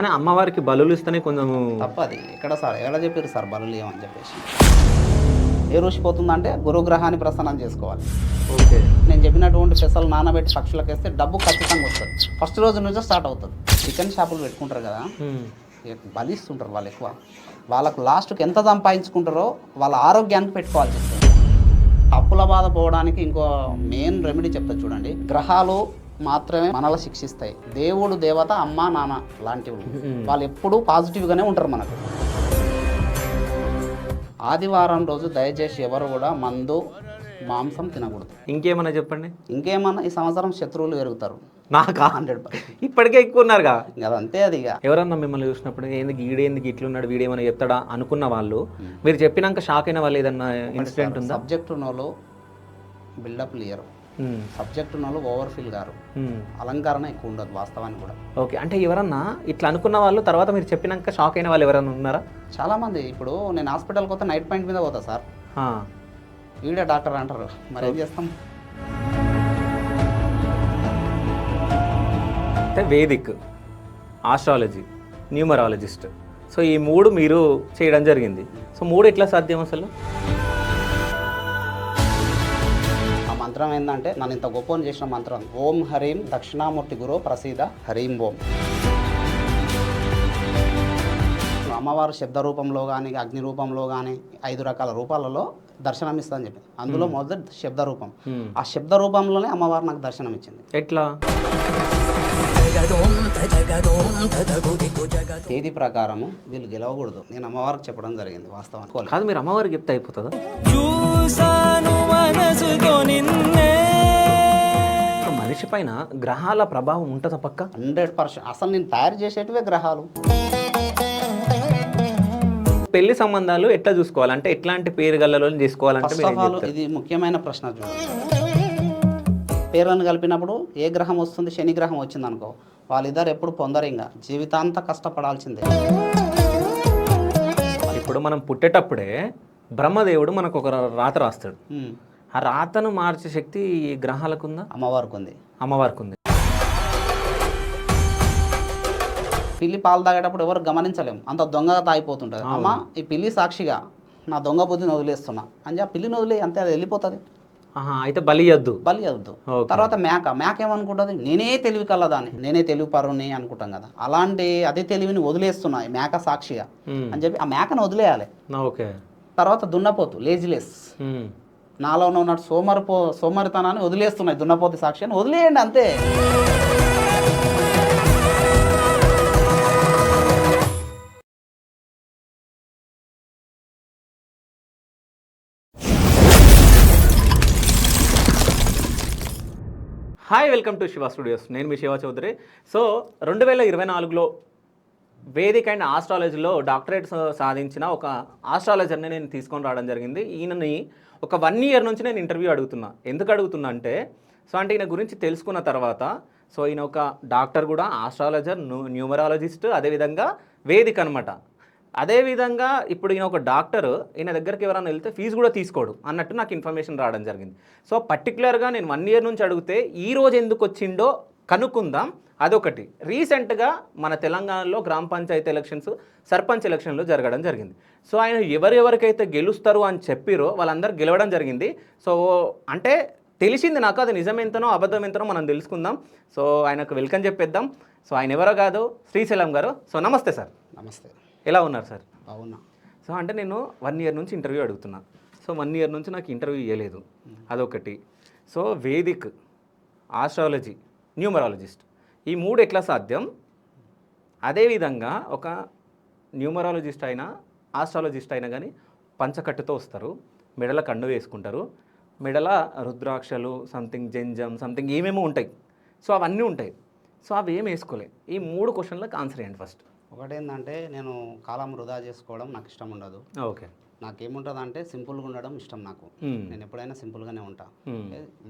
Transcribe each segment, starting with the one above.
కానీ అమ్మవారికి బలులు ఇస్తేనే కొంచెం తప్పది. ఎక్కడ సార్ ఎలా చెప్పారు సార్ బలులు ఏమని చెప్పేసి. ఏ రుచిపోతుందంటే గురుగ్రహాన్ని ప్రసన్నం చేసుకోవాలి. ఓకే. నేను చెప్పినటువంటి పెసలు నానబెట్టి పక్షులకు వేస్తే డబ్బు ఖచ్చితంగా వస్తుంది. ఫస్ట్ రోజు నుంచే స్టార్ట్ అవుతుంది. చికెన్ షాపులు పెట్టుకుంటారు కదా, బలిస్తుంటారు వాళ్ళు ఎక్కువ. వాళ్ళకు లాస్ట్కి ఎంత సంపాదించుకుంటారో వాళ్ళ ఆరోగ్యానికి పెట్టుకోవాల్సి వస్తుంది. అప్పుల బాధ పోవడానికి ఇంకో మెయిన్ రెమెడీ చెప్తా చూడండి. గ్రహాలు మాత్రమే మనల్ని శిక్షిస్తాయి. దేవుడు దేవత అమ్మ నాన్న లాంటివి వాళ్ళు ఎప్పుడూ పాజిటివ్గానే ఉంటారు మనకు. ఆదివారం రోజు దయచేసి ఎవరు కూడా మందు మాంసం తినకూడదు. ఇంకేమన్నా చెప్పండి. ఇంకేమన్నా ఈ సంవత్సరం శత్రువులు పెరుగుతారు. నాకా 100%. ఇప్పటికే ఎక్కువ ఉన్నారుగా. అదంతే. అది ఇక ఎవరన్నా మిమ్మల్ని చూసినప్పుడు ఎందుకు ఈడేందుకు ఇట్లున్నాడు వీడేమన్నా చెప్తాడా అనుకున్న వాళ్ళు మీరు చెప్పినాక షాక్ అయిన వాళ్ళు ఏదన్నా ఇన్సిడెంట్ ఉందా? సబ్జెక్ట్ ఉన్నోళ్ళు బిల్డప్ లేరు, సబ్జెక్ట్ ఉన్నోళ్ళు ఓవర్ఫిల్ గారు, అలంకరణ ఎక్కువ ఉండదు వాస్తవానికి కూడా. ఓకే. అంటే ఎవరన్నా ఇట్లా అనుకున్న వాళ్ళు తర్వాత మీరు చెప్పినాక షాక్ అయిన వాళ్ళు ఎవరన్నా ఉన్నారా? చాలామంది. ఇప్పుడు నేను హాస్పిటల్కి పోతే నైట్ పాయింట్ మీద పోతా సార్, ఈడే డాక్టర్ అంటారు. మరి ఏం చేస్తాం? అంటే వేదిక్, ఆస్ట్రాలజీ, న్యూమరాలజిస్ట్, సో ఈ మూడు మీరు చేయడం జరిగింది. సో మూడు ఎట్లా సాధ్యం అసలు? ఆ మంత్రం ఏంటంటే నన్ను ఇంత గొప్పని చేసిన మంత్రం ఓం హరీం దక్షిణామూర్తి గురు ప్రసీద హరీం ఓం. అమ్మవారు శబ్ద రూపంలో కానీ అగ్ని రూపంలో కానీ 5 రకాల రూపాలలో దర్శనం ఇస్తుందని చెప్పి అందులో మొదటి శబ్ద రూపం. ఆ శబ్ద రూపంలోనే అమ్మవారు నాకు దర్శనం ఇచ్చింది. ఎట్లా? తేదీ ప్రకారము వీళ్ళు గెలవకూడదు నేను అమ్మవారికి చెప్పడం జరిగింది. వాస్తవానికి కాదు, మీరు అమ్మవారికి చెప్తే అయిపోతుందా? మనిషి పైన గ్రహాల ప్రభావం ఉంటుందా పక్క? 100%. అసలు నేను తయారు చేసేటివే గ్రహాలు. పెళ్లి సంబంధాలు ఎట్లా చూసుకోవాలి అంటే ఎట్లాంటి పేరు గల్లలో చేసుకోవాలంటే ఇది ముఖ్యమైన ప్రశ్న. చూడండి, పేర్లను కలిపినప్పుడు ఏ గ్రహం వస్తుంది? శని గ్రహం వచ్చింది అనుకో, వాళ్ళిద్దరు ఎప్పుడు పొందరు, ఇంకా జీవితాంత కష్టపడాల్సిందే. ఇప్పుడు మనం పుట్టేటప్పుడే బ్రహ్మదేవుడు మనకు ఒక రాత రాస్తాడు. ఆ రాతను మార్చే శక్తి ఈ గ్రహాలకు ఉందా? అమ్మవారికి ఉంది. అమ్మవారికి ఉంది. పిల్లి పాలు తాగేటప్పుడు ఎవరు గమనించలేము, అంత దొంగగా తాగిపోతుంటుంది. అమ్మ ఈ పిల్లి సాక్షిగా నా దొంగ బుద్ధిని వదిలేస్తున్నా అని చెప్పి పిల్లిని వదిలే, అంతే, అది వెళ్ళిపోతుంది. అయితే బలియద్దు. తర్వాత మేక ఏమనుకుంటుంది? నేనే తెలివి కలదాన్ని, నేనే తెలివి పరుని అనుకుంటాం కదా, అలాంటి అదే తెలివిని వదిలేస్తున్నా మేక సాక్షిగా అని చెప్పి ఆ మేకను వదిలేయాలి. ఓకే. తర్వాత దున్నపోతు లేజిలెస్, నాలో ఉన్నట్టు సోమరితనాన్ని వదిలేస్తున్నాయి దున్నపోతు సాక్షి అని వదిలేయండి, అంతే. Hi, welcome to Shiva studios. నేను మీ శివ చౌదరి. సో 2024లో వేదిక్ అండ్ ఆస్ట్రాలజీలో డాక్టరేట్ సాధించిన ఒక ఆస్ట్రాలజర్ని నేను తీసుకొని రావడం జరిగింది. ఈయనని ఒక 1 year నుంచి నేను ఇంటర్వ్యూ అడుగుతున్నా. ఎందుకు అడుగుతున్నా అంటే అంటే ఈయన గురించి తెలుసుకున్న తర్వాత ఈయన ఒక డాక్టర్ కూడా, ఆస్ట్రాలజర్, న్యూమరాలజిస్ట్, అదేవిధంగా వేదిక్ అనమాట. అదేవిధంగా ఇప్పుడు ఈయన ఒక డాక్టర్, ఈయన దగ్గరికి ఎవరైనా వెళ్తే ఫీజు కూడా తీసుకోడు అన్నట్టు నాకు ఇన్ఫర్మేషన్ రావడం జరిగింది. సో పర్టికులర్గా నేను 1 year నుంచి అడిగితే ఈ రోజు ఎందుకు వచ్చిండో కనుక్కుందాం. అదొకటి. రీసెంట్గా మన తెలంగాణలో గ్రామ పంచాయతీ ఎలక్షన్స్, సర్పంచ్ ఎలక్షన్లు జరగడం జరిగింది. సో ఆయన ఎవరెవరికైతే గెలుస్తారు అని చెప్పిరో వాళ్ళందరూ గెలవడం జరిగింది. సో అంటే తెలిసింది నాకు, అది నిజమెంతనో అబద్ధం ఎంతనో మనం తెలుసుకుందాం. సో ఆయనకు వెల్కమ్ చెప్పేద్దాం. సో ఆయన ఎవరో కాదు, శ్రీశైలం గారు. సో నమస్తే సార్. నమస్తే. ఎలా ఉన్నారు సార్? అవునా. సో అంటే నేను 1 year నుంచి ఇంటర్వ్యూ అడుగుతున్నా. సో 1 year నుంచి నాకు ఇంటర్వ్యూ ఇవ్వలేదు, అదొకటి. సో వేదిక్, ఆస్ట్రాలజీ, న్యూమరాలజిస్ట్, ఈ 3 ఎట్లా సాధ్యం? అదేవిధంగా ఒక న్యూమరాలజిస్ట్ అయినా ఆస్ట్రాలజిస్ట్ అయినా కానీ పంచకట్టుతో వస్తారు, మెడల కండు వేసుకుంటారు, మెడల రుద్రాక్షలు, సంథింగ్ జంజం, సంథింగ్ ఏమేమో ఉంటాయి. సో అవన్నీ ఉంటాయి. సో అవి ఏం వేసుకోలే. ఈ 3 క్వశ్చన్లకు ఆన్సర్ చేయండి ఫస్ట్. ఒకటేంటంటే నేను కాలం వృధా చేసుకోవడం నాకు ఇష్టం ఉండదు. ఓకే. నాకేముంటుంది అంటే సింపుల్గా ఉండడం ఇష్టం నాకు. నేను ఎప్పుడైనా సింపుల్గానే ఉంటా.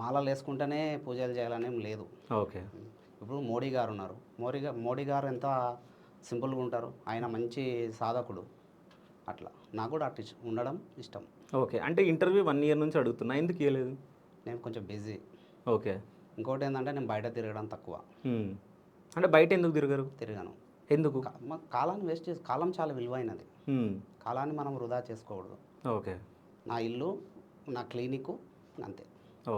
మాలలు వేసుకుంటేనే పూజలు చేయాలనేం లేదు. ఓకే. ఇప్పుడు మోడీ గారు ఉన్నారు. మోడీ గారు ఎంత సింపుల్గా ఉంటారు, ఆయన మంచి సాధకుడు. అట్లా నాకు కూడా అట్లా ఉండడం ఇష్టం. ఓకే. అంటే ఇంటర్వ్యూ 1 year నుంచి అడుగుతున్నా, ఎందుకు ఇవ్వలేదు? నేను కొంచెం బిజీ. ఓకే. ఇంకోటి ఏంటంటే నేను బయట తిరగడం తక్కువ. అంటే బయట ఎందుకు తిరగను? ఎందుకు? కాలాన్ని వేస్ట్ చేసి, కాలం చాలా విలువైనది. హ్మ్. కాలాన్ని మనం వృధా చేసుకోకూడదు. ఓకే. నా ఇల్లు, నా క్లినిక్, అంతే.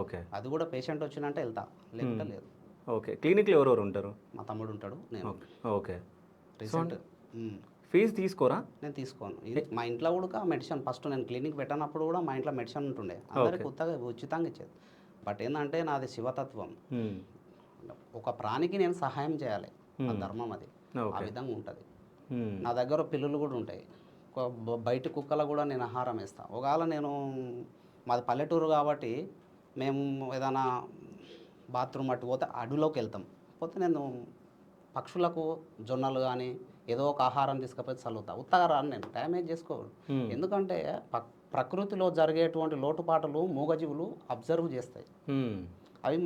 ఓకే. అది కూడా పేషెంట్ వచ్చిందంటే వెళ్తా, లేకుంటే లేదు. ఓకే. క్లినిక్‌లో ఎవరెవరు ఉంటారు? మా తమ్ముడు ఉంటాడు, నేను. ఓకే. ఓకే. రీసెంట్ ఫీజు తీసుకోరా? నేను తీసుకోను. మా ఇంట్లో కూడా మెడిసిన్ ఫస్ట్ నేను క్లినిక్ పెట్టినప్పుడు కూడా మా ఇంట్లో మెడిసిన్ ఉంటుండే, అందరికి ఉచితంగా ఇచ్చేది. బట్ ఏంటంటే నాది శివతత్వం. హ్మ్. ఒక ప్రాణికి నేను సహాయం చేయాలి, నా ధర్మం అది. ఆ విధంగా ఉంటుంది. హ్మ్. నా దగ్గర పిల్లులు కూడా ఉంటాయి. బయట కుక్కలకు కూడా నేను ఆహారం వేస్తాను. ఒకవేళ నేను, మాది పల్లెటూరు కాబట్టి మేము ఏదైనా బాత్రూమ్ అటు పోతే అడవిలోకి వెళ్తాం. పోతే నేను పక్షులకు జొన్నలు కానీ ఏదో ఒక ఆహారం తీసుకపోతే చల్లుతా. ఉత్తగా రాను, నేను డ్యామేజ్ చేసుకోను. ఎందుకంటే ప్రకృతిలో జరిగేటువంటి లోటుపాటులు మూగజీవులు అబ్జర్వ్ చేస్తాయి. అవి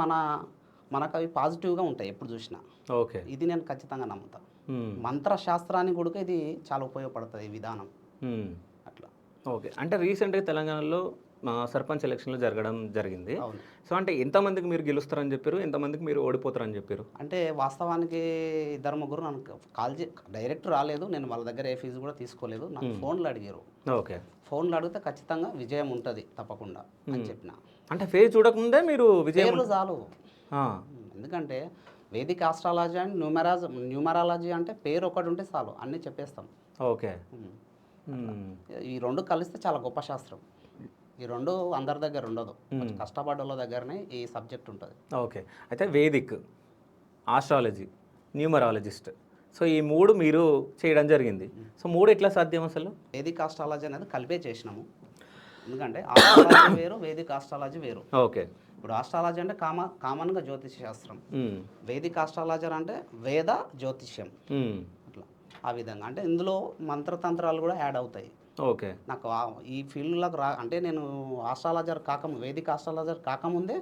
మనకు అవి పాజిటివ్గా ఉంటాయి ఎప్పుడు చూసినా. ఓకే. ఇది నేను ఖచ్చితంగా నమ్ముతాను. మంత్రశాస్త్రానికి కూడా ఇది చాలా ఉపయోగపడుతుంది ఈ విధానం. అట్లా. ఓకే. అంటే రీసెంట్గా తెలంగాణలో సర్పంచ్ ఎలక్షన్లు జరగడం జరిగింది. అవును. సో అంటే ఎంతమందికి మీరు గెలుస్తారని చెప్పారు, ఎంతమందికి మీరు ఓడిపోతారని చెప్పారు? అంటే వాస్తవానికి ఇద్దరు ముగ్గురు నన్ను కాల్ డైరెక్ట్ రాలేదు, నేను వాళ్ళ దగ్గర ఏ ఫీజు కూడా తీసుకోలేదు. నాకు ఫోన్లు అడిగారు. ఓకే. ఫోన్లు అడిగితే ఖచ్చితంగా విజయం ఉంటుంది తప్పకుండా అని చెప్పిన. అంటే ఫేజ్ చూడకముందే మీరు విజయం చాలు. ఎందుకంటే వేదిక ఆస్ట్రాలజీ అండ్ న్యూమరాలజీ అంటే పేరు ఒకటి ఉంటే చాలు, అన్నీ చెప్పేస్తాం. ఓకే. ఈ రెండు కలిస్తే చాలా గొప్ప శాస్త్రం. ఈ రెండు అందరి దగ్గర ఉండదు, కష్టపడ్డ వాళ్ళ దగ్గరనే ఈ సబ్జెక్ట్ ఉంటుంది. ఓకే. అయితే వేదిక్, ఆస్ట్రాలజీ, న్యూమరాలజిస్ట్, సో ఈ మూడు మీరు చేయడం జరిగింది. సో మూడు ఎట్లా సాధ్యం అసలు? వేదిక ఆస్ట్రాలజీ అనేది కలిపే చేసినాము. ఎందుకంటే ఆస్ట్రాలజీ వేరు, వేదిక ఆస్ట్రాలజీ వేరు. ఓకే. ఇప్పుడు ఆస్ట్రాలజీ అంటే కామన్గా జ్యోతిష శాస్త్రం. వేదిక ఆస్ట్రాలజీ అంటే వేద జ్యోతిష్యం. అట్లా ఆ విధంగా అంటే ఇందులో మంత్రతంత్రాలు కూడా యాడ్ అవుతాయి. ఓకే. నాకు ఈ ఫీల్డ్లోకి అంటే నేను ఆస్ట్రాలజర్ వేదిక ఆస్ట్రాలజర్ కాకముందే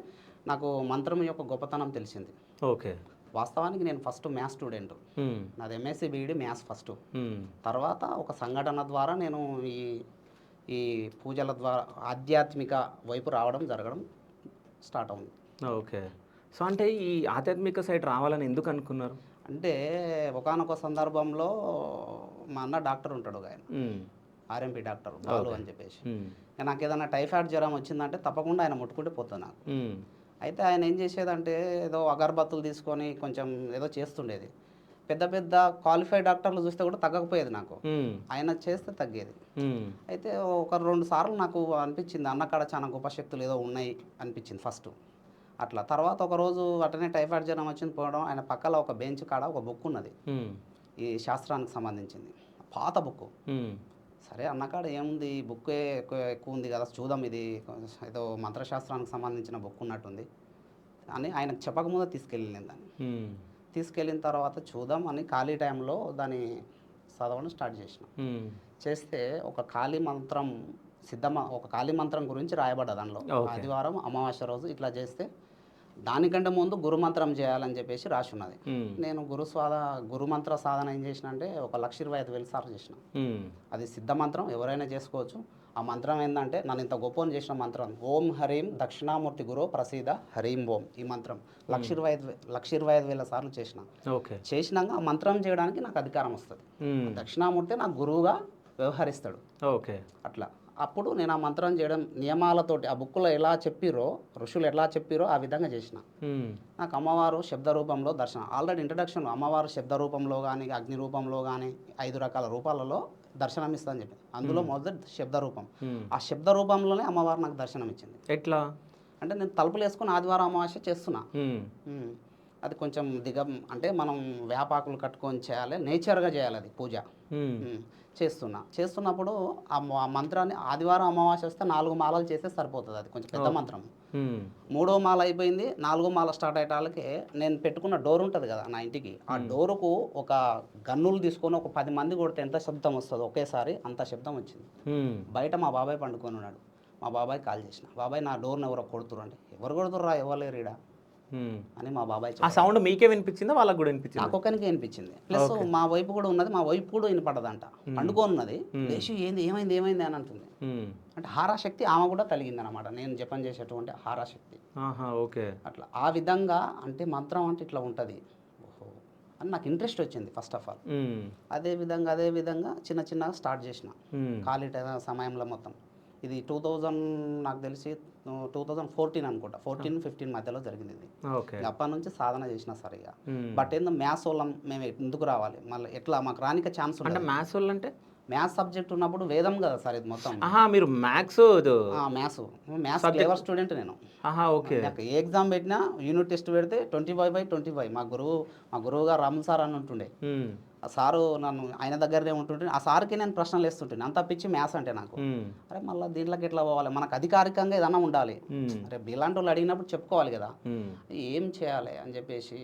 నాకు మంత్రం యొక్క గొప్పతనం తెలిసింది. ఓకే. వాస్తవానికి నేను ఫస్ట్ మ్యాథ్స్ స్టూడెంట్. నాది ఎంఎస్సి బీఈడి మ్యాథ్స్ ఫస్ట్. తర్వాత ఒక సంఘటన ద్వారా నేను ఈ పూజల ద్వారా ఆధ్యాత్మిక వైపు జరగడం స్టార్ట్ అవుతుంది. ఓకే. సో అంటే ఈ ఆధ్యాత్మిక సైడ్ రావాలని ఎందుకు అనుకున్నారు? అంటే ఒకానొక సందర్భంలో మా అన్న డాక్టర్ ఉంటాడు, ఆయన ఆర్ఎంపీ డాక్టర్ బాలు అని చెప్పేసి. నాకు ఏదైనా టైఫాయిడ్ జ్వరం వచ్చిందంటే తప్పకుండా ఆయన ముట్టుకుంటే పోతుంది నాకు. అయితే ఆయన ఏం చేసేదంటే ఏదో అగరబత్తులు తీసుకొని కొంచెం ఏదో చేస్తుండేది. పెద్ద పెద్ద క్వాలిఫైడ్ డాక్టర్లు చూస్తే కూడా తగ్గకపోయేది నాకు, ఆయన చేస్తే తగ్గేది. అయితే ఒక 2 సార్లు నాకు అనిపించింది అన్నకాడ చాలా గొప్ప శక్తులు ఏదో ఉన్నాయి అనిపించింది ఫస్ట్. అట్లా తర్వాత ఒకరోజు అటనే టైఫాయిడ్ జ్వరం వచ్చింది పోవడం, ఆయన పక్కల ఒక బెంచ్ కాడ ఒక బుక్ ఉన్నది, ఈ శాస్త్రానికి సంబంధించింది పాత బుక్. సరే అన్నకాడ ఏముంది, ఈ బుక్ ఎక్కువ ఉంది కదా, చూద్దాం, ఇది ఏదో మంత్రశాస్త్రానికి సంబంధించిన బుక్ ఉన్నట్టుంది అని ఆయనకు చెప్పకముందే తీసుకెళ్ళింది. దాన్ని తీసుకెళ్ళిన తర్వాత చూద్దాం అని ఖాళీ టైంలో దాన్ని చదవడం స్టార్ట్ చేస్తే ఒక ఖాళీ మంత్రం ఒక ఖాళీ మంత్రం గురించి రాయబడ్డా దానిలో. ఆదివారం అమావాస్య రోజు ఇట్లా చేస్తే దానికంటే ముందు గురుమంత్రం చేయాలని చెప్పేసి రాసి ఉన్నది. నేను గురుమంత్ర సాధన ఏం చేసిన అంటే 1,25,000 సార్లు చేసిన. అది సిద్ధ మంత్రం, ఎవరైనా చేసుకోవచ్చు. ఆ మంత్రం ఏంటంటే నన్ను ఇంత గొప్పని చేసిన మంత్రం ఓం హరీం దక్షిణామూర్తి గురు ప్రసీద హరీం ఓం. ఈ మంత్రం 1,25,000 సార్లు చేసిన. చేసినాక ఆ మంత్రం చేయడానికి నాకు అధికారం వస్తుంది. దక్షిణామూర్తి నాకు గురువుగా వ్యవహరిస్తాడు. ఓకే. అట్లా అప్పుడు నేను ఆ మంత్రం చేయడం నియమాలతోటి, ఆ బుక్లో ఎలా చెప్పిరో, ఋషులు ఎలా చెప్పిరో ఆ విధంగా చేసిన. నాకు అమ్మవారు శబ్ద రూపంలో దర్శనం. ఆల్రెడీ ఇంట్రడక్షన్ అమ్మవారు శబ్ద రూపంలో కానీ అగ్ని రూపంలో కానీ 5 రకాల రూపాలలో దర్శనం ఇస్తుందని చెప్పి, అందులో మొదటి శబ్ద రూపం. ఆ శబ్ద రూపంలోనే అమ్మవారు నాకు దర్శనం ఇచ్చింది. ఎట్లా అంటే నేను తలుపులు వేసుకుని ఆదివారం అమావాస్య చేస్తున్నా. అది కొంచెం అంటే మనం వేపాకులు కట్టుకొని చేయాలి, నేచర్గా చేయాలి అది పూజ. చేస్తున్నప్పుడు ఆ మంత్రాన్ని ఆదివారం అమావాస్య వస్తే 4 మాలలు చేస్తే సరిపోతుంది. అది కొంచెం పెద్ద మంత్రం. 3వ మాల అయిపోయింది, 4వ మాల స్టార్ట్ అయ్యేటాలకి నేను పెట్టుకున్న డోర్ ఉంటుంది కదా నా ఇంటికి, ఆ డోరుకు ఒక గన్నులు తీసుకొని ఒక 10 మంది కొడితే ఎంత శబ్దం వస్తుందో ఒకేసారి అంత శబ్దం వచ్చింది. బయట మా బాబాయ్ పండుకొని ఉన్నాడు. మా బాబాయ్ కాల్ చేసిన, బాబాయ్ నా డోర్ని ఎవరో కొడుతురు అంటే, ఎవరు కొడుతుర్రా, ఎవరు లేరు ఈడ అని మా బాబాయ్. ఆ సౌండ్ మీకే వినిపించిందా, వాళ్ళకి కూడా వినిపించింది? నాకు ఒక్కరికి వినిపించింది, ప్లస్ మా వైపు కూడా ఉన్నది, మా వైపు కూడా వినపడదంట. పండుకోనున్నది, లేచి ఏమైంది అని అంటుంది. అంటే హారాశక్తి ఆమె కూడా కలిగింది అనమాట, నేను జపం చేసేటువంటి హారాశక్తి. ఓకే. అట్లా ఆ విధంగా అంటే మంత్రం అంటే ఇట్లా ఉంటుంది. ఓహో అని నాకు ఇంట్రెస్ట్ వచ్చింది ఫస్ట్ ఆఫ్ ఆల్. మ్మ్. అదే విధంగా చిన్నగా స్టార్ట్ చేసిన మ్మ్. ఖాళీ సమయంలో మొత్తం. ఇది 2000 నాకు తెలిసి 2014 అనుకుంటా, 14-15 మధ్యలో జరిగింది ఇది. ఓకే. అప్పటి నుంచి సాధన చేసిన సార్ ఇక. మ్మ్. బట్ ఏందో మ్యాథ్స్ వాళ్ళం మేము ఎందుకు రావాలి మళ్ళీ, ఎట్లా మాకు రానిక ఛాన్స్ అంటే ఉంటుంది. మ్యాథ్స్ వాళ్ళు అంటే మ్యాథ్స్ సబ్జెక్ట్ ఉన్నప్పుడు వేదం కదా సార్ ఇది మొత్తం. ఆహా మీరు మ్యాథ్స్ మ్యాథ్స్ క్లేవర్ స్టూడెంట్ నేను. ఆహా ఓకే. నాకు ఏ ఎగ్జామ్ పెట్టినా యూనిట్ టెస్ట్ పెడితే 25/25. మా గురువు గారు రాములు సార్ అని ఉంటుండే. మ్మ్. ఆ సారు నన్ను ఆయన దగ్గరనే ఉంటుంటే ఆ సార్కి నేను ప్రశ్నలు వేస్తుంటాను. అంత పిచ్చి మ్యాథ్స్ అంటే నాకు. మ్మ్. అరే మళ్ళీ దీంట్లోకి ఎట్లా పోవాలి, మనకు అధికారికంగా ఏదన్నా ఉండాలి. మ్మ్. అరే ఇలాంటి వాళ్ళు అడిగినప్పుడు చెప్పుకోవాలి కదా, మ్మ్. ఏం చేయాలి అని చెప్పేసి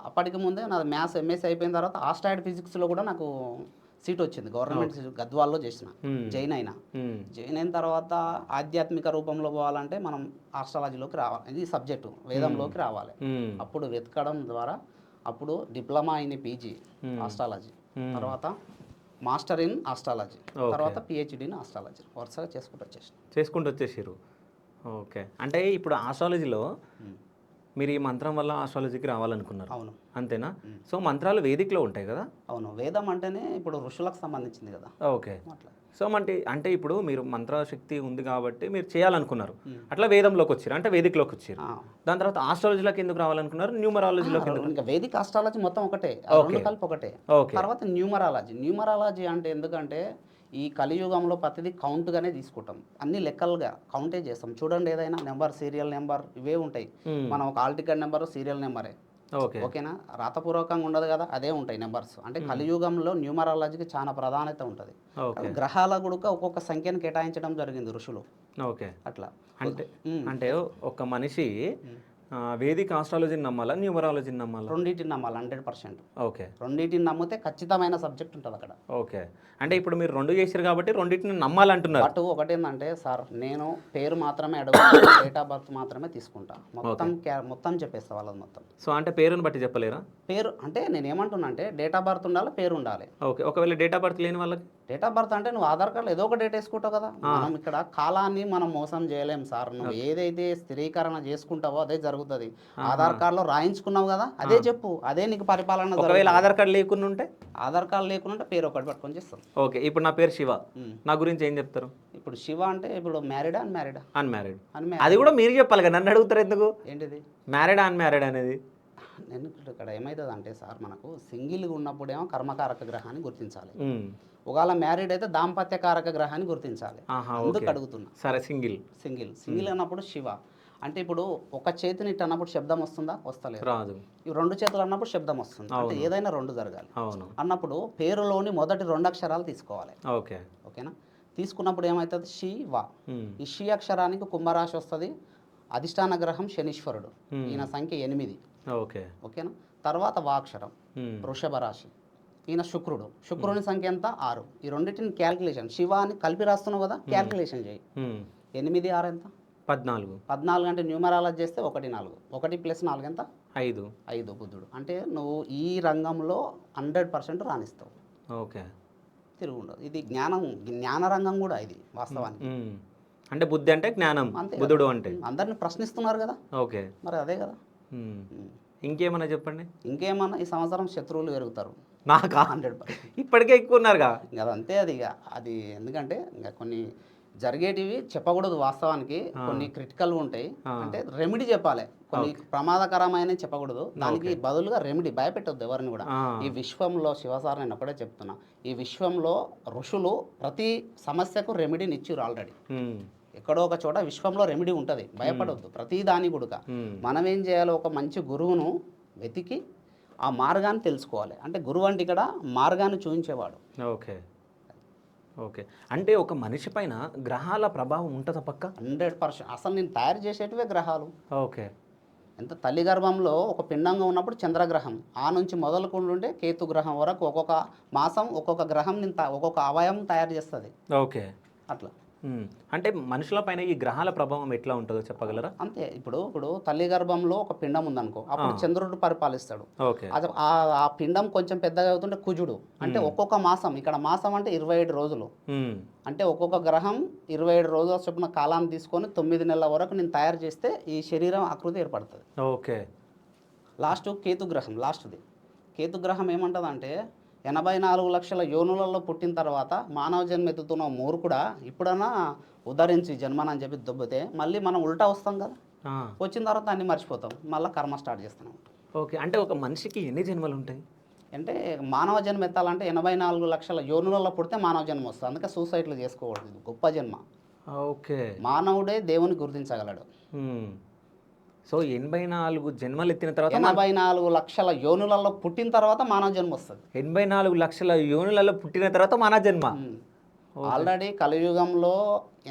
అప్పటికి ముందే నాది మ్యాథ్స్ ఎంఎస్సీ అయిపోయిన తర్వాత ఆస్ట్రాయిడ్ ఫిజిక్స్లో కూడా నాకు సీట్ వచ్చింది. గవర్నమెంట్ గద్వాల్లో చేసిన, జైన్ అయినా. మ్మ్. జైన్ అయిన తర్వాత ఆధ్యాత్మిక రూపంలో పోవాలంటే మనం ఆస్ట్రాలజీలోకి రావాలి, ఇది సబ్జెక్టు వేదంలోకి రావాలి. మ్మ్. అప్పుడు వెతకడం ద్వారా అప్పుడు డిప్లొమా ఇన్ పీజీ ఆస్ట్రాలజీ, తర్వాత మాస్టర్ ఇన్ ఆస్ట్రాలజీ, తర్వాత పిహెచ్డి ఇన్ ఆస్ట్రాలజీ వరుసగా చేసుకుంటూ వచ్చేసారు. ఓకే. అంటే ఇప్పుడు ఆస్ట్రాలజీలో మీరు ఈ మంత్రం వల్ల ఆస్ట్రాలజీకి రావాలనుకున్నారు. అవును. అంతేనా? సో మంత్రాలు వేదికలో ఉంటాయి కదా? అవును. వేదం అంటేనే ఇప్పుడు ఋషులకు సంబంధించింది కదా. ఓకే. అట్లా. సో అంటే ఇప్పుడు మీరు మంత్రశక్తి ఉంది కాబట్టి మీరు చేయాలనుకున్నారు, అట్లా వేదంలోకి వచ్చారు, అంటే వేదికలోకి వచ్చారు. దాని తర్వాత ఆస్ట్రాలజీలోకి ఎందుకు రావాలనుకున్నారు, న్యూమరాలజీలోకి ఎందుకు? ఇంకా వేదిక ఆస్ట్రాలజీ మొత్తం ఒకటే, రెండు కలిపి ఒకటే. ఓకే. తర్వాత న్యూమరాలజీ అంటే ఎందుకంటే ఈ కలియుగంలో ప్రతిదీ కౌంట్గానే తీసుకుంటాం, అన్ని లెక్కలుగా కౌంటే చేస్తాం. చూడండి, ఏదైనా నెంబర్, సీరియల్ నెంబర్ ఇవే ఉంటాయి. మనం ఒక ఆల్ టికెట్ నెంబర్ సీరియల్ నెంబరే. ఓకేనా? రాతపూర్వకంగా ఉండదు కదా, అదే ఉంటాయి నెంబర్స్. అంటే కలియుగంలో న్యూమరాలజీకి చాలా ప్రాధాన్యత ఉంటుంది. గ్రహాల కూడా ఒక్కొక్క సంఖ్యను కేటాయించడం జరిగింది ఋషులు. ఓకే. అట్లా అంటే ఒక మనిషి వేదిక ఆస్ట్రాలజీని నమ్మాలా, న్యూమరాలజీని నమ్మాలా? రెండింటిని నమ్మాలి 100%. ఓకే. రెండింటిని నమ్మితే ఖచ్చితమైన సబ్జెక్ట్ ఉంటుంది అక్కడ. ఓకే. అంటే ఇప్పుడు మీరు రెండు చేశారు కాబట్టి రెండింటిని నమ్మాలంటున్నారు. బట్ ఒకటేందంటే సార్, నేను పేరు మాత్రమే అడుగుతాను, డేట్ ఆఫ్ బర్త్ మాత్రమే తీసుకుంటా, మొత్తం చెప్పేస్తా వాళ్ళది మొత్తం. సో అంటే పేరుని బట్టి చెప్పలేరా? పేరు అంటే నేను ఏమంటున్నా అంటే డేట్ ఆఫ్ బర్త్ ఉండాలి, పేరు ఉండాలి. ఓకే. ఒకవేళ డేట్ ఆఫ్ బర్త్ లేని వాళ్ళకి? డేట్ ఆఫ్ బర్త్ అంటే నువ్వు ఆధార్ కార్డులో ఏదో ఒక డేట్ వేసుకుంటావు కదా. మనం ఇక్కడ కాలాన్ని మనం మోసం చేయలేం సార్. నువ్వు ఏదైతే స్థిరీకరణ చేసుకుంటావో అదే జరుగుతుంది. ఆధార్ కార్డులో రాయించుకున్నావు కదా, అదే చెప్పు, అదే నీకు పరిపాలన. ఒకవేళ ఆధార్ కార్డు లేకుండా ఉంటే? ఆధార్ కార్డు లేకుండా పేరు ఒకటి పట్టుకొని చేస్తాం. ఓకే. ఇప్పుడు నా పేరు శివ, నా గురించి ఏం చెప్తారు? ఇప్పుడు శివ అంటే ఇప్పుడు మ్యారీడా అన్మ్యారీడా? అన్మ్యారీడ్. అది కూడా మీరు చెప్పాలి కదా, నన్ను అడుగుతారు ఎందుకు? ఏంటిది మ్యారీడా అన్మ్యారీడ్ అనేది? నేను ఇక్కడ ఏమవుతుంది అంటే సార్, మనకు సింగిల్గా ఉన్నప్పుడేమో కర్మకారక గ్రహాన్ని గుర్తించాలి. ఒకవేళ మ్యారీడ్ అయితే దాంపత్యకారక గ్రహాన్ని గుర్తించాలి. అందుకు అడుగుతున్నా. సరే, సింగిల్ అన్నప్పుడు శివ అంటే ఇప్పుడు ఒక చేతిని ఇట్టు అన్నప్పుడు శబ్దం వస్తుందా? వస్తలేదు. రాదు. ఈ రెండు చేతులు అన్నప్పుడు శబ్దం వస్తుంది. అంటే ఏదైనా రెండు జరగాలి. అవును. అన్నప్పుడు పేరులోని మొదటి 2 అక్షరాలు తీసుకోవాలి. ఓకే. ఓకేనా? తీసుకున్నప్పుడు ఏమవుతుంది? శివ. ఈ షి అక్షరానికి కుంభరాశి వస్తుంది. అధిష్టాన గ్రహం శనీశ్వరుడు, ఈయన సంఖ్య 8. ఓకే. ఓకేనా? తర్వాత వాక్షరం వృషభ రాశి, ఈయన శుక్రుని సంఖ్య ఎంత? 6. ఈ రెండింటిని క్యాల్కులేషన్, శివ అని కలిపి రాస్తున్నావు కదా, క్యాల్కులేషన్ చేయి. 8, 6 ఎంత? 14 అంటే న్యూమరాలజీ చేస్తే 1, 4. 1 + 4 ఎంత? 5 బుద్ధుడు. అంటే నువ్వు ఈ రంగంలో 100% రాణిస్తావు. ఓకే. తిరుగు ఉండదు. ఇది జ్ఞాన రంగం కూడా ఇది వాస్తవానికి. అంటే బుద్ధి అంటే జ్ఞానం, బుద్ధుడు అంటే అందరిని ప్రశ్నిస్తున్నారు కదా. ఓకే. మరి అదే కదా. ఇంకేమన్నా చెప్పండి. ఇంకేమన్నా ఈ సంవత్సరం శత్రువులు పెరుగుతారు. నాకా? 100%. ఇప్పటికే ఎక్కువ ఉన్నారుగా. ఇంకా అదంతే. అది ఎందుకంటే ఇంకా కొన్ని జరిగేటివి చెప్పకూడదు వాస్తవానికి, కొన్ని క్రిటికల్ ఉంటాయి. అంటే రెమెడీ చెప్పాలి, కొన్ని ప్రమాదకరమైన చెప్పకూడదు. దానికి బదులుగా రెమెడీ, భయపెట్టొద్దు ఎవరిని కూడా. ఈ విశ్వంలో శివసార్ నేను ఒకటే చెప్తున్నా, ఈ విశ్వంలో ఋషులు ప్రతి సమస్యకు రెమెడీని ఇచ్చిర్రు ఆల్రెడీ. ఎక్కడో ఒక చోట విశ్వంలో రెమెడీ ఉంటుంది, భయపడొద్దు ప్రతి దాని కూడా. మనం ఏం చేయాలో, ఒక మంచి గురువును వెతికి ఆ మార్గాన్ని తెలుసుకోవాలి. అంటే గురువు అంటే ఇక్కడ మార్గాన్ని చూపించేవాడు. ఓకే. ఓకే. అంటే ఒక మనిషి పైన గ్రహాల ప్రభావం ఉంటుందా పక్క? 100%. అసలు నేను తయారు చేసేటివే గ్రహాలు. ఓకే. ఎంత తల్లి గర్భంలో ఒక పిండంగా ఉన్నప్పుడు చంద్రగ్రహం, ఆ నుంచి మొదలుకుంటుంటే కేతు గ్రహం వరకు ఒక్కొక్క మాసం ఒక్కొక్క గ్రహం ఒక్కొక్క అవయవం తయారు చేస్తుంది. ఓకే. అట్లా. అంటే మనుషుల పైన ఈ గ్రహాల ప్రభావం ఎట్లా ఉంటుందో చెప్పగలరా? అంతే. ఇప్పుడు తల్లి గర్భంలో ఒక పిండం ఉందనుకో, అప్పుడు చంద్రుడు పరిపాలిస్తాడు. ఆ పిండం కొంచెం పెద్దగా అవుతుంటే కుజుడు. అంటే ఒక్కొక్క మాసం, ఇక్కడ మాసం అంటే 27 రోజులు. అంటే ఒక్కొక్క గ్రహం 27 రోజుల చొప్పున కాలాన్ని తీసుకొని 9 నెలల వరకు నేను తయారు చేస్తే ఈ శరీరం ఆకృతి ఏర్పడుతుంది. ఓకే. లాస్ట్ కేతు గ్రహం, లాస్ట్ది కేతుగ్రహం ఏమంటుందంటే 84 లక్షల యోనులలో పుట్టిన తర్వాత మానవ జన్మ ఎత్తుతున్న మూర్ఖుడా ఇప్పుడన్నా ఉద్ధరించి జన్మనని చెప్పి దొబ్బితే మళ్ళీ మనం ఉల్టా వస్తాం కదా, ఆ, వచ్చిన తర్వాత అన్నీ మర్చిపోతాం, మళ్ళీ కర్మ స్టార్ట్ చేస్తున్నాం. ఓకే. అంటే ఒక మనిషికి ఎన్ని జన్మలు ఉంటాయి? అంటే మానవ జన్మ ఎత్తాలంటే 84 లక్షల యోనులలో పుడితే మానవ జన్మ వస్తుంది. అందుకే సూసైడ్లు చేసుకోకూడదు. ఇది గొప్ప జన్మ. ఓకే. మానవుడే దేవుని గుర్తించగలడు. సో 84 జన్మలు ఎత్తిన తర్వాత 84 లక్షల యోనులలో పుట్టిన తర్వాత మానవ జన్మ వస్తుంది. 84 లక్షల యోనులలో పుట్టిన తర్వాత మానవ జన్మ. ఆల్రెడీ కలియుగంలో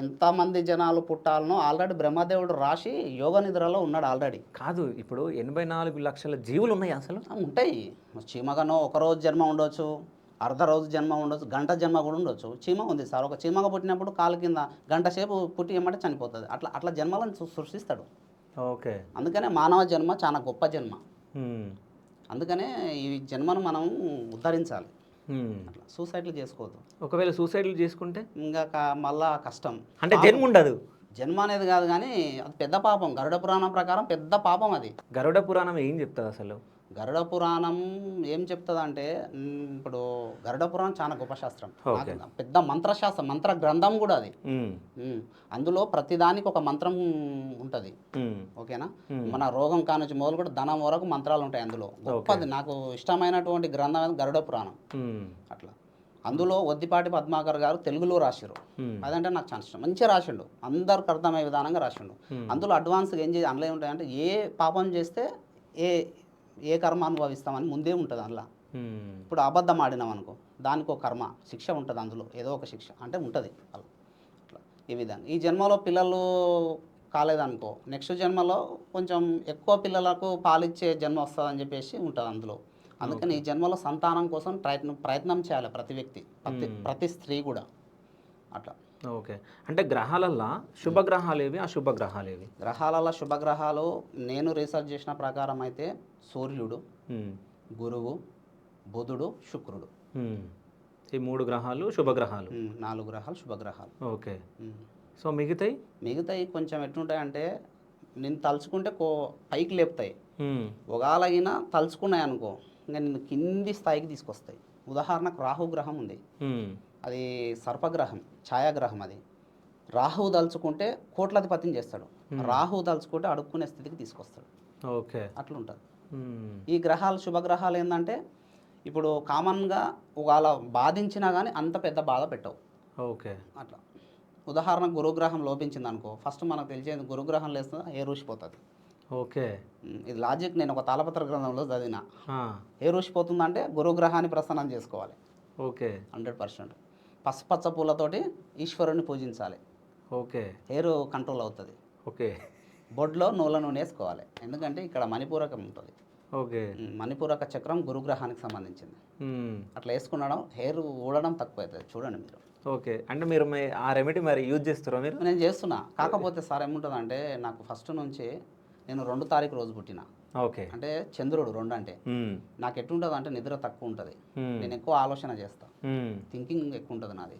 ఎంతమంది జనాలు పుట్టాలనో ఆల్రెడీ బ్రహ్మదేవుడు రాసి యోగ నిద్రలో ఉన్నాడు ఆల్రెడీ. కాదు, ఇప్పుడు 84 లక్షల జీవులు ఉన్నాయి అసలు. ఉంటాయి. చీమగనో ఒకరోజు జన్మ ఉండొచ్చు, అర్ధ రోజు జన్మ ఉండొచ్చు, గంట జన్మ కూడా ఉండొచ్చు. చీమ ఉంది సార్, ఒక చీమగా పుట్టినప్పుడు కాలు కింద గంట సేపు పుట్టి ఏమంటే చనిపోతుంది. అట్లా అట్లా జన్మలను సృష్టిస్తాడు. ఓకే. అందుకనే మానవ జన్మ చాలా గొప్ప జన్మ. హ్మ్. అందుకనే ఈ జన్మను మనం ఉద్ధరించాలి. హ్మ్. అట్లా సూసైడ్లు చేసుకోవద్దు. ఒకవేళ సూసైడ్లు చేసుకుంటే ఇంకా మళ్ళా కష్టం. అంటే జన్మ ఉండదు. జన్మ అనేది కాదు కానీ అది పెద్ద పాపం. గరుడ పురాణం ప్రకారం పెద్ద పాపం అది. గరుడ పురాణం ఏం చెప్తుంది అసలు? గరుడ పురాణం ఏం చెప్తుంది అంటే, ఇప్పుడు గరుడ పురాణం చాలా గొప్ప శాస్త్రం. ఓకే. పెద్ద మంత్రశాస్త్రం, మంత్ర గ్రంథం కూడా అది. అందులో ప్రతిదానికి ఒక మంత్రం ఉంటుంది. ఓకేనా? మన రోగం కానుంచి మొదలు కూడా ధనం వరకు మంత్రాలు ఉంటాయి అందులో. గొప్పది. నాకు ఇష్టమైనటువంటి గ్రంథం అనేది గరుడ పురాణం. అట్లా అందులో వద్దిపాటి పద్మాకర్ గారు తెలుగులో రాసిరు. అదంటే నాకు చాలా ఇష్టం. మంచిగా రాసిండు, అందరికి అర్థమయ్యే విధానంగా రాసిండు. అందులో అడ్వాన్స్గా ఏం చేసి అందులో ఏముంటాయంటే ఏ పాపం చేస్తే ఏ కర్మ అనుభవిస్తామని ముందే ఉంటుంది అందులో. ఇప్పుడు అబద్ధం ఆడినాం అనుకో, దానికి ఒక కర్మ శిక్ష ఉంటుంది అందులో, ఏదో ఒక శిక్ష అంటే ఉంటుంది అలా. అట్లా ఈ విధంగా ఈ జన్మలో పిల్లలు కాలేదనుకో, నెక్స్ట్ జన్మలో కొంచెం ఎక్కువ పిల్లలకు పాలిచ్చే జన్మ వస్తుందని చెప్పేసి ఉంటుంది అందులో. అందుకని ఈ జన్మలో సంతానం కోసం ప్రయత్నం చేయాలి ప్రతి వ్యక్తి, ప్రతి స్త్రీ కూడా. అట్లా. ఓకే. అంటే గ్రహాలల్లో శుభగ్రహాలు ఏవి, అశుభగ్రహాలు ఏవి? గ్రహాలలో శుభగ్రహాలు నేను రీసెర్చ్ చేసిన ప్రకారం అయితే సూర్యుడు, గురువు, బుధుడు, శుక్రుడు. ఈ 3 గ్రహాలు శుభగ్రహాలు. 4 గ్రహాలు శుభగ్రహాలు. ఓకే. సో మిగతాయి కొంచెం ఎట్లుంటాయంటే నేను తలుచుకుంటే పైకి లేపుతాయి. ఒకవేళ తలుచుకున్నాయి అనుకో ఇంకా నిన్ను కింది స్థాయికి తీసుకొస్తాయి. ఉదాహరణకు రాహు గ్రహం ఉంది, అది సర్పగ్రహం, ఛాయాగ్రహం. అది రాహువు తలుచుకుంటే కోట్లధిపతిని చేస్తాడు, రాహువు తలుచుకుంటే అడుక్కునే స్థితికి తీసుకొస్తాడు. ఓకే. అట్లుంటుంది. ఈ గ్రహాలు శుభగ్రహాలు ఏంటంటే ఇప్పుడు కామన్గా ఒకవేళ బాధించినా కానీ అంత పెద్ద బాధ పెట్టవు. ఓకే. అట్లా ఉదాహరణకు గురుగ్రహం లోపించింది అనుకో, ఫస్ట్ మనకు తెలిసేది గురుగ్రహం లేస్తుందా ఏ రూసిపోతుంది. ఓకే. ఇది లాజిక్ నేను ఒక తాళపత్ర గ్రంథంలో చదివిన. ఏ రూసిపోతుందంటే గురుగ్రహాన్ని ప్రసన్నం చేసుకోవాలి. ఓకే. 100%. పసుపచ్చ పూలతోటి ఈశ్వరుని పూజించాలి. ఓకే. హెయిర్ కంట్రోల్ అవుతుంది. ఓకే. బొడ్లో నువ్వుల నూనె వేసుకోవాలి, ఎందుకంటే ఇక్కడ మణిపూరకం ఉంటుంది. ఓకే. మణిపూరక చక్రం గురుగ్రహానికి సంబంధించింది. అట్లా వేసుకునడం హెయిర్ ఊడడం తక్కువ అవుతుంది. చూడండి మీరు. ఓకే. అంటే మీరు ఆ రెమెడీ మరి యూజ్ చేస్తారా మీరు? నేను చేస్తున్నా. కాకపోతే సార్ ఏముంటుందంటే నాకు ఫస్ట్ నుంచి నేను 2 తారీఖు రోజు పుట్టిన. ఓకే. అంటే చంద్రుడు 2 అంటే నాకు ఎట్లుంటుంది అంటే నిద్ర తక్కువ ఉంటుంది, నేను ఎక్కువ ఆలోచన చేస్తా, థింకింగ్ ఎక్కువ ఉంటుంది నాది.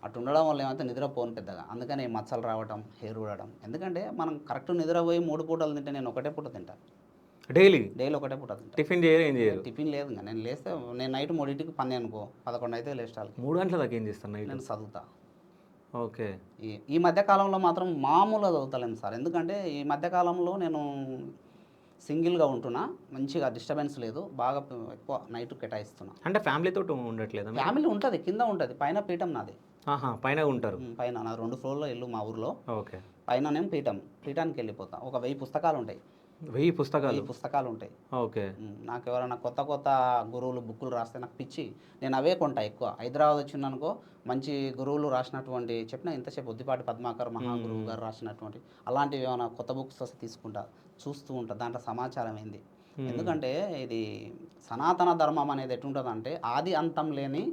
అటు ఉండడం వల్ల ఏమైతే నిద్రపోను పెద్దగా, అందుకని మచ్చలు రావడం, హెయిర్ ఊడడం. ఎందుకంటే మనం కరెక్ట్ నిద్రపోయి 3 పూటలు తింటే నేను ఒకటే పూట తింటా. డైలీ ఒకటే పూట తింటా. టిఫిన్ చేయరు, ఏం చేయరు? టిఫిన్ లేదు. ఇంకా నేను లేస్తే నేను నైట్ 3కి పని అనుకో, 11 అయితే లేస్టాలి. 3 గంటల దాకా ఏం చేస్తాను నైట్? నేను చదువుతా. ఓకే. ఈ మధ్యకాలంలో మాత్రం మామూలుగా చదువుతలేను సార్, ఎందుకంటే ఈ మధ్యకాలంలో నేను సింగిల్గా ఉంటున్నా, మంచిగా డిస్టర్బెన్స్ లేదు, బాగా ఎక్కువ నైట్ కేటాయిస్తున్నా. అంటే ఫ్యామిలీతో ఉండట్లేదు? ఫ్యామిలీ ఉంటుంది, కింద ఉంటుంది, పైన పీఠం నాది. పైన ఉంటారు? పైన నా 2 ఫ్లోర్లో ఇల్లు మా ఊర్లో. ఓకే. పైన నేను పీఠానికి వెళ్ళిపోతా. ఒక 1000 పుస్తకాలు ఉంటాయి. 1000 పుస్తకాలు ఉంటాయి. ఓకే. నాకు ఎవరైనా కొత్త గురువులు బుక్కులు రాస్తే నాకు పిచ్చి, నేను అవే కొంటా ఎక్కువ. హైదరాబాద్ వచ్చిందనుకో మంచి గురువులు రాసినటువంటి, చెప్పిన ఇంతసేపు వద్దిపాటి పద్మాకర్ మహాగురువు గారు రాసినటువంటి అలాంటివి ఏమైనా కొత్త బుక్స్ వస్తే తీసుకుంటా, చూస్తూ ఉంటా, దాంట్లో సమాచారం ఏంది. ఎందుకంటే ఇది సనాతన ధర్మం అనేది ఎటుంటుందంటే ఆది అంతం లేని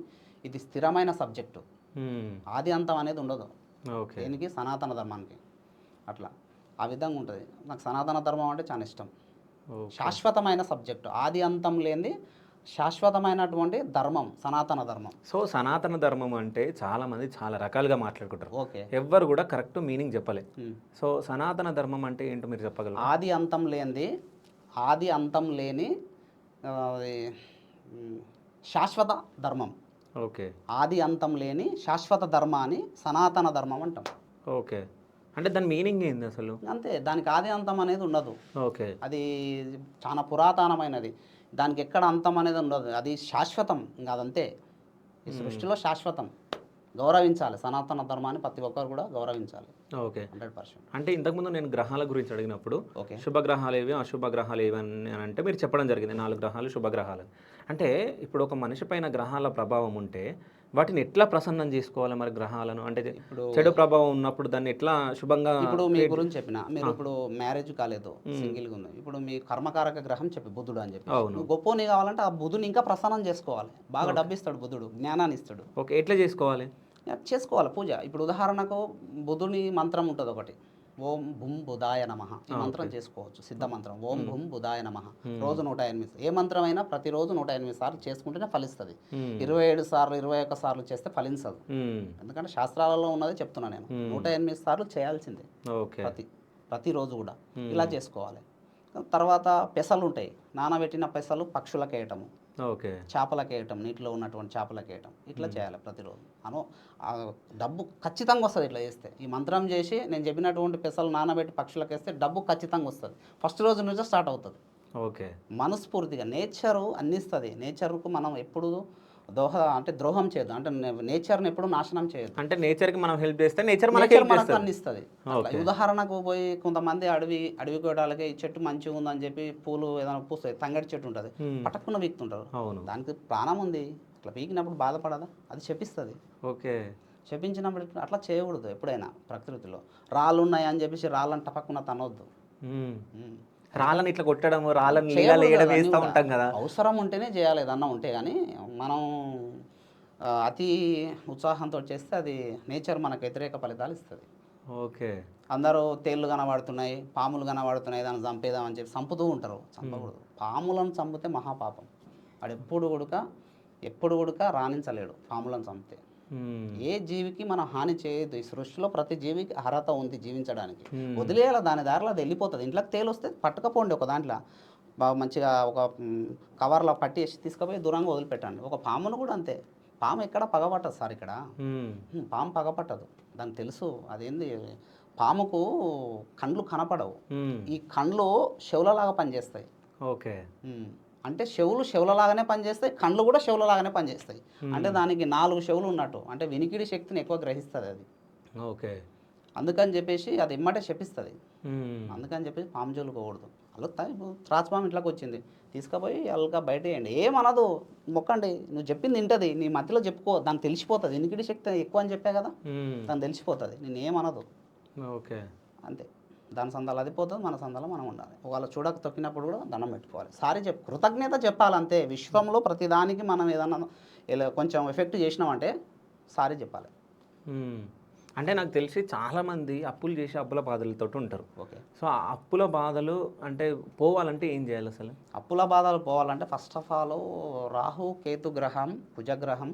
ఇది స్థిరమైన సబ్జెక్టు. ఆది అంతం అనేది ఉండదు దేనికి, సనాతన ధర్మానికి. అట్లా ఆ విధంగా ఉంటుంది. నాకు సనాతన ధర్మం అంటే చాలా ఇష్టం. శాశ్వతమైన సబ్జెక్టు, ఆది అంతం లేనిది శాశ్వతమైనటువంటి ధర్మం సనాతన ధర్మం. సో సనాతన ధర్మం అంటే చాలా మంది చాలా రకాలుగా మాట్లాడుకుంటారు. ఓకే. ఎవ్వరు కూడా కరెక్ట్ మీనింగ్ చెప్పలే. సో సనాతన ధర్మం అంటే ఏంటో మీరు చెప్పగలరు? ఆది అంతం లేని అది శాశ్వత ధర్మం, ఓకే ఆది అంతం లేని శాశ్వత ధర్మాన్ని సనాతన ధర్మం అంటాం. ఓకే. అంటే దాని మీనింగ్ ఏంది అసలు? అంతే, దానికి ఆది అంతం అనేది ఉండదు. ఓకే. అది చాలా పురాతనమైనది, దానికి ఎక్కడ అంతం అనేది ఉండదు, అది శాశ్వతం. ఇంకా అదంతే, ఈ సృష్టిలో శాశ్వతం. గౌరవించాలి సనాతన ధర్మాన్ని, ప్రతి ఒక్కరు కూడా గౌరవించాలి. ఓకే. 100%. అంటే ఇంతకుముందు నేను గ్రహాల గురించి అడిగినప్పుడు ఓకే. శుభగ్రహాలు ఏవి అశుభ గ్రహాలు ఏవి అని అంటే మీరు చెప్పడం జరిగింది 4 గ్రహాలు శుభగ్రహాలు. అంటే ఇప్పుడు ఒక మనిషి పైన గ్రహాల ప్రభావం ఉంటే వాటిని ఎట్లా ప్రసన్నం చేసుకోవాలి మరి గ్రహాలను? అంటే ఇప్పుడు చెడు ప్రభావం ఉన్నప్పుడు దాన్ని ఎట్లా శుభంగా ఇప్పుడు మీ గురించి చెప్పిన, మీరు ఇప్పుడు మ్యారేజ్ కాలేదు, సింగిల్గా ఉంది, ఇప్పుడు మీ కర్మకారక గ్రహం చెప్పి బుధుడు అని చెప్పి, నువ్వు గొప్పని కావాలంటే ఆ బుధుని ఇంకా ప్రసన్నం చేసుకోవాలి. బాగా డబ్బు ఇస్తాడు బుధుడు, జ్ఞానాన్ని ఇస్తాడు. ఓకే. ఎట్లా చేసుకోవాలి? చేసుకోవాలి పూజ. ఇప్పుడు ఉదాహరణకు బుధుని మంత్రం ఉంటుంది ఒకటి, ఓం భుం బుధాయ నమః. ఈ మంత్రం చేసుకోవచ్చు, సిద్ధ మంత్రం, ఓం భుం బుధాయ నమః. రోజు 108, ఏ మంత్రం అయినా ప్రతిరోజు 108 సార్లు చేసుకుంటేనే ఫలిస్తుంది. 27 సార్లు 21 సార్లు చేస్తే ఫలించదు. ఎందుకంటే శాస్త్రాలలో ఉన్నది చెప్తున్నా నేను, 108 సార్లు చేయాల్సిందే ప్రతిరోజు కూడా. ఇలా చేసుకోవాలి. తర్వాత పెసలు ఉంటాయి, నానబెట్టిన పెసలు పక్షులకు వేయటము, ఓకే, చేపలకు వేయటం, నీటిలో ఉన్నటువంటి చేపలకు వేయటం, ఇట్లా చేయాలి ప్రతిరోజు. డబ్బు ఖచ్చితంగా వస్తుంది ఇట్లా చేస్తే. ఈ మంత్రం చేసి నేను చెప్పినటువంటి పెసలు నానబెట్టి పక్షులకు వేస్తే డబ్బు ఖచ్చితంగా వస్తుంది. ఫస్ట్ రోజు నుంచే స్టార్ట్ అవుతుంది. ఓకే. మనస్ఫూర్తిగా నేచరు అందిస్తుంది. నేచర్కు మనం ఎప్పుడు ద్రోహం చేయదు, అంటే నేచర్ని ఎప్పుడు నాశనం చేయదు. అంటే నేచర్కి మనం హెల్ప్ చేస్తే నేచర్ మనకు అందిస్తుంది. ఉదాహరణకు పోయి కొంతమంది అడవి కోటాలకి ఈ చెట్టు మంచిగా ఉందని చెప్పి పూలు ఏదైనా పూస్తాయి, తంగడి చెట్టు ఉంటుంది, పటక్కున వీక్తుంటారు. దానికి ప్రాణం ఉంది, అట్లా పీకినప్పుడు బాధపడదా? అది చెప్పిస్తుంది. ఓకే. చెప్పించినప్పుడు అట్లా చేయకూడదు ఎప్పుడైనా. ప్రకృతిలో రాళ్ళు ఉన్నాయి అని చెప్పేసి రాళ్ళని టపక్కున తనవద్దు. రాళ్ళని ఇట్లా కొట్టడం, రాళ్ళని వేస్తూ ఉంటాం కదా. అవసరం ఉంటేనే చేయాలి ఏదన్నా ఉంటే, కానీ మనం అతి ఉత్సాహంతో చేస్తే అది నేచర్ మనకు వ్యతిరేక ఫలితాలు ఇస్తుంది. ఓకే. అందరూ తేళ్ళు కనబడుతున్నాయి, పాములు కనబడుతున్నాయి, దాన్ని చంపేదామని చెప్పి చంపుతూ ఉంటారు. చంపకూడదు. పాములను చంపితే మహాపాపం. వాడు ఎప్పుడు కూడా రాణించలేడు పాములను చంపితే. ఏ జీవికి మనం హాని చేయొద్దు. ఈ సృష్టిలో ప్రతి జీవికి అర్హత ఉంది జీవించడానికి. వదిలేయాలి, దాని దారిలో అది వెళ్ళిపోతుంది. ఇంట్లోకి తేలు వస్తే పట్టుకపోండి, ఒక దాంట్లో బాగా మంచిగా ఒక కవర్లో పట్టేసి తీసుకుపోయి దూరంగా వదిలిపెట్టండి. ఒక పామును కూడా అంతే. పాము ఎక్కడ పగపట్టదు సార్, ఇక్కడ పాము పగపట్టదు. దానికి తెలుసు అదేంది, పాముకు కండ్లు కనపడవు, ఈ కండ్లు చెవులలాగా పనిచేస్తాయి. ఓకే. అంటే చెవులలాగానే పనిచేస్తాయి, కళ్ళు కూడా చెవులలాగానే పనిచేస్తాయి. అంటే దానికి 4 చెవులు ఉన్నట్టు, అంటే వినికిడి శక్తిని ఎక్కువ గ్రహిస్తుంది అది. ఓకే. అందుకని చెప్పేసి అది ఎమ్మటే చెప్పిస్తుంది. అందుకని చెప్పేసి పాము జోలుకోకూడదు. అలా త్రాచుపాము ఇంట్లోకి వచ్చింది, తీసుకుపోయి అల్గా బయట వేయండి, ఏమనదు, మొక్కండి. నువ్వు చెప్పింది వింటది, నీ మధ్యలో చెప్పుకో, దానికి తెలిసిపోతుంది. వినికిడి శక్తి ఎక్కువ అని చెప్పా కదా, దానికి తెలిసిపోతుంది, నేను ఏమనదు. ఓకే. అంతే. దాని సందాలు అది పోతుంది, మన సందాలు మనం ఉండాలి. ఒకవేళ చూడక తొక్కినప్పుడు కూడా దండం పెట్టుకోవాలి. సారీ కృతజ్ఞత చెప్పాలంతే. విశ్వంలో ప్రతిదానికి మనం ఏదన్నా కొంచెం ఎఫెక్ట్ చేసినామంటే సారీ చెప్పాలి. అంటే నాకు తెలిసి చాలామంది అప్పులు చేసి అప్పుల బాధలతో ఉంటారు. ఓకే. సో ఆ అప్పుల బాధలు అంటే పోవాలంటే ఏం చేయాలి అసలు? అప్పుల బాధలు పోవాలంటే first of all Rahu Ketu గ్రహం, కుజగ్రహం,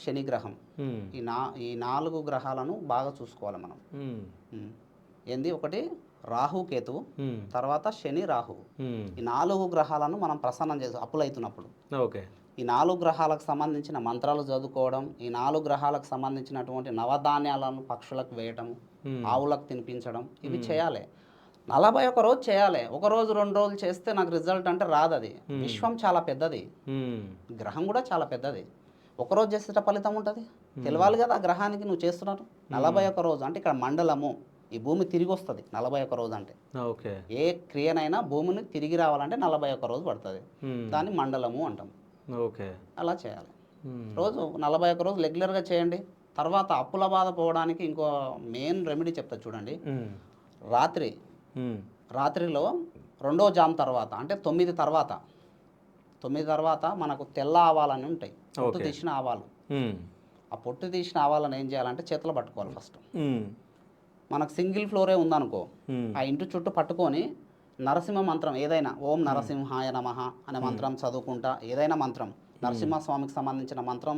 శనిగ్రహం, ఈ 4 గ్రహాలను బాగా చూసుకోవాలి మనం. ఏంది, ఒకటి రాహు కేతువు, తర్వాత శని రాహు, ఈ 4 గ్రహాలను మనం ప్రసన్నం చేసి అప్పులు అవుతున్నప్పుడు. ఓకే. ఈ 4 గ్రహాలకు సంబంధించిన మంత్రాలు చదువుకోవడం, ఈ 4 గ్రహాలకు సంబంధించినటువంటి నవధాన్యాలను పక్షులకు వేయటం, ఆవులకు తినిపించడం, ఇవి చేయాలి. 41 రోజు చేయాలి. 1 రోజు 2 రోజులు చేస్తే నాకు రిజల్ట్ అంటే రాదు. అది విశ్వం చాలా పెద్దది, గ్రహం కూడా చాలా పెద్దది. 1 రోజు చేసేట ఫలితం ఉంటుంది, తెలవాలి కదా ఆ గ్రహానికి నువ్వు చేస్తున్నారు. 41 రోజు అంటే ఇక్కడ మండలము, ఈ భూమి తిరిగి వస్తుంది 41 రోజు అంటే. ఓకే. ఏ క్రియనైనా భూమిని తిరిగి రావాలంటే 41 రోజు పడుతుంది, దాన్ని మండలము అంటాం. ఓకే. అలా చేయాలి. రోజు 41 రోజు రెగ్యులర్గా చేయండి. తర్వాత అప్పుల బాధ పోవడానికి ఇంకో మెయిన్ రెమెడీ చెప్తా చూడండి. రాత్రిలో 2వ జాము తర్వాత, అంటే 9 తర్వాత మనకు తెల్ల ఆవాలని ఉంటాయి, పొట్టు తీసిన ఆవాలు. ఆ పొట్టు తీసిన ఆవాలను ఏం చేయాలంటే చేతిలో పట్టుకోవాలి ఫస్ట్. మనకు సింగిల్ ఫ్లోరే ఉందనుకో, ఆ ఇంటి చుట్టూ పట్టుకొని నరసింహ మంత్రం ఏదైనా, ఓం నరసింహాయ నమః అనే మంత్రం చదువుకుంటా, ఏదైనా మంత్రం నరసింహస్వామికి సంబంధించిన మంత్రం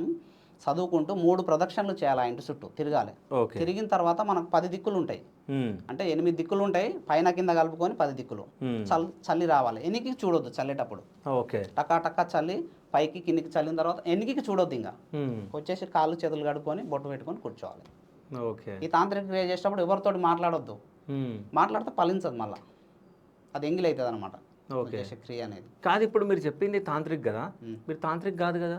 చదువుకుంటూ 3 ప్రదక్షిణలు చేయాలి ఆ ఇంటి చుట్టూ తిరగాలి. ఓకే. తిరిగిన తర్వాత మనకు 10 దిక్కులు ఉంటాయి. అంటే 8 దిక్కులు ఉంటాయి, పైన కింద కలుపుకొని 10 దిక్కులు. చల్లి రావాలి. ఎనికి చూడొద్దు చల్లేటప్పుడు. ఓకే. టకా టకా చల్లి పైకి కిందికి చల్లిన తర్వాత ఎనికి చూడొద్దు. ఇంకా వచ్చేసి కాళ్ళు చేతులు కడుక్కొని బొట్టు పెట్టుకొని కూర్చోవాలి. ఓకే. ఈ తాంత్రిక క్రియ చేసేటప్పుడు ఎవరితోటి మాట్లాడొద్దు. మాట్లాడితే ఫలించదు, మళ్ళీ అది ఎంగిల్ అవుతుంది అనమాట ఓకే. క్రియ అనేది. కాదు, ఇప్పుడు మీరు చెప్పింది తాంత్రిక్ కదా, మీరు తాంత్రిక్ కాదు కదా.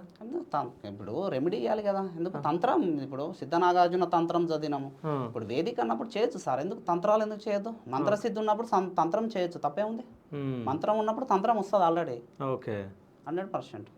ఇప్పుడు రెమెడీ ఇవ్వాలి కదా. ఎందుకు తంత్రం? ఇప్పుడు సిద్ధనాగార్జున తంత్రం చదివినాము. ఇప్పుడు వేదిక అన్నప్పుడు చేయొచ్చు సార్, ఎందుకు తంత్రాలు ఎందుకు చేయొద్దు? మంత్రసిద్ధి ఉన్నప్పుడు తంత్రం చేయొచ్చు, తప్పే ఉంది. మంత్రం ఉన్నప్పుడు తంత్రం వస్తుంది ఆల్రెడీ. ఓకే. 100%.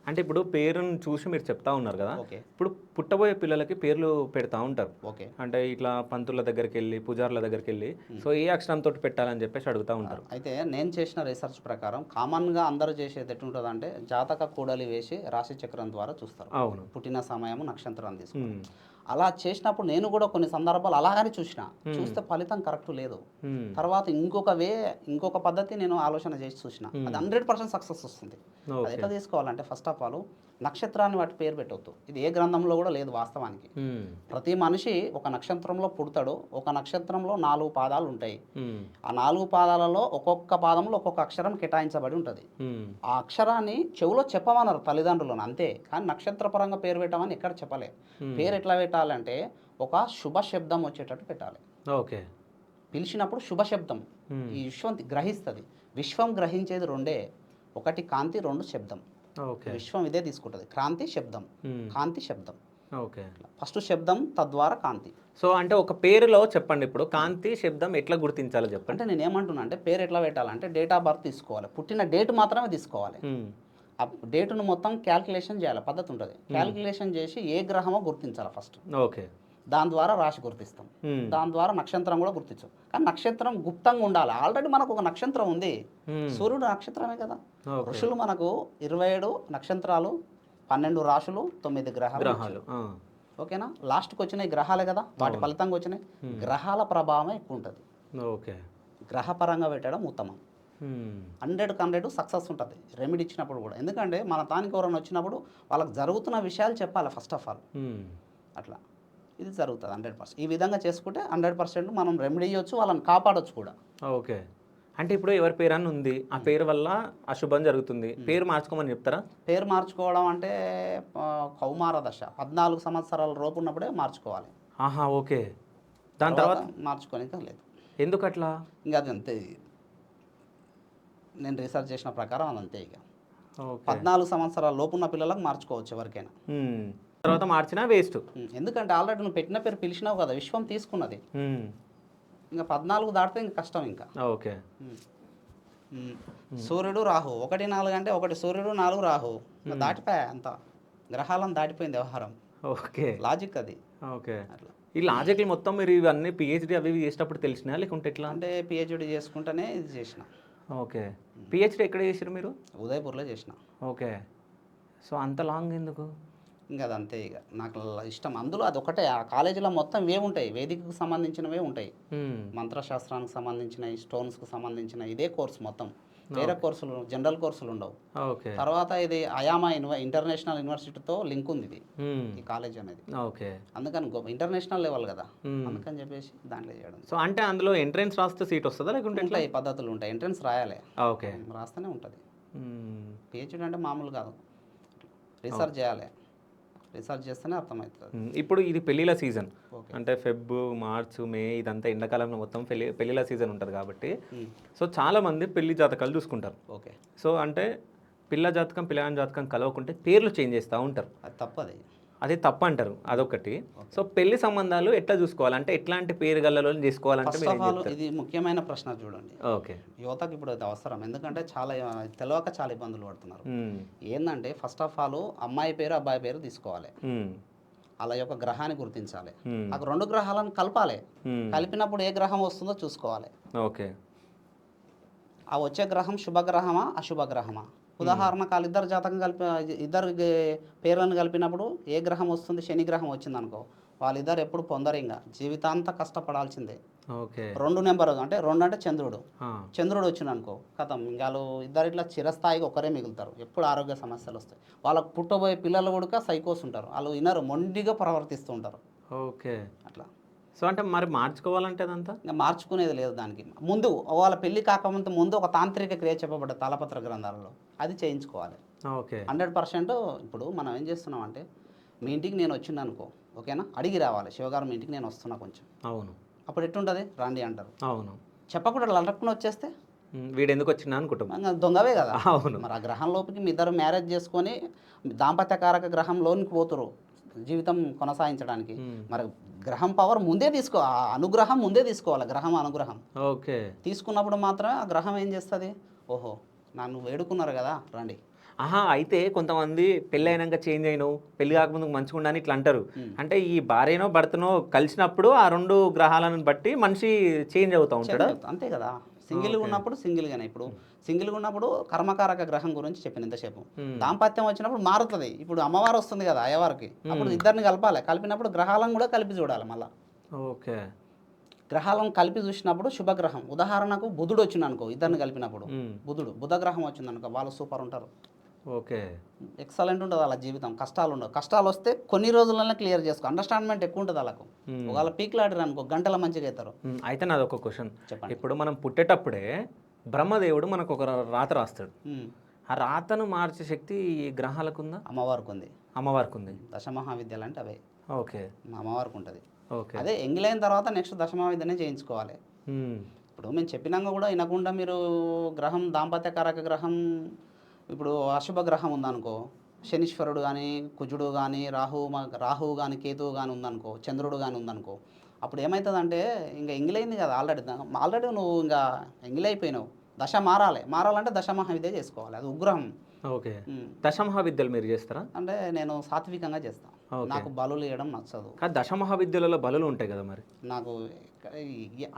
అంటే ఇప్పుడు పేరును చూసి మీరు చెప్తా ఉన్నారు కదా, ఓకే. ఇప్పుడు పుట్టబోయే పిల్లలకి పేర్లు పెడతా ఉంటారు. ఓకే. అంటే ఇట్లా పంతుల దగ్గరికి వెళ్ళి పూజారుల దగ్గరికి వెళ్ళి సో ఏ అక్షరంతో పెట్టాలని చెప్పేసి అడుగుతూ ఉంటారు. అయితే నేను చేసిన రీసెర్చ్ ప్రకారం కామన్గా అందరూ చేసేది ఎట్లుంటుంది అంటే జాతక కూడలి వేసి రాశి చక్రం ద్వారా చూస్తారు. అవును. పుట్టిన సమయము నక్షత్రాన్ని తీసుకుంటారు. అలా చేసినప్పుడు నేను కూడా కొన్ని సందర్భాలు అలాగనే చూస్తే ఫలితం కరెక్ట్ లేదు. తర్వాత ఇంకొక పద్ధతి నేను ఆలోచన చేసి చూసిన, అది 100% సక్సెస్ వస్తుంది. అది ఎట్లా తీసుకోవాలంటే ఫస్ట్ ఆఫ్ ఆల్ నక్షత్రాన్ని వాటి పేరు పెట్టవద్దు. ఇది ఏ గ్రంథంలో కూడా లేదు వాస్తవానికి. ప్రతి మనిషి ఒక నక్షత్రంలో పుడతాడు. ఒక నక్షత్రంలో 4 పాదాలు ఉంటాయి. ఆ 4 పాదాలలో ఒక్కొక్క పాదంలో ఒక్కొక్క అక్షరం కేటాయించబడి ఉంటుంది. ఆ అక్షరాన్ని చెవులో చెప్పమన్నారు తల్లిదండ్రులను అంతే, కానీ నక్షత్రపరంగా పేరు పెట్టమని ఎక్కడ చెప్పలే. పేరు ఎట్లా పెట్టాలంటే ఒక శుభ శబ్దం వచ్చేటట్టు పెట్టాలి. ఓకే. పిలిచినప్పుడు శుభ శబ్దం ఈ విశ్వం గ్రహిస్తుంది. విశ్వం గ్రహించేది 2, ఒకటి కాంతి, 2 శబ్దం. విశ్వం ఇదే తీసుకుంటుంది, క్రాంతి శబ్దం, కాంతి శబ్దం. ఓకే. ఫస్ట్ శబ్దం తద్వారా కాంతి. సో అంటే ఒక పేరులో చెప్పండి, ఇప్పుడు కాంతి శబ్దం ఎట్లా గుర్తించాలో చెప్పండి. అంటే నేను ఏమంటున్నా అంటే పేరు ఎట్లా పెట్టాలంటే డేట్ ఆఫ్ బర్త్ తీసుకోవాలి, పుట్టిన డేట్ మాత్రమే తీసుకోవాలి. ఆ డేటును మొత్తం క్యాల్కులేషన్ చేయాలి, పద్ధతి ఉంటుంది. క్యాల్కులేషన్ చేసి ఏ గ్రహమో గుర్తించాలి ఫస్ట్. ఓకే. దాని ద్వారా రాశి గుర్తిస్తాం, దాని ద్వారా నక్షత్రం కూడా గుర్తించాం. కానీ నక్షత్రం గుప్తంగా ఉండాలి. ఆల్రెడీ మనకు ఒక నక్షత్రం ఉంది, సూర్యుడు నక్షత్రమే కదా. ఋషులు మనకు 27 నక్షత్రాలు, 12 రాశులు, 9 గ్రహాలు. ఓకేనా? లాస్ట్కి వచ్చినాయి గ్రహాలే కదా, వాటి ఫలితంగా వచ్చినాయి. గ్రహాల ప్రభావం ఎక్కువ ఉంటుంది. ఓకే. గ్రహపరంగా పెట్టడం ఉత్తమం. 100% సక్సెస్ ఉంటుంది రెమెడీ ఇచ్చినప్పుడు కూడా. ఎందుకంటే మన తానికి ఎవరైనా వచ్చినప్పుడు వాళ్ళకి జరుగుతున్న విషయాలు చెప్పాలి ఫస్ట్ ఆఫ్ ఆల్. అట్లా ఇది జరుగుతుంది 100%. ఈ విధంగా చేసుకుంటే 100% మనం రెమెడీ ఇవ్వచ్చు, వాళ్ళని కాపాడొచ్చు కూడా. ఓకే. అంటే ఇప్పుడు ఎవరి పేరు అని ఉంది, ఆ పేరు వల్ల అశుభం జరుగుతుంది, పేరు మార్చుకోమని చెప్తారా? పేరు మార్చుకోవడం అంటే కౌమార దశ 14 సంవత్సరాల లోపు ఉన్నప్పుడే మార్చుకోవాలి. ఆహా. ఓకే. దాని తర్వాత మార్చుకోనికి లేదు. ఎందుకు అట్లా? ఇంకా అది అంతే, నేను రీసెర్చ్ చేసిన ప్రకారం అదంతే. ఇక 14 సంవత్సరాల లోపు ఉన్న పిల్లలకు మార్చుకోవచ్చు ఎవరికైనా. తర్వాత మార్చినా వేస్ట్. ఎందుకంటే ఆల్రెడీ నువ్వు పెట్టిన పేరు పిలిచినావు కదా, విశ్వం తీసుకున్నది. ఇంకా 14 దాటితే ఇంకా కష్టం. ఇంకా ఓకే. సూర్యుడు రాహు 1, 4 అంటే 1 సూర్యుడు 4 రాహు దాటిపోయా, అంత గ్రహాలను దాటిపోయింది వ్యవహారం. ఓకే. లాజిక్ అది. ఓకే. అట్లా ఈ లాజిక్లు మొత్తం మీరు ఇవన్నీ పిహెచ్డి అవి చేసినప్పుడు తెలిసినా లేకుంటే ఎట్లా? అంటే పిహెచ్డి చేసుకుంటేనే ఇది చేసిన. ఓకే. పిహెచ్డి ఎక్కడ చేసారు మీరు? ఉదయపూర్లో చేసిన. ఓకే. సో అంత లాంగ్ ఎందుకు? ఇంకా అదంతే, ఇక నాకు ఇష్టం. అందులో అది ఒకటే, ఆ కాలేజీలో మొత్తం ఇవే ఉంటాయి, వేదికకు సంబంధించినవే ఉంటాయి, మంత్రశాస్త్రానికి సంబంధించినవి, స్టోన్స్కి సంబంధించిన ఇదే కోర్సు మొత్తం. వేరే కోర్సులు జనరల్ కోర్సులు ఉండవు. తర్వాత ఇది అయామా ఇంటర్నేషనల్ యూనివర్సిటీతో లింక్ ఉంది ఇది, ఈ కాలేజ్ అనేది. ఓకే. అందుకని ఇంటర్నేషనల్ లెవెల్ కదా, అందుకని చెప్పేసి దాంట్లో చేయడం. సో అంటే అందులో ఎంట్రెన్స్ రాస్తే సీట్ వస్తుందా లేకుంటే ఉంటాయి పద్ధతులు ఉంటాయి, ఎంట్రెన్స్ రాయాలి. ఓకే. రాస్తేనే ఉంటుంది. పిహెచ్డి అంటే మామూలు కాదు, రీసెర్చ్ చేయాలి, రీసెర్చ్ చేస్తేనే అర్థమవుతుంది. ఇప్పుడు ఇది పెళ్ళిళ్ళ సీజన్, అంటే ఫెబ్, మార్చ్, మే ఇదంతా ఎండాకాలంలో మొత్తం పెళ్ళిళ్ళ సీజన్ ఉంటుంది కాబట్టి సో చాలామంది పెళ్లి జాతకాలు చూసుకుంటారు. ఓకే. సో అంటే పిల్ల జాతకం పిల్లగాని జాతకం కలవకుంటే పేర్లు చేంజ్ చేస్తూ ఉంటారు. అది తప్పది, అది తప్పు అంటారు, అదొకటి. సో పెళ్లి సంబంధాలు ఎట్లా చూసుకోవాలి, అంటే ఎట్లాంటి పేరు గల్లలో చేసుకోవాలంటే ఇది ముఖ్యమైన ప్రశ్న చూడండి. ఓకే. యువతకు ఇప్పుడు అది అవసరం, ఎందుకంటే చాలా తెలియక చాలా ఇబ్బందులు పడుతున్నారు. ఏంటంటే ఫస్ట్ ఆఫ్ ఆల్ అమ్మాయి పేరు అబ్బాయి పేరు తీసుకోవాలి, అలా యొక్క గ్రహాన్ని గుర్తించాలి, ఆ 2 గ్రహాలను కలపాలి, కలిపినప్పుడు ఏ గ్రహం వస్తుందో చూసుకోవాలి. ఓకే. ఆ వచ్చే గ్రహం శుభగ్రహమా అశుభగ్రహమా? ఉదాహరణకు వాళ్ళిద్దరు జాతకం ఇద్దరు పేర్లను కలిపినప్పుడు ఏ గ్రహం వస్తుంది, శని గ్రహం వచ్చింది అనుకో, వాళ్ళిద్దరు ఎప్పుడు పొందరు, ఇంకా జీవితాంతం కష్టపడాల్సిందే. ఓకే. 2 నెంబర్ అంటే 2 అంటే చంద్రుడు. ఆ. చంద్రుడు వచ్చిండు అనుకో కథం వాళ్ళు ఇద్దరు ఇట్లా చిరస్థాయిగా ఒకరే మిగులుతారు. ఎప్పుడు ఆరోగ్య సమస్యలు వస్తాయి. వాళ్ళకు పుట్టబోయే పిల్లలు కూడా సైకోస్ ఉంటారు. వాళ్ళు వినరు, మొండిగా ప్రవర్తిస్తూ ఉంటారు. ఓకే. అట్లా సో అంటే మరి మార్చుకోవాలంటే అదంతా? ఇంకా మార్చుకునేది లేదు దానికి. ముందు వాళ్ళ పెళ్లి కాకముందు ముందు ఒక తాంత్రిక క్రియ చెప్పబడ్డ తాళపత్ర గ్రంథాలలో అది చేయించుకోవాలి. ఓకే. 100% ఇప్పుడు మనం ఏం చేస్తున్నాం అంటే మీ ఇంటికి నేను వచ్చింది అనుకో, ఓకేనా, అడిగి రావాలి, శివగారు మీ ఇంటికి నేను వస్తున్నా కొంచెం. అవును. అప్పుడు ఎట్టుంటుంది, రాండి అంటారు. అవును. చెప్పకుండా లటక్కున వచ్చేస్తే వీడు ఎందుకు వచ్చినా అనుకుంటాం. ఇంకా దొంగవే కదా. అవును. మరి ఆ గ్రహం లోపలికి మీ ఇద్దరు మ్యారేజ్ చేసుకొని దాంపత్యకారక గ్రహం లోనికి పోతురు జీవితం కొనసాగించడానికి. మరి గ్రహం పవర్ ముందే ఆ అనుగ్రహం ముందే తీసుకోవాలి, గ్రహం అనుగ్రహం. ఓకే. తీసుకున్నప్పుడు మాత్రమే ఆ గ్రహం ఏం చేస్తుంది, ఓహో నన్ను వేడుకున్నారు కదా రండి. ఆహా, అయితే కొంతమంది పెళ్ళి అయినాక చేంజ్ అయినావు, పెళ్లి కాకముందు మంచిగా ఉండని ఇట్లా అంటారు. ఉమ్. అంటే ఈ భార్యనో భర్తనో కలిసినప్పుడు ఆ 2 గ్రహాలను బట్టి మనిషి చేంజ్ అవుతూ ఉంటాడా? అంతే కదా. సింగిల్గా ఉన్నప్పుడు సింగిల్గానే. ఇప్పుడు సింగిల్గా ఉన్నప్పుడు కర్మకారక గ్రహం గురించి చెప్పిన ఇంతసేపు. దాంపత్యం వచ్చినప్పుడు మారుతుంది. ఇప్పుడు అమ్మవారు వస్తుంది కదా అయ్యవారికి, అప్పుడు ఇద్దరిని కలపాలి. కలిపినప్పుడు గ్రహాలను కూడా కలిపి చూడాలి. మళ్ళీ ఓకే. గ్రహాలను కలిపి చూసినప్పుడు శుభగ్రహం, ఉదాహరణకు బుధుడు వచ్చింది అనుకో, ఇద్దరిని కలిపినప్పుడు బుధగ్రహం వచ్చింది అనుకో, వాళ్ళు సూపర్ ఉంటారు. ఓకే. ఎక్సలెంట్ ఉంటుంది వాళ్ళ జీవితం. కష్టాలు ఉండవు. కష్టాలు వస్తే కొన్ని రోజులనే క్లియర్ చేసుకో. అండర్స్టాండ్మెంట్ ఎక్కువ ఉంటుంది వాళ్ళకు. ఒకవేళ పీక్లాడరు అనుకో గంటల మంచిగా అవుతారు. అయితే నాది ఒక క్వశ్చన్. చెప్పండి. ఇప్పుడు మనం పుట్టేటప్పుడే బ్రహ్మదేవుడు మనకు ఒక రాత రాస్తాడు. ఆ రాతను మార్చే శక్తి ఈ గ్రహాలకు ఉందా? అమ్మవారికి ఉంది. అమ్మవారికి ఉంది. దశమహావిద్యలు అంటే అవే. ఓకే. మా అమ్మవారికి ఉంటుంది. ఓకే. అదే ఎంగిలైన తర్వాత నెక్స్ట్ దశమహావిద్యనే చేయించుకోవాలి. ఇప్పుడు మేము చెప్పినాక కూడా వినకుండా మీరు గ్రహం దాంపత్యకారక గ్రహం, ఇప్పుడు అశుభ గ్రహం ఉందనుకో, శనీశ్వరుడు కానీ కుజుడు కానీ రాహువు కానీ కేతువు కానీ ఉందనుకో, చంద్రుడు కానీ ఉందనుకో, అప్పుడు ఏమవుతుందంటే ఇంకా ఎంగిలైంది కదా. ఆల్రెడీ నువ్వు ఇంకా ఎంగిలైపోయినావు. దశ మారాలంటే దశమహావిద్య చేసుకోవాలి. అది ఉగ్రహం. ఓకే. దశమహావిద్యలు మీరు చేస్తారా? అంటే నేను సాత్వికంగా చేస్తాను. నాకు బలులు వేయడం నచ్చదు. కానీ దశమహావిద్యలలో బలులు ఉంటాయి కదా మరి? నాకు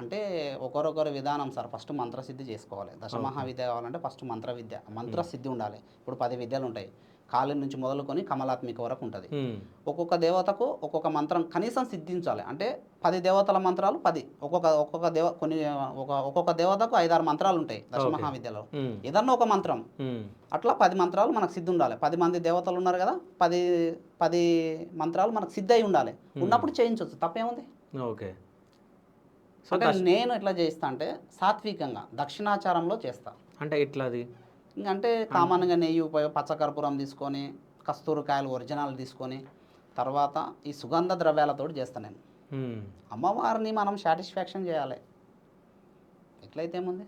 అంటే ఒకరొకరు విధానం సార్. ఫస్ట్ మంత్రసిద్ధి చేసుకోవాలి. దశమహావిద్య కావాలంటే ఫస్ట్ మంత్రసిద్ధి ఉండాలి. ఇప్పుడు 10 విద్యలు ఉంటాయి. కాళీ నుంచి మొదలుకొని కమలాత్మిక వరకు ఉంటుంది. ఒక్కొక్క దేవతకు ఒక్కొక్క మంత్రం కనీసం సిద్ధించాలి. అంటే 10 దేవతల మంత్రాలు 10. ఒక్కొక్క దేవతకు 5-6 మంత్రాలు ఉంటాయి దశమహావిద్యలో. ఏదన్నా ఒక మంత్రం అట్లా 10 మంత్రాలు మనకు సిద్ధి ఉండాలి. 10 మంది దేవతలు ఉన్నారు కదా, 10 మంత్రాలు మనకు సిద్ధి అయి ఉండాలి. ఉన్నప్పుడు చేయించవచ్చు, తప్పేముంది. ఓకే. అంటే నేను ఎట్లా చేస్తా అంటే సాత్వికంగా దక్షిణాచారంలో చేస్తా. అంటే ఎట్లా అది? ఇంకంటే కామన్గా నెయ్యి పచ్చకర్పూరం తీసుకొని, కస్తూరికాయలు ఒరిజినల్ తీసుకొని, తర్వాత ఈ సుగంధ ద్రవ్యాలతో చేస్తాను నేను. అమ్మవారిని మనం సాటిస్ఫాక్షన్ చేయాలి. ఎట్లయితే ఏముంది,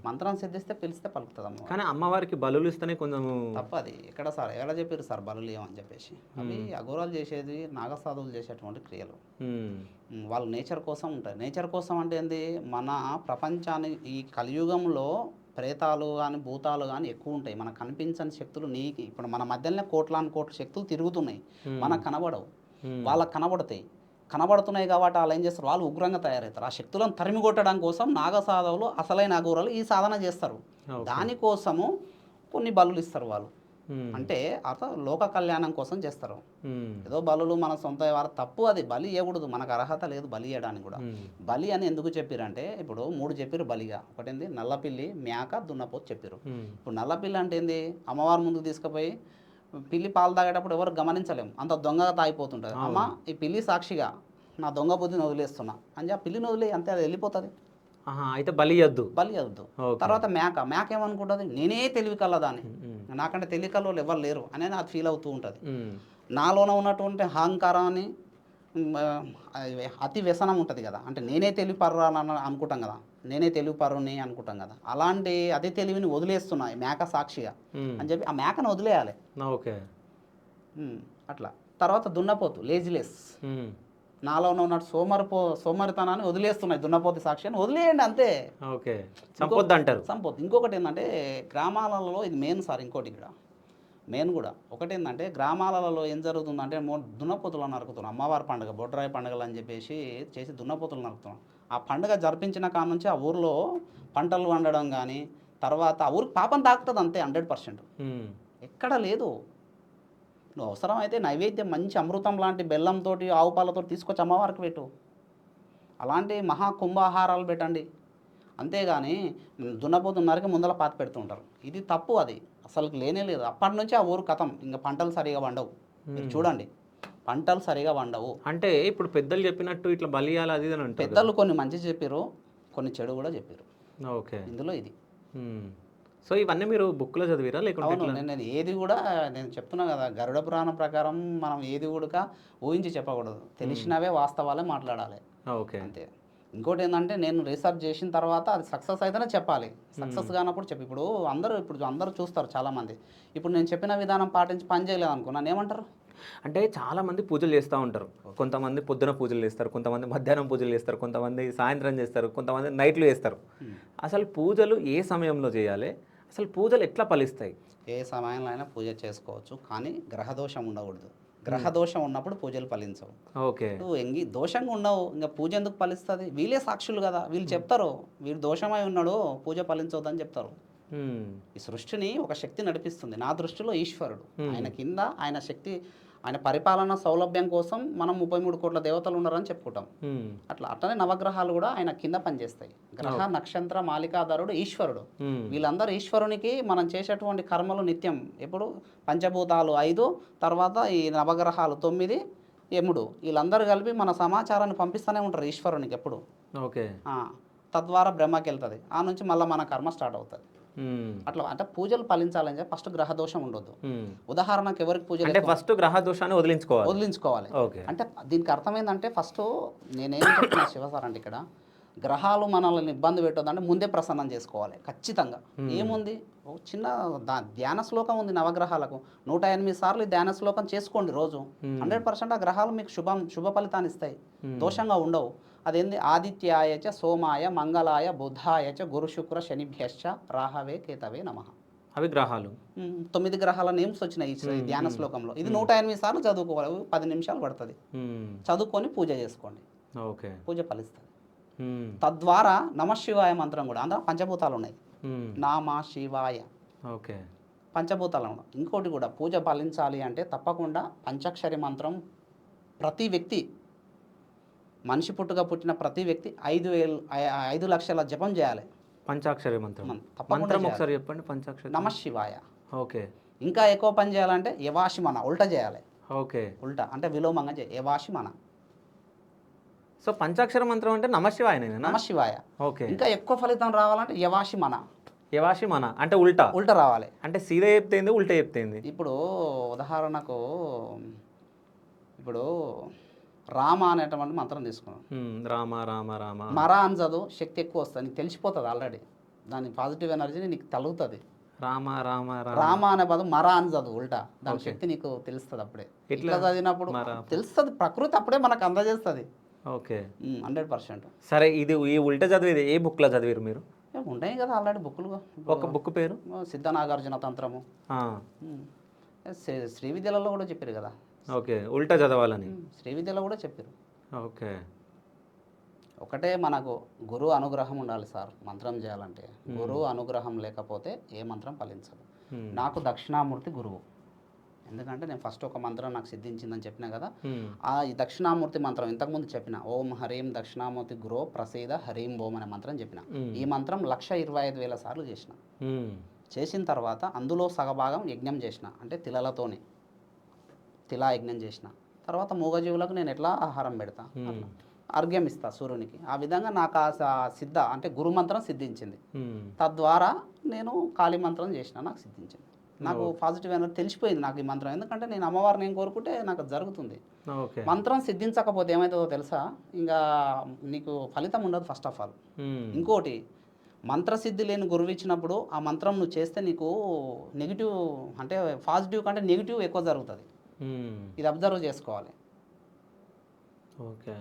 మంత్రం సిద్ధిస్తే పిలిస్తే పలుకుతుంది అమ్మ. కానీ అమ్మవారికి బలులు ఇస్తేనే కొంచెం తప్పది. ఎక్కడ సార్ ఎలా చెప్పారు సార్ బలులు ఏమని చెప్పేసి? అవి అఘోరాలు చేసేది నాగసాధువులు చేసేటువంటి క్రియలు. వాళ్ళు నేచర్ కోసం ఉంటాయి. నేచర్ కోసం అంటే ఏంది, మన ప్రపంచాన్ని ఈ కలియుగంలో ప్రేతాలు కానీ భూతాలు కానీ ఎక్కువ ఉంటాయి. మనకు కనిపించని శక్తులు నీకు ఇప్పుడు మన మధ్యలోనే కోట్ల శక్తులు తిరుగుతున్నాయి. మనకు కనబడవు, వాళ్ళకు కనబడతాయి. కనబడుతున్నాయి కాబట్టి వాళ్ళు ఏం చేస్తారు, వాళ్ళు ఉగ్రంగా తయారవుతారు. ఆ శక్తులను తరిమి కొట్టడం కోసం నాగసాధవులు అసలైన అఘోరాలు ఈ సాధన చేస్తారు. దానికోసము కొన్ని బలులు ఇస్తారు వాళ్ళు. అంటే లోక కళ్యాణం కోసం చేస్తారు. ఏదో బలులు మన సొంత వారు తప్పు, అది బలి ఇవ్వకూడదు. మనకు అర్హత లేదు బలి ఇవ్వడానికి కూడా. బలి అని ఎందుకు చెప్పారంటే, ఇప్పుడు 3 చెప్పారు బలిగా. ఒకటేంది నల్లపిల్లి, మేక, దున్నపోతు చెప్పారు. ఇప్పుడు నల్లపిల్లి అంటే ఏంది, అమ్మవారి ముందుకు తీసుకుపోయి పిల్లి పాలు తాగేటప్పుడు ఎవరు గమనించలేము, అంత దొంగగా తాగిపోతుంటుంది. అమ్మ ఈ పిల్లి సాక్షిగా నా దొంగ బుద్ధిని వదిలేస్తున్నా అని చెప్పి పిల్లిని వదిలే, అంతే, అది వెళ్ళిపోతుంది. అయితే బలి ఇవ్వద్దు. తర్వాత మేక ఏమనుకుంటుంది, నేనే తెలివి కలదాన్ని, నాకంటే తెలివి కల ఎవరు లేరు అనేది అది ఫీల్ అవుతూ ఉంటుంది. నాలోన ఉన్నటువంటి అహంకారాన్ని అతి వ్యసనం ఉంటుంది కదా, అంటే నేనే తెలివి పర్రాలని అనుకుంటాం కదా, నేనే తెలివి పర్రుని అనుకుంటాం కదా, అలాంటి అతి తెలివిని వదిలేస్తున్నా మేక సాక్షిగా అని చెప్పి ఆ మేకను వదిలేయాలి. ఓకే. అట్లా. తర్వాత దున్నపోతు లేజిలెస్, నాలో ఉన్నట్టు సోమరితనాన్ని వదిలేస్తున్నాయి. దున్నపోతు సాక్షి అని వదిలేయండి అంతే. ఓకే. సంపద అంటారు. సంపద. ఇంకొకటి ఏంటంటే గ్రామాలలో ఇది మెయిన్ సార్. ఇంకోటి ఇక్కడ మెయిన్ కూడా ఒకటి ఏంటంటే, గ్రామాలలో ఏం జరుగుతుందంటే దున్నపోతులు నరుకుతున్నాం. అమ్మవారి పండుగ బొడ్రాయి పండుగలు అని చెప్పేసి చేసి దున్నపోతులు నరుకుతున్నాం. ఆ పండుగ జరిపించిన కాడ నుంచి ఆ ఊర్లో పంటలు వండడం కానీ, తర్వాత ఆ ఊరికి పాపం తాకుతుంది అంతే. 100% ఎక్కడ లేదు. నువ్వు అవసరమైతే నైవేద్యం మంచి అమృతం లాంటి బెల్లంతో ఆవు పాలతో తీసుకొచ్చి అమ్మవారికి పెట్టు. అలాంటి మహా కుంభాహారాలు పెట్టండి. అంతేగాని దున్నపోతున్నరికి ముందల పాతి పెడుతుంటారు. ఇది తప్పు, అది అసలు లేనే లేదు. అప్పటి నుంచి ఆ ఊరు కథం, ఇంకా పంటలు సరిగా పండవు. మీరు చూడండి, పంటలు సరిగా పండవు. అంటే ఇప్పుడు పెద్దలు చెప్పినట్టు ఇట్లా బలియాలి అది ఇది అని అంటారు. పెద్దలు కొన్ని మంచి చెప్పారు, కొన్ని చెడు కూడా చెప్పారు. ఓకే. ఇందులో ఇది. సో ఇవన్నీ మీరు బుక్లో చదివిరా లేకుంటే అవును, నేను ఏది కూడా నేను చెప్తున్నా కదా, గరుడ పురాణం ప్రకారం మనం ఏది కూడా ఊహించి చెప్పకూడదు. తెలిసినవే వాస్తవాలే మాట్లాడాలి. ఓకే. అంతే. ఇంకోటి ఏంటంటే నేను రీసెర్చ్ చేసిన తర్వాత అది సక్సెస్ అయితేనే చెప్పాలి. సక్సెస్ కానప్పుడు చెప్పి ఇప్పుడు అందరూ చూస్తారు చాలామంది. ఇప్పుడు నేను చెప్పిన విధానం పాటించి పని చేయలేదు అనుకో, నన్ను ఏమంటారు? అంటే చాలా మంది పూజలు చేస్తూ ఉంటారు. కొంతమంది పొద్దున పూజలు చేస్తారు, కొంతమంది మధ్యాహ్నం పూజలు చేస్తారు, కొంతమంది సాయంత్రం చేస్తారు, కొంతమంది నైట్లు చేస్తారు. అసలు పూజలు ఏ సమయంలో చేయాలి, అసలు పూజలు ఎట్లా ఫలిస్తాయి? ఏ సమయంలో అయినా పూజ చేసుకోవచ్చు, కానీ గ్రహదోషం ఉండకూడదు. గ్రహదోషం ఉన్నప్పుడు పూజలు ఫలించవు. ఓకే. నువ్వు దోషంగా ఉన్నావు, ఇంకా పూజ ఎందుకు ఫలిస్తుంది? వీళ్ళే సాక్షులు కదా, వీళ్ళు చెప్తారు వీళ్ళు దోషమై ఉన్నాడు పూజ ఫలించవద్దని చెప్తారు. ఈ సృష్టిని ఒక శక్తి నడిపిస్తుంది. నా దృష్టిలో ఈశ్వరుడు, ఆయన కింద ఆయన శక్తి, ఆయన పరిపాలన సౌలభ్యం కోసం మనం 33 కోట్ల దేవతలు ఉన్నారని చెప్పుకుంటాం. అట్లనే నవగ్రహాలు కూడా ఆయన కింద పనిచేస్తాయి. గ్రహ నక్షత్ర మాలికాధారుడు ఈశ్వరుడు. వీళ్ళందరూ ఈశ్వరునికి మనం చేసేటువంటి కర్మలు నిత్యం. ఎప్పుడు పంచభూతాలు 5, తర్వాత ఈ నవగ్రహాలు 9, యముడు, వీళ్ళందరూ కలిపి మన సమాచారాన్ని పంపిస్తూనే ఉంటారు ఈశ్వరునికి ఎప్పుడు. ఓకే. తద్వారా బ్రహ్మకి వెళ్తుంది, ఆ నుంచి మళ్ళీ మన కర్మ స్టార్ట్ అవుతుంది. అట్లా అంటే పూజలు ఫలించాలని చెప్పి ఫస్ట్ గ్రహ దోషం ఉండొద్దు. ఉదాహరణకు ఎవరికి పూజ అంటే ఫస్ట్ గ్రహ దోషాన్ని వదిలించుకోవాలి. అంటే దీనికి అర్థమైందంటే ఫస్ట్ నేనేం చెప్తున్నా శివసార్ అంటే, ఇక్కడ గ్రహాలు మనల్ని ఇబ్బంది పెట్టొద్దంటే ముందే ప్రసన్నం చేసుకోవాలి ఖచ్చితంగా. ఏముంది, ఒక చిన్న ధ్యాన శ్లోకం ఉంది నవగ్రహాలకు. 108 సార్లు ధ్యాన శ్లోకం చేసుకోండి రోజు. 100% ఆ గ్రహాలు మీకు శుభ ఫలితాన్ని ఇస్తాయి, దోషంగా ఉండవు. అదేంది, ఆదిత్యాయచ సోమాయ మంగళాయ బుధాయచ గురు శుక్ర శనిభ్యశ్చ రాహవే కేతవే నమః. అవి గ్రహాలు. 9 గ్రహాల నేమ్స్ వచ్చినాయి ఈ ధ్యాన శ్లోకంలో. ఇది 108 సార్లు చదువుకోవాలి, 10 నిమిషాలు పడుతుంది. చదువుకొని పూజ చేసుకోండి, ఓకే, పూజ ఫలిస్తుంది. తద్వారా నమశివాయ మంత్రం కూడా, అందులో పంచభూతాలు ఉన్నాయి. నామ శివాయ, ఓకే, పంచభూతాలు ఉన్నాయి. ఇంకోటి కూడా, పూజ ఫలించాలి అంటే తప్పకుండా పంచాక్షరి మంత్రం ప్రతి వ్యక్తి, మనిషి పుట్టిన ప్రతి వ్యక్తి 5 లక్షల జపం చేయాలి. పంచాక్షరి మంత్రం ఒకసారి చెప్పండి. పంచాక్షరి నమశివాయ. ఓకే. ఇంకా ఎక్కువ పని చేయాలంటే యవాశిమన ఉల్టా చేయాలి. ఓకే. ఉల్టా అంటే విలోమంగా చేయాలి, యవాశిమన. సో పంచాక్షర మంత్రం అంటే నమశివాయ. నమశివాయ. ఓకే. ఇంకా ఎక్కువ ఫలితం రావాలంటే యవాశిమన. యవాశిమన అంటే ఉల్టా రావాలి. అంటే సీదా చెప్తేంది, ఉల్టా చెప్తేంది. ఇప్పుడు ఉదాహరణకు ఇప్పుడు రామ అనేటువంటి మంత్రం తీసుకున్నాం. రామ రామ రామ మర అని చదువు, శక్తి ఎక్కువ వస్తుంది, నీకు తెలిసిపోతుంది ఆల్రెడీ. దాని పాజిటివ్ ఎనర్జీ నీకు తలుగుతుంది. రామ రామ రామ అనే పదం మర అని చదువు ఉల్టా, దాని శక్తి నీకు తెలుస్తుంది. అప్పుడే ఇట్లా చదివినప్పుడు తెలుస్తుంది, ప్రకృతి అప్పుడే మనకు అందజేస్తుంది. ఓకే, 100%. సరే, ఇది ఈ ఉల్టా చదివేది ఏ బుక్లో చదివారు మీరు? ఉంటాయి కదా ఆల్రెడీ బుక్లు. ఒక బుక్ పేరు సిద్ధనాగార్జున తంత్రము, శ్రీ విద్యలలో కూడా చెప్పారు కదా. ఓకే, ఉల్టా చదవాలని శ్రీ విద్యలో కూడా చెప్పారు. ఓకే. ఒకటే మనకు గురువు అనుగ్రహం ఉండాలి సార్ మంత్రం చేయాలంటే. గురువు అనుగ్రహం లేకపోతే ఏ మంత్రం ఫలించదు. నాకు దక్షిణామూర్తి గురువు, ఎందుకంటే నేను ఫస్ట్ ఒక మంత్రం నాకు సిద్ధించిందని చెప్పినా కదా. ఈ దక్షిణామూర్తి మంత్రం ఇంతకుముందు చెప్పిన, ఓం హరీం దక్షిణామూర్తి గురో ప్రసీద హరీం ఓం అనే మంత్రం చెప్పిన. ఈ మంత్రం 1,25,000 సార్లు చేసిన. చేసిన తర్వాత అందులో సగభాగం యజ్ఞం చేసిన, అంటే తిలలతోనే తిలా యజ్ఞం చేసిన. తర్వాత మూగజీవులకు నేను ఎట్లా ఆహారం పెడతా, అర్ఘ్యం ఇస్తా సూర్యునికి. ఆ విధంగా నాకు అంటే గురు మంత్రం సిద్ధించింది. తద్వారా నేను కాళీ మంత్రం చేసిన, నాకు సిద్ధించింది. నాకు పాజిటివ్ ఎనర్జీ తెలిసిపోయింది నాకు ఈ మంత్రం. ఎందుకంటే నేను అమ్మవారిని ఏం కోరుకుంటే నాకు జరుగుతుంది. మంత్రం సిద్ధించకపోతే ఏమవుతుందో తెలుసా, ఇంకా నీకు ఫలితం ఉండదు ఫస్ట్ ఆఫ్ ఆల్. ఇంకోటి, మంత్రసిద్ధి లేని గురువు ఇచ్చినప్పుడు ఆ మంత్రం నువ్వు చేస్తే నీకు నెగిటివ్, అంటే పాజిటివ్ కంటే నెగిటివ్ ఎక్కువ జరుగుతుంది. ఇది అబ్జర్వ్ చేసుకోవాలి. ఓకే,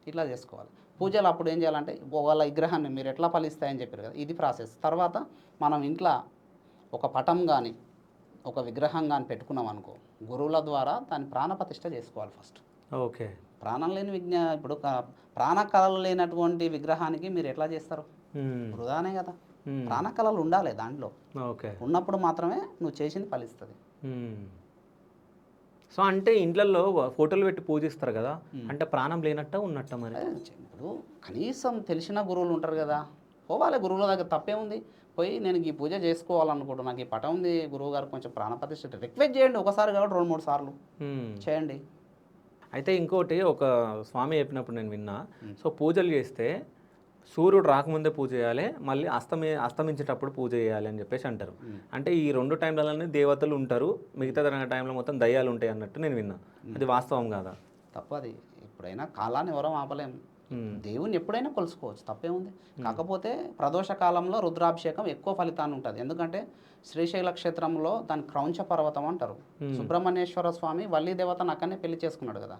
ఇట్లా చేసుకోవాలి. పూజలు అప్పుడు ఏం చేయాలంటే, వాళ్ళ విగ్రహాన్ని మీరు ఎట్లా ఫలిస్తాయని చెప్పారు కదా, ఇది ప్రాసెస్. తర్వాత మనం ఇంట్లో ఒక పటం కానీ ఒక విగ్రహం కానీ పెట్టుకున్నాం అనుకో, గురువుల ద్వారా దాన్ని ప్రాణప్రతిష్ఠ చేసుకోవాలి ఫస్ట్. ఓకే. ప్రాణం లేని ఇప్పుడు ప్రాణకళలు లేనటువంటి విగ్రహానికి మీరు ఎట్లా చేస్తారు? వృధానే కదా. ప్రాణకళలు ఉండాలి దాంట్లో. ఓకే. ఉన్నప్పుడు మాత్రమే నువ్వు చేసింది ఫలిస్తుంది. సో అంటే ఇంట్లల్లో ఫోటోలు పెట్టి పూజిస్తారు కదా, అంటే ప్రాణం లేనట్ట ఉన్నట్ట మరి? ఇప్పుడు కనీసం తెలిసిన గురువులు ఉంటారు కదా, పోవాలి గురువుల దగ్గర, తప్పేముంది. పోయి నేను ఈ పూజ చేసుకోవాలనుకుంటున్నాను, నాకు ఈ పటం ఉంది, గురువు గారు కొంచెం ప్రాణప్రతిష్ఠ రిక్వెస్ట్ చేయండి. ఒకసారి కాబట్టి 2-3 సార్లు చేయండి. అయితే ఇంకోటి ఒక స్వామి చెప్పినప్పుడు నేను విన్నా, సో పూజలు చేస్తే సూర్యుడు రాకముందే పూజ చేయాలి, మళ్ళీ అస్తమించేటప్పుడు పూజ చేయాలి అని చెప్పేసి అంటారు. అంటే ఈ 2 టైంలలోనే దేవతలు ఉంటారు, మిగతా టైంలో మొత్తం దయ్యాలు ఉంటాయి అన్నట్టు నేను విన్నా. అది వాస్తవం కాదా? తప్పది. ఎప్పుడైనా కాలాన్ని ఎవరం ఆపలేం. దేవుని ఎప్పుడైనా కొలుసుకోవచ్చు, తప్పేముంది. కాకపోతే ప్రదోష కాలంలో రుద్రాభిషేకం ఎక్కువ ఫలితాన్ని ఉంటుంది. ఎందుకంటే శ్రీశైల క్షేత్రంలో దాని క్రౌంచ పర్వతం అంటారు. సుబ్రహ్మణ్యేశ్వర స్వామి వల్లి దేవతను అక్కడనే పెళ్లి చేసుకున్నాడు కదా,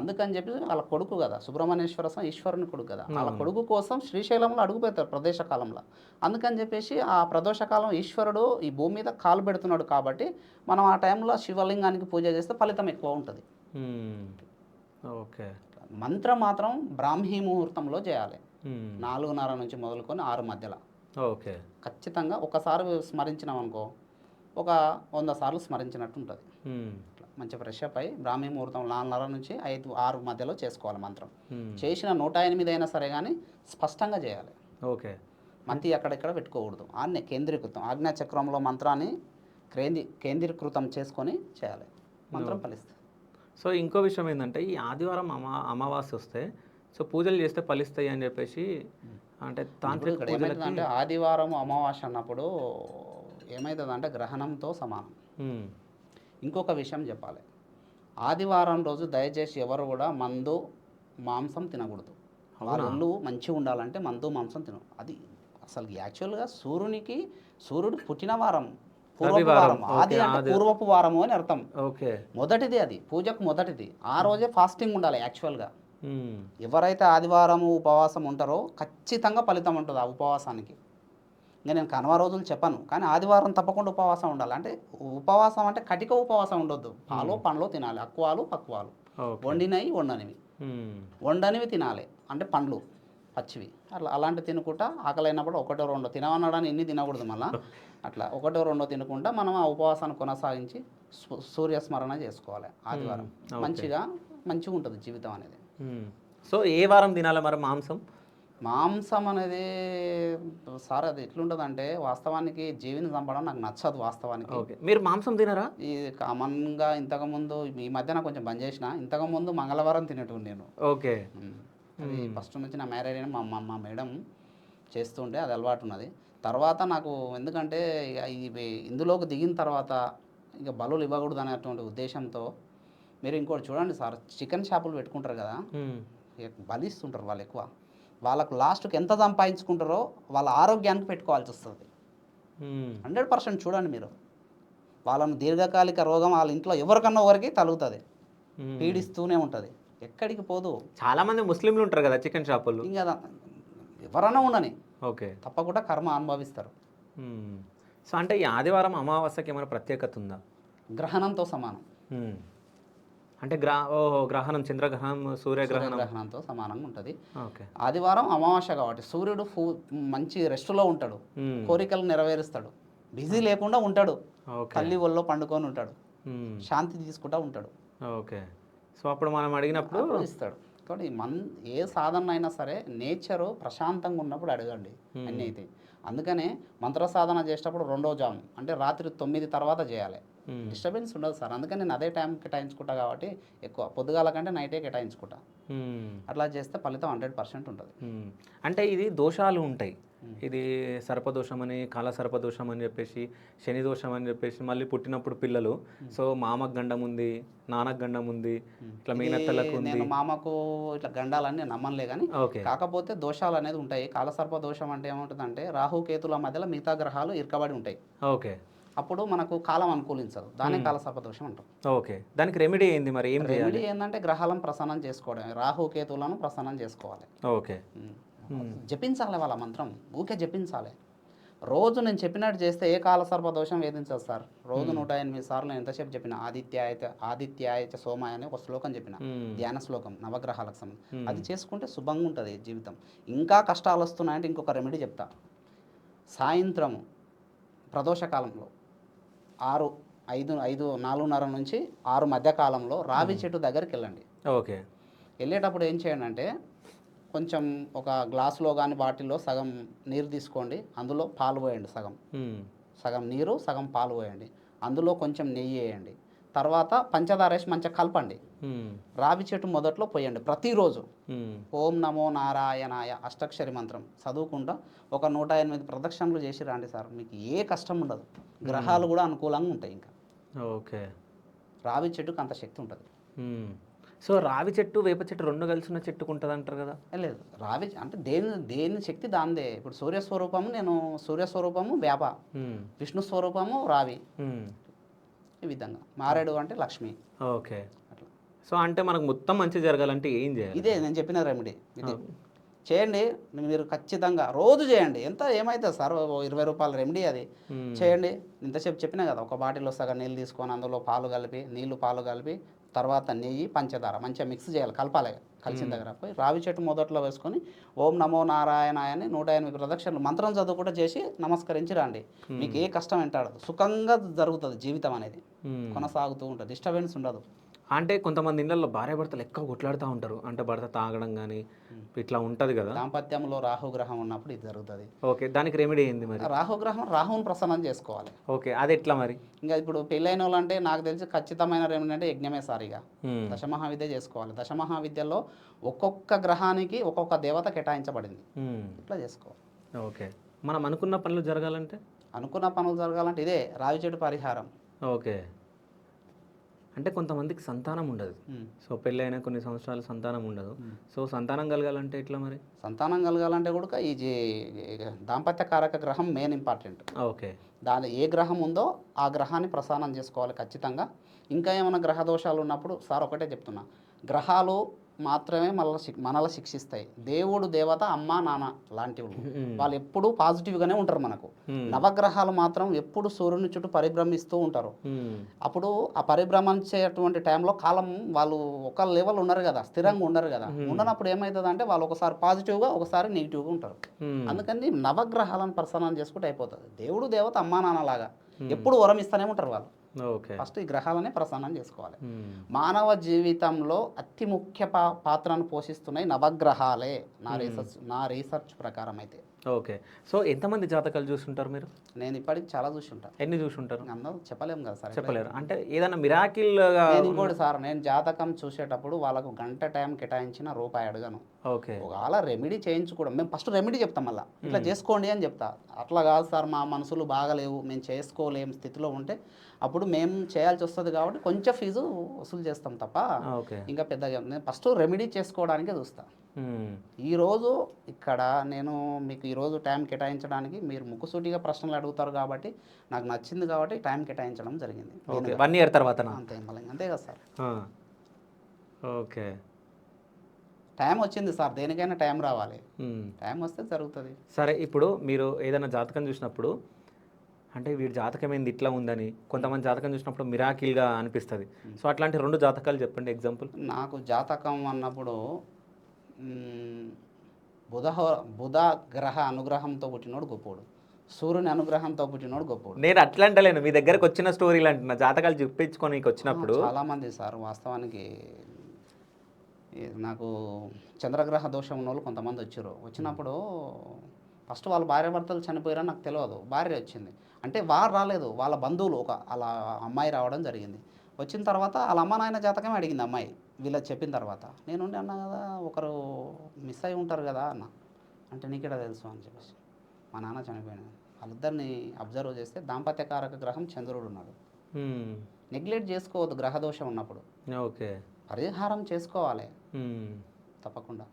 అందుకని చెప్పి వాళ్ళ కొడుకు కదా సుబ్రహ్మణ్యేశ్వర స్వామి, ఈశ్వరుని కొడుకు కదా, వాళ్ళ కొడుకు కోసం శ్రీశైలంలో అడుగు పెడతారు ప్రదోష కాలంలో. అందుకని చెప్పేసి ఆ ప్రదోష కాలం ఈశ్వరుడు ఈ భూమి మీద కాలు పెడుతున్నాడు కాబట్టి మనం ఆ టైంలో శివలింగానికి పూజ చేస్తే ఫలితం ఎక్కువ ఉంటుంది. ఓకే. మంత్రం మాత్రం బ్రాహ్మీ ముహూర్తంలో చేయాలి, 4:30 నుంచి మొదలుకొని 6 మధ్యలో. ఓకే. ఖచ్చితంగా ఒకసారి స్మరించినాం అనుకో, ఒక 100 సార్లు స్మరించినట్టు ఉంటుంది. మంచి ఫ్రెష్ అప్ అయ్యి బ్రాహ్మీ ముహూర్తం 4:30 నుంచి 5-6 మధ్యలో చేసుకోవాలి మంత్రం. చేసిన 108 అయినా సరే కానీ స్పష్టంగా చేయాలి. ఓకే. మతి అక్కడెక్కడ పెట్టుకోకూడదు, ఆన్నే కేంద్రీకృతం ఆజ్ఞాచక్రంలో మంత్రాన్ని కేంద్రీకృతం చేసుకొని చేయాలి, మంత్రం ఫలిస్తుంది. సో ఇంకో విషయం ఏంటంటే, ఈ ఆదివారం అమావాస్య వస్తే సో పూజలు చేస్తే ఫలిస్తాయి అని చెప్పేసి, అంటే తాంత్రిక ఇక్కడ ఏమవుతుందంటే ఆదివారం అమావాస్య అన్నప్పుడు ఏమవుతుందంటే గ్రహణంతో సమానం. ఇంకొక విషయం చెప్పాలి, ఆదివారం రోజు దయచేసి ఎవరు కూడా మందు మాంసం తినకూడదు. వాళ్ళ ఒళ్ళు మంచిగా ఉండాలంటే మందు మాంసం తినవు. అది అసలు యాక్చువల్గా సూర్యుడు పుట్టిన వారం, పూర్వపు వారం. ఆది అంటే పూర్వపు వారము అని అర్థం. ఓకే. మొదటిది అది, పూజకు మొదటిది. ఆ రోజే ఫాస్టింగ్ ఉండాలి యాక్చువల్గా. ఎవరైతే ఆదివారము ఉపవాసం ఉంటారో ఖచ్చితంగా ఫలితం ఉంటుంది ఆ ఉపవాసానికి. ఇంకా నేను కనుమ రోజులు చెప్పను, కానీ ఆదివారం తప్పకుండా ఉపవాసం ఉండాలి. అంటే ఉపవాసం అంటే కటిక ఉపవాసం ఉండొద్దు, పాలు పండ్లు తినాలి, అక్వాలు పక్వాలు, వండినవి వండనివి తినాలి, అంటే పండ్లు పచ్చివి అలాంటివి తినుకుంటా ఆకలైనప్పుడు 1-2 తినవనడానికి ఇన్ని తినకూడదు మళ్ళీ. అట్లా 1-2 తినకుండా మనం ఆ ఉపవాసాన్ని కొనసాగించి సూర్యస్మరణ చేసుకోవాలి ఆదివారం. మంచిగా ఉంటుంది జీవితం అనేది. సో ఏ వారం తినాలి మరి మాంసం అనేది సార్ అది ఎట్లుంటుందంటే, వాస్తవానికి జీవిని చంపడం నాకు నచ్చదు వాస్తవానికి. మీరు మాంసం తినరా? ఈ కామన్గా ఇంతకుముందు ఈ మధ్యన కొంచెం బంద్ చేసిన, ఇంతకుముందు మంగళవారం తినేటప్పుడు నేను. ఓకే. అది ఫస్ట్ నుంచి నా మ్యారేజ్ అయిన మా మేడం చేస్తుంటే అది అలవాటు ఉన్నది. తర్వాత నాకు ఎందుకంటే ఇవి ఇందులోకి దిగిన తర్వాత ఇంకా బలులు ఇవ్వకూడదు అనేటువంటి ఉద్దేశంతో, మీరు ఇంకోటి చూడండి సార్, చికెన్ షాపులు పెట్టుకుంటారు కదా, బలిస్తుంటారు వాళ్ళు ఎక్కువ. వాళ్ళకు లాస్ట్కి ఎంత సంపాదించుకుంటారో వాళ్ళ ఆరోగ్యానికి పెట్టుకోవాల్సి వస్తుంది. 100% చూడండి మీరు, వాళ్ళను దీర్ఘకాలిక రోగం వాళ్ళ ఇంట్లో ఎవరికన్నా ఒకరికి తగులుతుంది, పీడిస్తూనే ఉంటుంది, ఎక్కడికి పోదు. చాలామంది ముస్లింలు ఉంటారు కదా చికెన్ షాపులు, ఇంకా ఎవరన్నా ఉండని ఓకే తప్పకుండా కర్మ అనుభవిస్తారు. సో అంటే ఈ ఆదివారం అమావాస్యకి ఏమైనా ప్రత్యేకత ఉందా? గ్రహణంతో సమానం. అంటే గ్రహణం, చంద్రగ్రహణం, సూర్యగ్రహణంతో సమానంగా ఉంటుంది. ఆదివారం అమావాస్య కాబట్టి సూర్యుడు మంచి రెస్ట్లో ఉంటాడు, కోరికలు నెరవేరుస్తాడు, బిజీ లేకుండా ఉంటాడు, తల్లి ఒళ్ళో పండుకొని ఉంటాడు, శాంతి తీసుకుంటా ఉంటాడు. ఓకే. సో అప్పుడు మనం అడిగినప్పుడు ఇస్తాడు. కాబట్టి ఏ సాధన అయినా సరే నేచరు ప్రశాంతంగా ఉన్నప్పుడు అడగండి అన్నీ అయితే. అందుకనే మంత్ర సాధన చేసేటప్పుడు 2వ జాము అంటే రాత్రి 9 తర్వాత చేయాలి, డిస్టర్బెన్స్ ఉండదు సార్. అందుకని నేను అదే టైం కేటాయించుకుంటా కాబట్టి ఎక్కువ పొద్దుగాల కంటే నైటే కేటాయించుకుంటా. అట్లా చేస్తే ఫలితం 100% ఉంటుంది. అంటే ఇది దోషాలు ఉంటాయి, ఇది సర్పదోషం అని, కాల సర్పదోషం అని చెప్పేసి, శని దోషం అని చెప్పేసి, మళ్ళీ పుట్టినప్పుడు పిల్లలు సో మామకు గండం ఉంది, నాన్నకు గండం ఉంది, ఇట్లా మేనత్తలకు ఉంది. నేను మామకు ఇట్లా గండాలన్నీ నమ్మలే కానీ, కాకపోతే దోషాలు అనేది ఉంటాయి. కాలసర్ప దోషం అంటే ఏముంటుందంటే రాహుకేతుల మధ్యలో మిగతా గ్రహాలు ఇరకబడి ఉంటాయి. ఓకే. అప్పుడు మనకు కాలం అనుకూలించదు, దాన్ని కాలసర్ప దోషం అంటాం. ఓకే. దానికి రెమెడీ ఏంది మరి? రెమెడీ ఏంటంటే గ్రహాలను ప్రసన్నం చేసుకోవడం, రాహుకేతులను ప్రసన్నం చేసుకోవాలి. ఓకే. జపించాలి వాళ్ళ మంత్రం, ఊకే జపించాలి. రోజు నేను చెప్పినట్టు చేస్తే ఏ కాలసర్ప దోషం వేధించదు సార్. రోజు 108 సార్లు నేను ఎంతసేపు చెప్పిన ఆదిత్యాయ సోమాయ అని ఒక శ్లోకం చెప్పిన, ధ్యాన శ్లోకం నవగ్రహాలకు సంబంధించి. అది చేసుకుంటే శుభంగా ఉంటుంది జీవితం. ఇంకా కష్టాలు వస్తున్నాయంటే ఇంకొక రెమెడీ చెప్తా. సాయంత్రం ప్రదోషకాలంలో 4:30 నుంచి 6 మధ్య కాలంలో రావి చెట్టు దగ్గరికి వెళ్ళండి. ఓకే. వెళ్ళేటప్పుడు ఏం చేయండి అంటే కొంచెం ఒక గ్లాసులో కానీ బాటిల్లో సగం నీరు తీసుకోండి, అందులో పాలు పోయండి, సగం నీరు సగం పాలు పోయండి, అందులో కొంచెం నెయ్యి వేయండి, తర్వాత పంచదార వేసి మంచిగా కలపండి. రావి చెట్టు మొదట్లో పోయండి ప్రతిరోజు. ఓం నమో నారాయణాయ అష్టాక్షరి మంత్రం చదువుకుంటా ఒక 108 ప్రదక్షిణలు చేసి రండి సార్, మీకు ఏ కష్టం ఉండదు, గ్రహాలు కూడా అనుకూలంగా ఉంటాయి. ఇంకా ఓకే. రావి చెట్టుకు అంత శక్తి ఉంటుంది. సో రావి చెట్టు వేప చెట్టు రెండు కలిసి ఉన్న చెట్టుకు ఉంటుంది అంటారు కదా? లేదు, రావి అంటే దేని శక్తి దాందే. ఇప్పుడు సూర్యస్వరూపము సూర్యస్వరూపము వేప, విష్ణు స్వరూపము రావి, ఈ విధంగా. మారేడు అంటే లక్ష్మి. ఓకే. అట్లా. సో అంటే మనకు మొత్తం మంచి జరగాలంటే ఏం చేయాలి? ఇదే నేను చెప్పిన రెమెడీ, ఇదే చేయండి. మీరు ఖచ్చితంగా రోజు చేయండి. ఏమవుతుంది సార్, 20 రూపాయల రెమెడీ అది. చేయండి. ఇంతసేపు చెప్పినా కదా, ఒక బాటిల్లో సగం నీళ్ళు తీసుకొని అందులో పాలు కలిపి పాలు కలిపి తర్వాత నెయ్యి పంచదార మంచిగా మిక్స్ చేయాలి, కలపాలి. కలిసిన దగ్గర పోయి రావి చెట్టు మొదట్లో వేసుకొని ఓం నమో నారాయణాయ అని 108 ప్రదక్షిణలు మంత్రం చదువుకుంటూ చేసి నమస్కరించి రండి. మీకు ఏ కష్టం వెంటాడదు, సుఖంగా జరుగుతుంది జీవితం అనేది, కొనసాగుతూ ఉంటుంది, డిస్టర్బెన్స్ ఉండదు. అంటే కొంతమంది ఇళ్ళల్లో భార్య భర్తలు ఎక్కువ కొట్లాడుతూ ఉంటారు, అంటే భర్త తాగడం కానీ ఇట్లా ఉంటుంది కదా. దాంపత్యంలో రాహుగ్రహం ఉన్నప్పుడు ఇది జరుగుతుంది. ఓకే. దానికి రెమెడీ ఏంది మరి? రాహుని ప్రసన్నం చేసుకోవాలి. ఓకే. అది ఎట్లా మరి? ఇంకా ఇప్పుడు పెళ్ళైన వాళ్ళు అంటే నాకు తెలిసి ఖచ్చితమైన రెమెడీ అంటే యజ్ఞమే సారిగా దశమహావిద్య చేసుకోవాలి. దశమహావిద్యలో ఒక్కొక్క గ్రహానికి ఒక్కొక్క దేవత కేటాయించబడింది, ఇట్లా చేసుకోవాలి. ఓకే. మనం అనుకున్న పనులు జరగాలంటే ఇదే రావి చెట్టు పరిహారం. ఓకే. అంటే కొంతమందికి సంతానం ఉండదు, సో పెళ్ళైన కొన్ని సంవత్సరాలు సంతానం ఉండదు, సో సంతానం కలగాలంటే ఎట్లా మరి? సంతానం కలగాలంటే కూడా ఈ దాంపత్య కారక గ్రహం మెయిన్ ఇంపార్టెంట్. ఓకే. దాని ఏ గ్రహం ఉందో ఆ గ్రహాన్ని ప్రసారం చేసుకోవాలి ఖచ్చితంగా. ఇంకా ఏమైనా గ్రహ దోషాలు ఉన్నప్పుడు సార్ ఒకటే చెప్తున్నా, గ్రహాలు మాత్రమే మనల్ని శిక్షిస్తాయి. దేవుడు దేవత అమ్మ నాన్న లాంటి వాళ్ళు ఎప్పుడు పాజిటివ్గానే ఉంటారు మనకు. నవగ్రహాలు మాత్రం ఎప్పుడు సూర్యుని చుట్టూ పరిభ్రమిస్తూ ఉంటారు. అప్పుడు ఆ పరిభ్రమించేటువంటి టైంలో కాలం వాళ్ళు ఒక లెవెల్ ఉన్నారు కదా, స్థిరంగా ఉండరు కదా. ఉండనప్పుడు ఏమవుతుంది అంటే వాళ్ళు ఒకసారి పాజిటివ్గా ఒకసారి నెగిటివ్గా ఉంటారు. అందుకని నవగ్రహాలను ప్రసన్నం చేసుకుంటే అయిపోతుంది. దేవుడు దేవత అమ్మా నాన్న లాగా ఎప్పుడు వరం ఇస్తూనే ఉంటారు వాళ్ళు. ఫస్ట్ ఈ గ్రహాలనే ప్రసన్నం చేసుకోవాలి. మానవ జీవితంలో అతి ముఖ్య పాత్రను పోషిస్తున్నాయి నవగ్రహాలే నా రీసెర్చ్ ప్రకారం అయితే. ఓకే. సో ఎంతమంది జాతకాలు చూస్తుంటారు మీరు? నేను ఇప్పటికి చాలా చూసుంటాను. ఎన్ని చూసుంటారు? అందరూ చెప్పలేము కదా సార్, చెప్పలేరు. అంటే ఏదైనా మిరాకిల్ ఇంకోటి సార్, నేను జాతకం చూసేటప్పుడు వాళ్ళకు గంట టైం కేటాయించిన రూపాయి అడగను. ఓకే. ఒకవేళ రెమెడీ చేయించుకోవడం, మేము ఫస్ట్ రెమెడీ చెప్తాం, మళ్ళీ ఇట్లా చేసుకోండి అని చెప్తా. అట్లా కాదు సార్, మా మనసులు బాగలేవు, మేము చేసుకోలేము స్థితిలో ఉంటే అప్పుడు మేము చేయాల్సి వస్తుంది కాబట్టి కొంచెం ఫీజు వసూలు చేస్తాం తప్ప ఇంకా పెద్దగా. నేను ఫస్ట్ రెమెడీ చేసుకోవడానికే చూస్తాను. ఈరోజు ఇక్కడ నేను మీకు ఈరోజు టైం కేటాయించడానికి, మీరు ముక్కుసూటిగా ప్రశ్నలు అడుగుతారు కాబట్టి నాకు నచ్చింది కాబట్టి టైం కేటాయించడం జరిగింది. 1 year తర్వాత అంతే కదా సార్. ఓకే. టైం వచ్చింది సార్, దేనికైనా టైం రావాలి, టైం వస్తే జరుగుతుంది. సరే, ఇప్పుడు మీరు ఏదైనా జాతకం చూసినప్పుడు అంటే వీడి జాతకం ఏంది ఇట్లా ఉందని, కొంతమంది జాతకం చూసినప్పుడు మిరాకిల్గా అనిపిస్తుంది. సో అట్లాంటి 2 జాతకాలు చెప్పండి, ఎగ్జాంపుల్. నాకు జాతకం అన్నప్పుడు బుధ గ్రహ అనుగ్రహంతో పుట్టినోడు గొప్పోడు, సూర్యుని అనుగ్రహంతో పుట్టినోడు గొప్పోడు. నేను అట్లా అంటలేను, మీ దగ్గరకు వచ్చిన స్టోరీలు అంటున్నా, జాతకాలు చెప్పించుకొని వచ్చినప్పుడు. చాలామంది సార్ వాస్తవానికి నాకు చంద్రగ్రహ దోషం ఉన్న వాళ్ళు కొంతమంది వచ్చినప్పుడు ఫస్ట్ వాళ్ళ భార్య భర్తలు చనిపోయారని నాకు తెలియదు. భార్య వచ్చింది అంటే వారు రాలేదు, వాళ్ళ బంధువులు అలా అమ్మాయి రావడం జరిగింది. వచ్చిన తర్వాత వాళ్ళ అమ్మ నాయన జాతకమే అడిగింది అమ్మాయి, వీళ్ళకి చెప్పిన తర్వాత. నేను అన్నా కదా, ఒకరు మిస్ అయి ఉంటారు కదా అన్న. అంటే నీకెలా తెలుసు అని చెప్పేసి, మా నాన్న చనిపోయాను. వాళ్ళిద్దరిని అబ్జర్వ్ చేస్తే దాంపత్యకారక గ్రహం చంద్రుడు ఉన్నాడు. నెగ్లెక్ట్ చేసుకోవద్దు గ్రహ దోషం ఉన్నప్పుడు. ఓకే. పరిహారం చేసుకోవాలి తప్పకుండా.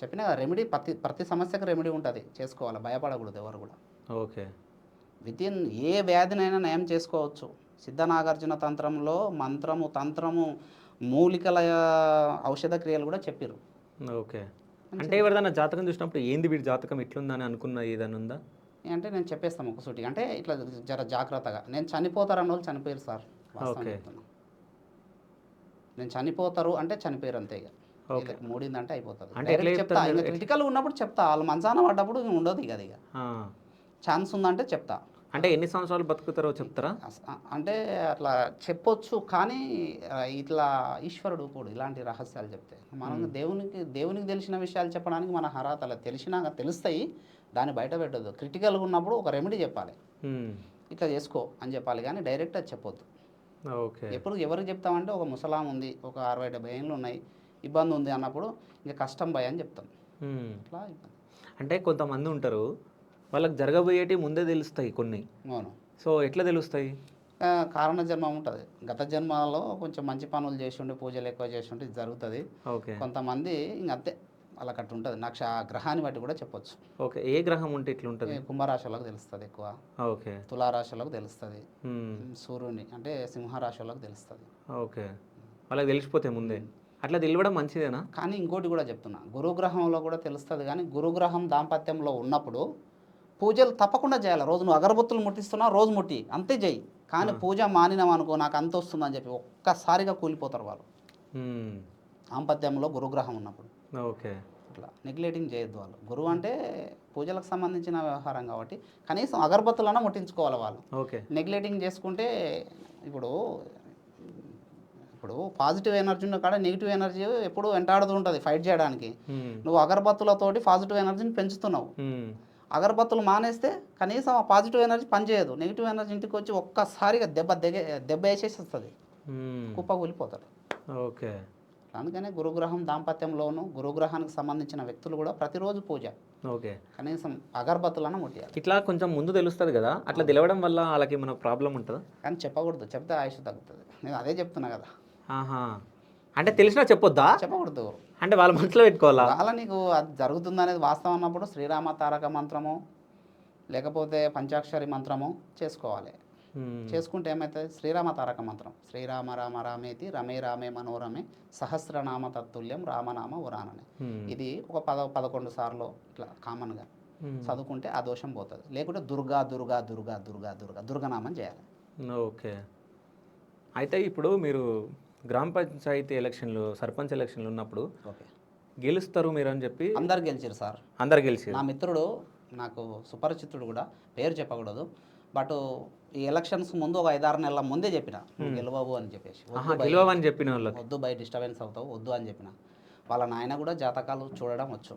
చెప్పిన రెమెడీ ప్రతి సమస్యకు రెమెడీ ఉంటుంది, చేసుకోవాలి, భయపడకూడదు ఎవరు కూడా. ఓకే. వితిన్ ఏ వ్యాధినైనా నయం చేసుకోవచ్చు. సిద్ధనాగార్జున తంత్రంలో మంత్రము తంత్రము మూలికల ఔషధ క్రియలు కూడా చెప్పారు. ఓకే. అంటే ఎవరిదైనా జాతకం చూసినప్పుడు ఏంది వీడి జాతకం ఇట్లుందని అనుకున్న ఏదైనా ఉందా? అంటే నేను చెప్పేస్తాను ఒకసూటి, అంటే ఇట్లా జర జాగ్రత్తగా. నేను చనిపోతారన్న వాళ్ళు చనిపోయారు సార్, నేను చనిపోతారు అంటే చనిపోయారు అంతే. ఇక మూడిందంటే అయిపోతుంది. చెప్తా, ఇంకా క్రిటికల్ ఉన్నప్పుడు చెప్తా, వాళ్ళు మంచాన పడ్డప్పుడు ఉండదు ఇక. ఛాన్స్ ఉందంటే చెప్తా. అంటే ఎన్ని సంవత్సరాలు బతుకుతారో చెప్తారా? అంటే అట్లా చెప్పొచ్చు, కానీ ఇట్లా ఈశ్వరుడు కూడా ఇలాంటి రహస్యాలు చెప్తే మనం దేవునికి తెలిసిన విషయాలు చెప్పడానికి మన అర్హతలు తెలిసినా తెలుస్తాయి, దాన్ని బయట పెట్టద్దు. క్రిటికల్గా ఉన్నప్పుడు ఒక రెమెడీ చెప్పాలి, ఇట్లా చేసుకో అని చెప్పాలి, కానీ డైరెక్ట్ అది చెప్పొద్దు. ఓకే. ఎప్పుడు ఎవరికి చెప్తామంటే ఒక ముసలాం ఉంది, ఒక 60-70 ఏళ్ళు ఉన్నాయి, ఇబ్బంది ఉంది అన్నప్పుడు ఇంకా కష్టం భయ అని చెప్తాం. అట్లా ఇబ్బంది. అంటే కొంతమంది ఉంటారు, వాళ్ళకి జరగబోయేటి ముందే తెలుస్తాయి కొన్ని. అవును. సో ఎట్లా తెలుస్తాయి? కారణ జన్మ ఉంటుంది, గత జన్మలో కొంచెం మంచి పనులు చేసి ఉండి పూజలు ఎక్కువ చేసి ఉంటే ఇది జరుగుతుంది. ఓకే. కొంతమంది ఇంక అంతే వాళ్ళకి అట్లా ఉంటుంది. గ్రహాన్ని బట్టి కూడా చెప్పొచ్చు. ఓకే. ఏ గ్రహం ఉంటే ఇట్లా ఉంటుంది? కుంభరాశులకు తెలుస్తుంది ఎక్కువ, ఓకే. తులారాశులకు తెలుస్తుంది, సూర్యుని అంటే సింహరాశులకు తెలుస్తుంది. ఓకే. వాళ్ళకి తెలిసిపోతే ముందే. అట్లా తెలియడం మంచిదేనా? కానీ ఇంకోటి కూడా చెప్తున్నా, గురుగ్రహంలో కూడా తెలుస్తుంది, కానీ గురుగ్రహం దాంపత్యంలో ఉన్నప్పుడు పూజలు తప్పకుండా చేయాలి. రోజు నువ్వు అగరబత్తులు ముట్టిస్తున్నావు, రోజు ముట్టి అంతే చేయి, కానీ పూజ మానినాం అనుకో నాకు అంత వస్తుందని చెప్పి ఒక్కసారిగా కూలిపోతారు వాళ్ళు, దాంపత్యంలో గురుగ్రహం ఉన్నప్పుడు. ఓకే. అట్లా నెగ్లెక్టింగ్ చేయొద్దు వాళ్ళు. గురువు అంటే పూజలకు సంబంధించిన వ్యవహారం కాబట్టి కనీసం అగరబత్తులన్నా ముట్టించుకోవాలి వాళ్ళు. ఓకే. నెగ్లెక్టింగ్ చేసుకుంటే ఇప్పుడు పాజిటివ్ ఎనర్జీ ఉన్న కాడ నెగిటివ్ ఎనర్జీ ఎప్పుడు వెంటాడుతూ ఉంటుంది ఫైట్ చేయడానికి. నువ్వు అగరబత్తులతోటి పాజిటివ్ ఎనర్జీని పెంచుతున్నావు, అగరబత్తులు మానేస్తే కనీసం ఆ పాజిటివ్ ఎనర్జీ పనిచేయదు, నెగిటివ్ ఎనర్జీ ఇంటికి వచ్చి ఒక్కసారిగా దెబ్బ వేసేసి వస్తుంది, కుప్ప కూలిపోతాడు. ఓకే. అందుకనే గురుగ్రహం దాంపత్యంలోనూ గురుగ్రహానికి సంబంధించిన వ్యక్తులు కూడా ప్రతిరోజు పూజ, ఓకే, కనీసం అగరబత్తులను ముట్టియాలి. ఇట్లా కొంచెం ముందు తెలుస్తుంది కదా, అట్లా తెలవడం వల్ల వాళ్ళకి మన ప్రాబ్లం ఉంటుందా? కానీ చెప్పకూడదు, చెప్తే ఆయుష్ తగ్గుతుంది. నేను అదే చెప్తున్నా కదా. అంటే తెలిసినా చెప్పొద్దా? చెప్పకూడదు, అంటే వాళ్ళ మనసులో పెట్టుకోవాలా? వాళ్ళ నీకు అది జరుగుతుంది అనేది వాస్తవం అన్నప్పుడు శ్రీరామ తారక మంత్రము లేకపోతే పంచాక్షరి మంత్రము చేసుకోవాలి. చేసుకుంటే ఏమవుతుంది? శ్రీరామ తారక మంత్రం, శ్రీరామ రామ రామేతి రమే రామే మనోరమే సహస్రనామ తత్తుల్యం రామనామ ఉరాననే, ఇది ఒక 11 సార్లు ఇట్లా కామన్గా చదువుకుంటే ఆ దోషం పోతుంది. లేకుంటే దుర్గా దుర్గా దుర్గా దుర్గా దుర్గా దుర్గనామం చేయాలి. ఓకే. అయితే ఇప్పుడు మీరు గ్రామ పంచాయతీ ఎలక్షన్లు, సర్పంచ్ ఎలక్షన్లు ఉన్నప్పుడు ఓకే గెలుస్తారు మీరు అని చెప్పి అందరు గెలిచారు సార్. అందరు గెలిచారు. నా మిత్రుడు, నాకు సుపరిచితుడు కూడా, పేరు చెప్పకూడదు, బట్ ఈ ఎలక్షన్స్ ముందు ఒక 5-6 నెలల ముందే చెప్పిన గెలవవు అని చెప్పేసి, గెలవని చెప్పిన వాళ్ళకి వద్దు బై డిస్టర్బెన్స్ అవుతావు వద్దు అని చెప్పిన. వాళ్ళ నాయన కూడా జాతకాలు చూడడం వచ్చు.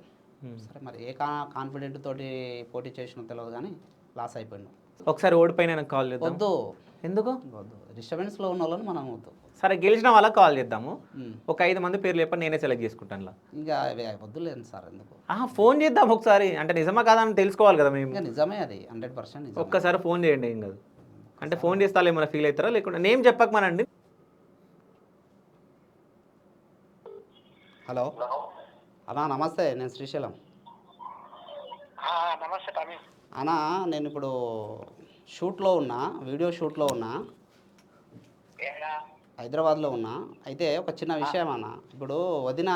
సరే మరి ఏ కాన్ఫిడెంట్ తోటి పోటీ చేసినో తెలియదు, కానీ లాస్ అయిపోయాడు. ఒకసారి ఓడిపోయిన నాకు కాల్ చేద్దాం. వద్దు. ఎందుకు వద్దు, డిస్టర్బెన్స్లో ఉన్న వాళ్ళని మనం వద్దు. సరే గెలిచిన వాళ్ళకి కాల్ చేద్దాము. ఒక 5 మంది పేర్లు చెప్పండి, నేనే సెలెక్ట్ చేసుకుంటాను. ఇంకా వద్దులేదు సార్, ఎందుకు? ఫోన్ చేద్దాం ఒకసారి, అంటే నిజమా కాదా అని తెలుసుకోవాలి కదా మేము. ఇంకా నిజమే, అది 100% ఒక్కసారి ఫోన్ చేయండి, ఏం కాదు. అంటే ఫోన్ చేస్తే ఏమైనా ఫీల్ అవుతారా, లేకుంటే నేమ్ చెప్పకమనండి. హలో అన్నా, నమస్తే, నేను శ్రీశైలం. నమస్తే అన్నా, నేను ఇప్పుడు షూట్లో ఉన్నా, వీడియో షూట్లో ఉన్నా, హైదరాబాద్లో ఉన్నా. అయితే ఒక చిన్న విషయం అన్న, ఇప్పుడు వదిన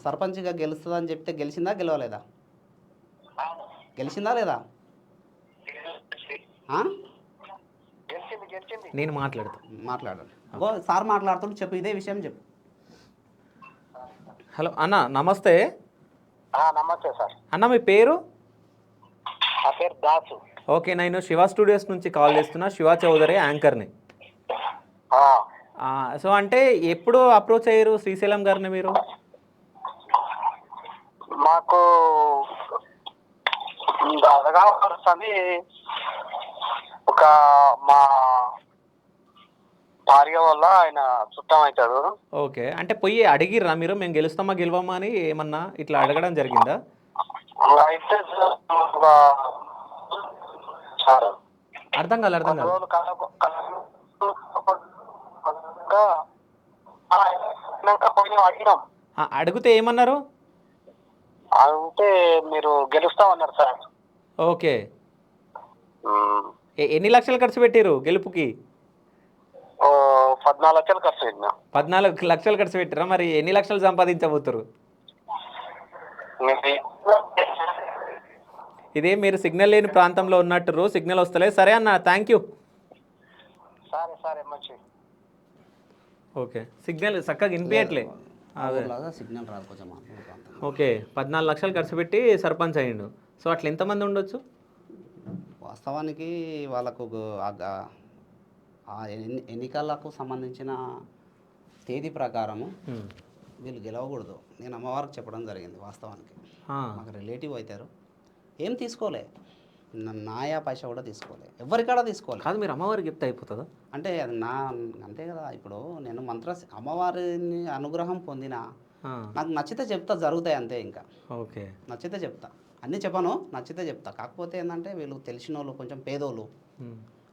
సర్పంచ్గా గెలుస్తుందని చెప్తే గెలిచిందా గెలవలేదా? గెలిచిందా లేదా? నేను మాట్లాడండి. సార్ మాట్లాడుతుంటే చెప్పు, ఇదే విషయం చెప్పు. హలో అన్న, నమస్తే. నమస్తే సార్. అన్న మీ పేరు? నా పేరు దాసు. ఓకే, నేను శివ స్టూడియోస్ నుంచి కాల్ చేస్తున్నా, శివ చౌదరి యాంకర్ని. సో అంటే ఎప్పుడు అప్రోచ్ అయ్యారు శ్రీశైలం గారిని మీరు? మాకు వస్తుంది, ఒక మా భార్య వల్ల ఆయన చుట్టం అవుతాడు. ఓకే, అంటే పోయి అడిగిర్రా మీరు మేము గెలుస్తామా గెలవమా అని ఏమన్నా ఇట్లా అడగడం జరిగిందా? అయితే అర్థం కాదు. అడిగితే ఏమన్నారు? అంటే మీరు గెలుస్తామన్నారు సార్. ఓకే, ఎన్ని లక్షలు ఖర్చు పెట్టారు గెలుపుకి? 14 లక్షలు ఖర్చు పెట్టినా. 14 లక్షలు ఖర్చు పెట్టారా? మరి ఎన్ని లక్షలు సంపాదించబోతారు? ఇదే మీరు సిగ్నల్ లేని ప్రాంతంలో ఉన్నట్టు, సిగ్నల్ వస్తలేదు. సరే అన్న, థ్యాంక్ యూ. సరే మంచి. ఓకే, సిగ్నల్ చక్కగా వినిపించట్లే. సిగ్నల్ రాదు కొంచెం. ఓకే, 14 లక్షలు ఖర్చు పెట్టి సర్పంచ్ అయ్యిండు. సో అట్లా ఎంతమంది ఉండొచ్చు? వాస్తవానికి వాళ్ళకు ఎన్నికలకు సంబంధించిన తేదీ ప్రకారము వీళ్ళు గెలవకూడదు. నేను అమ్మవారికి చెప్పడం జరిగింది వాస్తవానికి. మాకు రిలేటివ్ అవుతారు, ఏం తీసుకోలే, నాయా పైసా కూడా తీసుకోలే, ఎవరికాడ తీసుకోలే. కాదు, మీరు అమ్మవారికి చెప్తే అయిపోతుందా? అంటే అది అంతే కదా. ఇప్పుడు నేను అమ్మవారిని అనుగ్రహం పొందిన, నాకు నచ్చితే చెప్తా, జరుగుతాయి అంతే. ఇంకా ఓకే, నచ్చితే చెప్తా, అన్నీ చెప్పను, నచ్చితే చెప్తా. కాకపోతే ఏంటంటే వీళ్ళు తెలిసిన వాళ్ళు, కొంచెం పేదోళ్ళు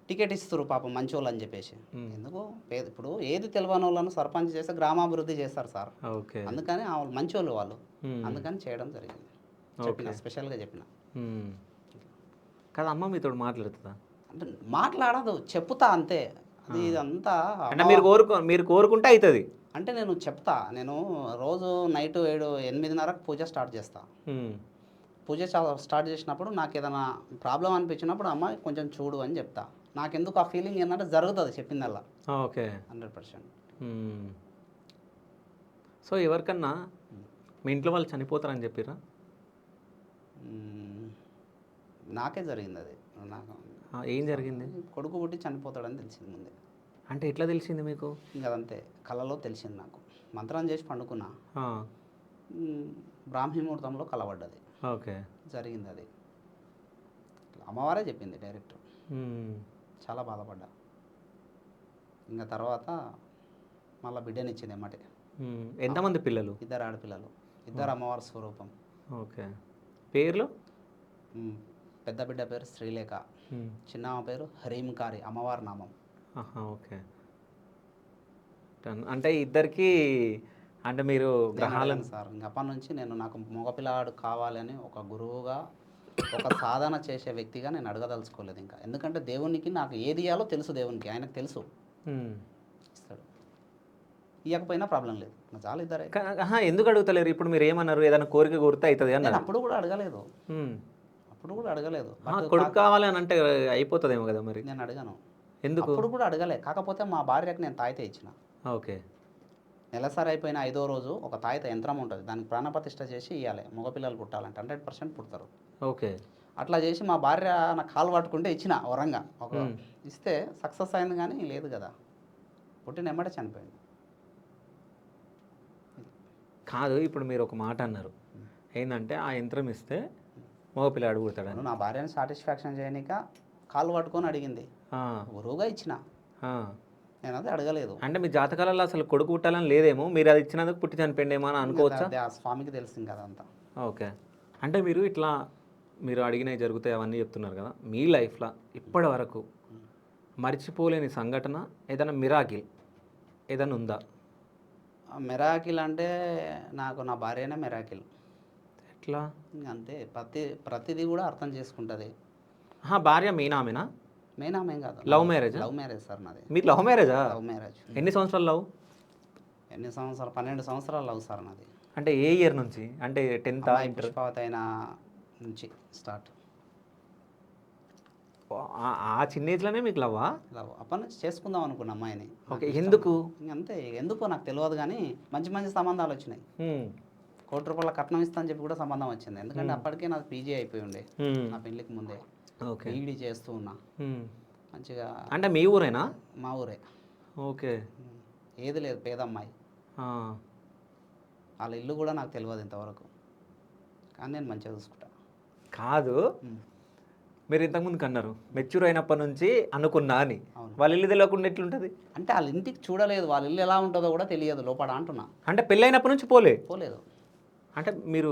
టికెట్ ఇస్తారు పాపం, మంచోళ్ళు అని చెప్పేసి. ఎందుకు ఇప్పుడు ఏది తెలియని వాళ్ళను సర్పంచ్ చేస్తే గ్రామాభివృద్ధి చేస్తారు సార్. ఓకే, అందుకని వాళ్ళు మంచోళ్ళు వాళ్ళు, అందుకని చేయడం జరిగింది. చెప్పిన, స్పెషల్గా చెప్పిన. కదా, అమ్మ మీతో మాట్లాడుతుందా? అంటే మాట్లాడదు, చెప్తా అంతే. అది ఇదంతా అంటే మీరు కోరుకుంటే అవుతుంది. అంటే నేను చెప్తా, నేను రోజు నైట్ 8:30కు పూజ స్టార్ట్ చేస్తా. పూజ స్టార్ట్ చేసినప్పుడు నాకు ఏదైనా ప్రాబ్లం అనిపించినప్పుడు అమ్మ కొంచెం చూడు అని చెప్తా. నాకెందుకు ఆ ఫీలింగ్ ఏంటంటే జరుగుతుంది చెప్పిందల్లా. ఓకే, 100%. సో ఎవరికన్నా మీ ఇంట్లో వాళ్ళు చనిపోతారని చెప్పిరా? నాకే జరిగింది అది. నాకు ఏం జరిగింది? కొడుకు పుట్టి చనిపోతాడని తెలిసింది ముందే. అంటే ఎట్లా తెలిసింది మీకు? ఇంకా అదంతే, కళలో తెలిసింది నాకు. మంత్రం చేసి పండుకున్నా, బ్రాహ్మీ ముహూర్తంలో కలవడ్డది. ఓకే, జరిగింది అది. అమ్మవారే చెప్పింది డైరెక్ట్. చాలా బాధపడ్డా. ఇంకా తర్వాత మళ్ళీ బిడ్డనిచ్చింది ఎమ్మటే. ఎంతమంది పిల్లలు? 2 ఆడపిల్లలు, 2 అమ్మవారి స్వరూపం. ఓకే, పేర్లు? పెద్ద బిడ్డ పేరు శ్రీలేఖ, చిన్న పేరు హరీంకారి, అమ్మవారి నామం. ఓకే, అంటే ఇద్దరికి అంటే మీరు గ్రహాలను సార్. ఇంక అప్పటి నుంచి నాకు మగపిల్లాడు కావాలని ఒక గురువుగా, ఒక సాధన చేసే వ్యక్తిగా నేను అడగదలుచుకోలేదు ఇంకా. ఎందుకంటే దేవునికి నాకు ఏది ఇవ్వాలో తెలుసు, దేవునికి ఆయనకు తెలుసు, ఇస్తాడు. ఇవ్వకపోయినా ప్రాబ్లం లేదు, నా చాలా ఇద్దరే. ఎందుకు అడుగుతలేరు? ఇప్పుడు మీరు ఏమన్నారు, ఏదైనా కోరిక కోరితే అవుతుంది అన్నారు. అప్పుడు కూడా అడగలేదు, కొడుకు కావాలని అంటే అయిపోతుందేమో కదా మరి. నేను అడగాను. ఎందుకు? అప్పుడు కూడా అడగలే. కాకపోతే మా భార్యకు నేను తాయితే ఇచ్చిన. ఓకే, నెలసరి అయిపోయిన 5వ రోజు ఒక తాయిత యంత్రం ఉంటుంది, దానికి ప్రాణప్రతిష్ఠ చేసి ఇవ్వాలి. మగపిల్లలు పుట్టాలంటే 100% పుడతారు. ఓకే, అట్లా చేసి మా భార్య నా కాలు పట్టుకుంటే ఇచ్చిన వరంగా. ఇస్తే సక్సెస్ అయింది, కానీ లేదు కదా, పుట్టిన ఎమ్మటే చనిపోయింది. కాదు, ఇప్పుడు మీరు ఒక మాట అన్నారు ఏంటంటే ఆ యంత్రం ఇస్తే మగపిల్లాడు పుడతాడు. నా భార్యను సాటిస్ఫాక్షన్ చేయనిక కాలు పట్టుకొని అడిగింది, గురువుగా ఇచ్చిన. నేను అదే అడగలేదు. అంటే మీ జాతకాలలో అసలు కొడుకు పుట్టాలని లేదేమో, మీరు అది ఇచ్చినందుకు పుట్టి చనిపోయిందేమో అని అనుకోవచ్చా? ఆ స్వామికి తెలిసింది కదా అంతా. ఓకే, అంటే మీరు అడిగినవి జరుగుతాయి అవన్నీ చెప్తున్నారు కదా, మీ లైఫ్లో ఇప్పటి వరకు మర్చిపోలేని సంఘటన ఏదైనా మిరాకిల్ ఏదైనా ఉందా? మిరాకిల్ అంటే నాకు నా భార్యనే మిరాకిల్. ఎట్లా? అంతే, ప్రతిదీ కూడా అర్థం చేసుకుంటుంది. భార్య మీనామేనా? మెయిన్ కాదు, love marriage. Love marriage sir నాది. మీరు లవ్ మ్యారేజా? Love marriage. ఎన్ని సంవత్సరాలు లవ్? 12 సంవత్సరాలు లవ్ సార్ నాది. అంటే ఏ ఇయర్ నుంచి? అంటే 10th పుష్పావతి అయిన నుంచి స్టార్ట్. ఆ చిన్న ఏజ్లోనే మీకు లవ్వా? లవ్ అప్పటి నుంచి చేసుకుందాం అనుకున్న అమ్మాయిని. ఓకే, ఎందుకు? అంతే, ఎందుకో నాకు తెలియదు, కానీ మంచి మంచి సంబంధాలు వచ్చినాయి. ₹1,00,00,000 కట్నం ఇస్తా అని చెప్పి కూడా సంబంధం వచ్చింది. ఎందుకంటే అప్పటికే నాకు పీజీ అయిపోయి ఉండే నా పెళ్ళికి ముందే. ఓకే, ఈడీ చేస్తూ ఉన్నా మంచిగా. అంటే మీ ఊరేనా? మా ఊరే. ఓకే, ఏది లేదు, పేదమ్మాయి. వాళ్ళ ఇల్లు కూడా నాకు తెలియదు ఇంతవరకు, కానీ నేను మంచిగా చూసుకుంటా. కాదు, మీరు ఇంతకుముందుకు అన్నారు మెచ్యూర్ అయినప్పటి నుంచి అనుకున్నా అని. వాళ్ళ ఇల్లు తెలియకుండా ఎట్లుంటుంది? అంటే వాళ్ళ ఇంటికి చూడలేదు, వాళ్ళ ఇల్లు ఎలా ఉంటుందో కూడా తెలియదు లోపల అంటున్నా. అంటే పెళ్ళైనప్పటి నుంచి పోలేదు. అంటే మీరు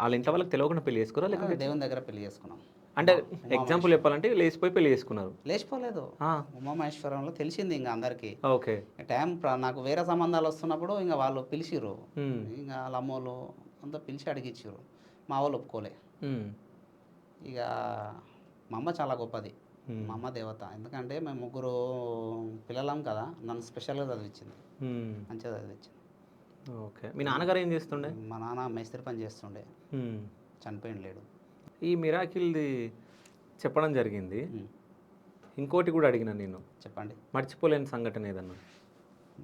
వాళ్ళ ఇంట్లో వాళ్ళకి తెలియకుండా పెళ్లి చేసుకురా, లేకపోతే దేవుని దగ్గర పెళ్లి చేసుకున్నాం? అంటే ఎగ్జాంపుల్ చెప్పాలంటే లేచిపోయి పెళ్లి చేసుకున్నారు? లేచిపోలేదు, ఉమామహేశ్వరంలో తెలిసింది ఇంకా అందరికీ. ఓకే, టైం నాకు వేరే సంబంధాలు వస్తున్నప్పుడు ఇంకా వాళ్ళు పిలిచిర్రు, ఇంకా వాళ్ళ అమ్మోళ్ళు అంతా పిలిచి అడిగిచ్చిర్రు. మా వాళ్ళు ఒప్పుకోలే. ఇక మా అమ్మ చాలా గొప్పది, మా అమ్మ దేవత. ఎందుకంటే మేము 3 పిల్లలం కదా, నన్ను స్పెషల్గా చదివించింది, మంచిగా చదివించింది. ఓకే, మీ నాన్నగారు ఏం చేస్తుండే? మా నాన్న మేస్త్రి పని చేస్తుండే, చనిపోయిన లేడు. ఈ మిరాకిల్ది చెప్పడం జరిగింది, ఇంకోటి కూడా అడిగిన నేను, చెప్పండి. మర్చిపోలేని సంఘటన ఏదన్నా?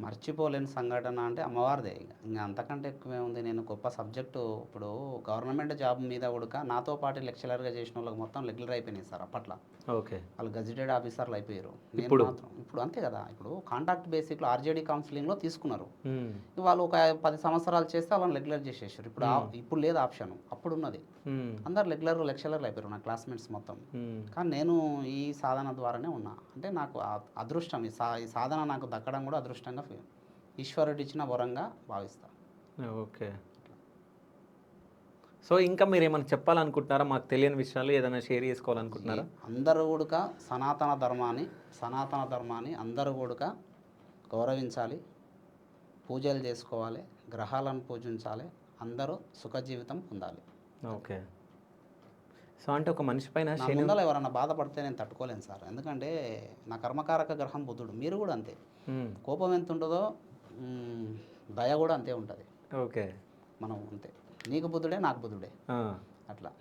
మర్చిపోలేని సంఘటన అంటే అమ్మవారిదే ఇంకా అంతకంటే ఎక్కువే ఉంది. నేను గొప్ప సబ్జెక్టు ఇప్పుడు గవర్నమెంట్ జాబ్ మీద కూడా నాతో పాటు లెక్చరర్గా చేసిన వాళ్ళకి మొత్తం రెగ్యులర్ అయిపోయినాయి సార్ అప్పట్లో. ఓకే. వాళ్ళు గజిటెడ్ ఆఫీసర్లు అయిపోయారు. నేను ఇప్పుడు? మాత్రం ఇప్పుడు అంతే కదా, ఇప్పుడు కాంట్రాక్ట్ బేసిక్లో ఆర్జేడీ కౌన్సిలింగ్లో తీసుకున్నారు. మ్మ్. వాళ్ళు ఒక 10 సంవత్సరాలు చేస్తే వాళ్ళని రెగ్యులర్ చేసేసారు. ఇప్పుడు ఇప్పుడు లేదు ఆప్షన్, అప్పుడు ఉన్నది. మ్మ్. అందరు లెక్చరర్లు అయిపోయారు నా క్లాస్మేట్స్ మొత్తం. మ్మ్. కానీ నేను ఈ సాధన ద్వారానే ఉన్నా. అంటే నాకు అదృష్టం, ఈ సాధన నాకు దక్కడం కూడా అదృష్టంగా ఈశ్వరుడు ఇచ్చిన వరంగా భావిస్తా. ఓకే. సో ఇంకా మీరు ఏమైనా చెప్పాలనుకుంటున్నారా? మాకు తెలియని విషయాలు ఏదైనా షేర్ చేసుకోవాలనుకుంటున్నారా? అందరూ కూడా సనాతన ధర్మాన్ని అందరూ కూడా గౌరవించాలి, పూజలు చేసుకోవాలి, గ్రహాలను పూజించాలి, అందరూ సుఖ జీవితం పొందాలి. ఓకే. సో అంటే ఒక మనిషి పైన నా ముందర ఎవరన్నా బాధపడితే నేను తట్టుకోలేను సార్. ఎందుకంటే నా కర్మకారక గ్రహం బుధుడు. మీరు కూడా అంతే. కోపం ఎంత ఉంటుందో దయ కూడా అంతే ఉంటుంది. ఓకే. మనం అంతే, నీకు బుద్ధుడే నాకు బుద్ధుడే అట్లా.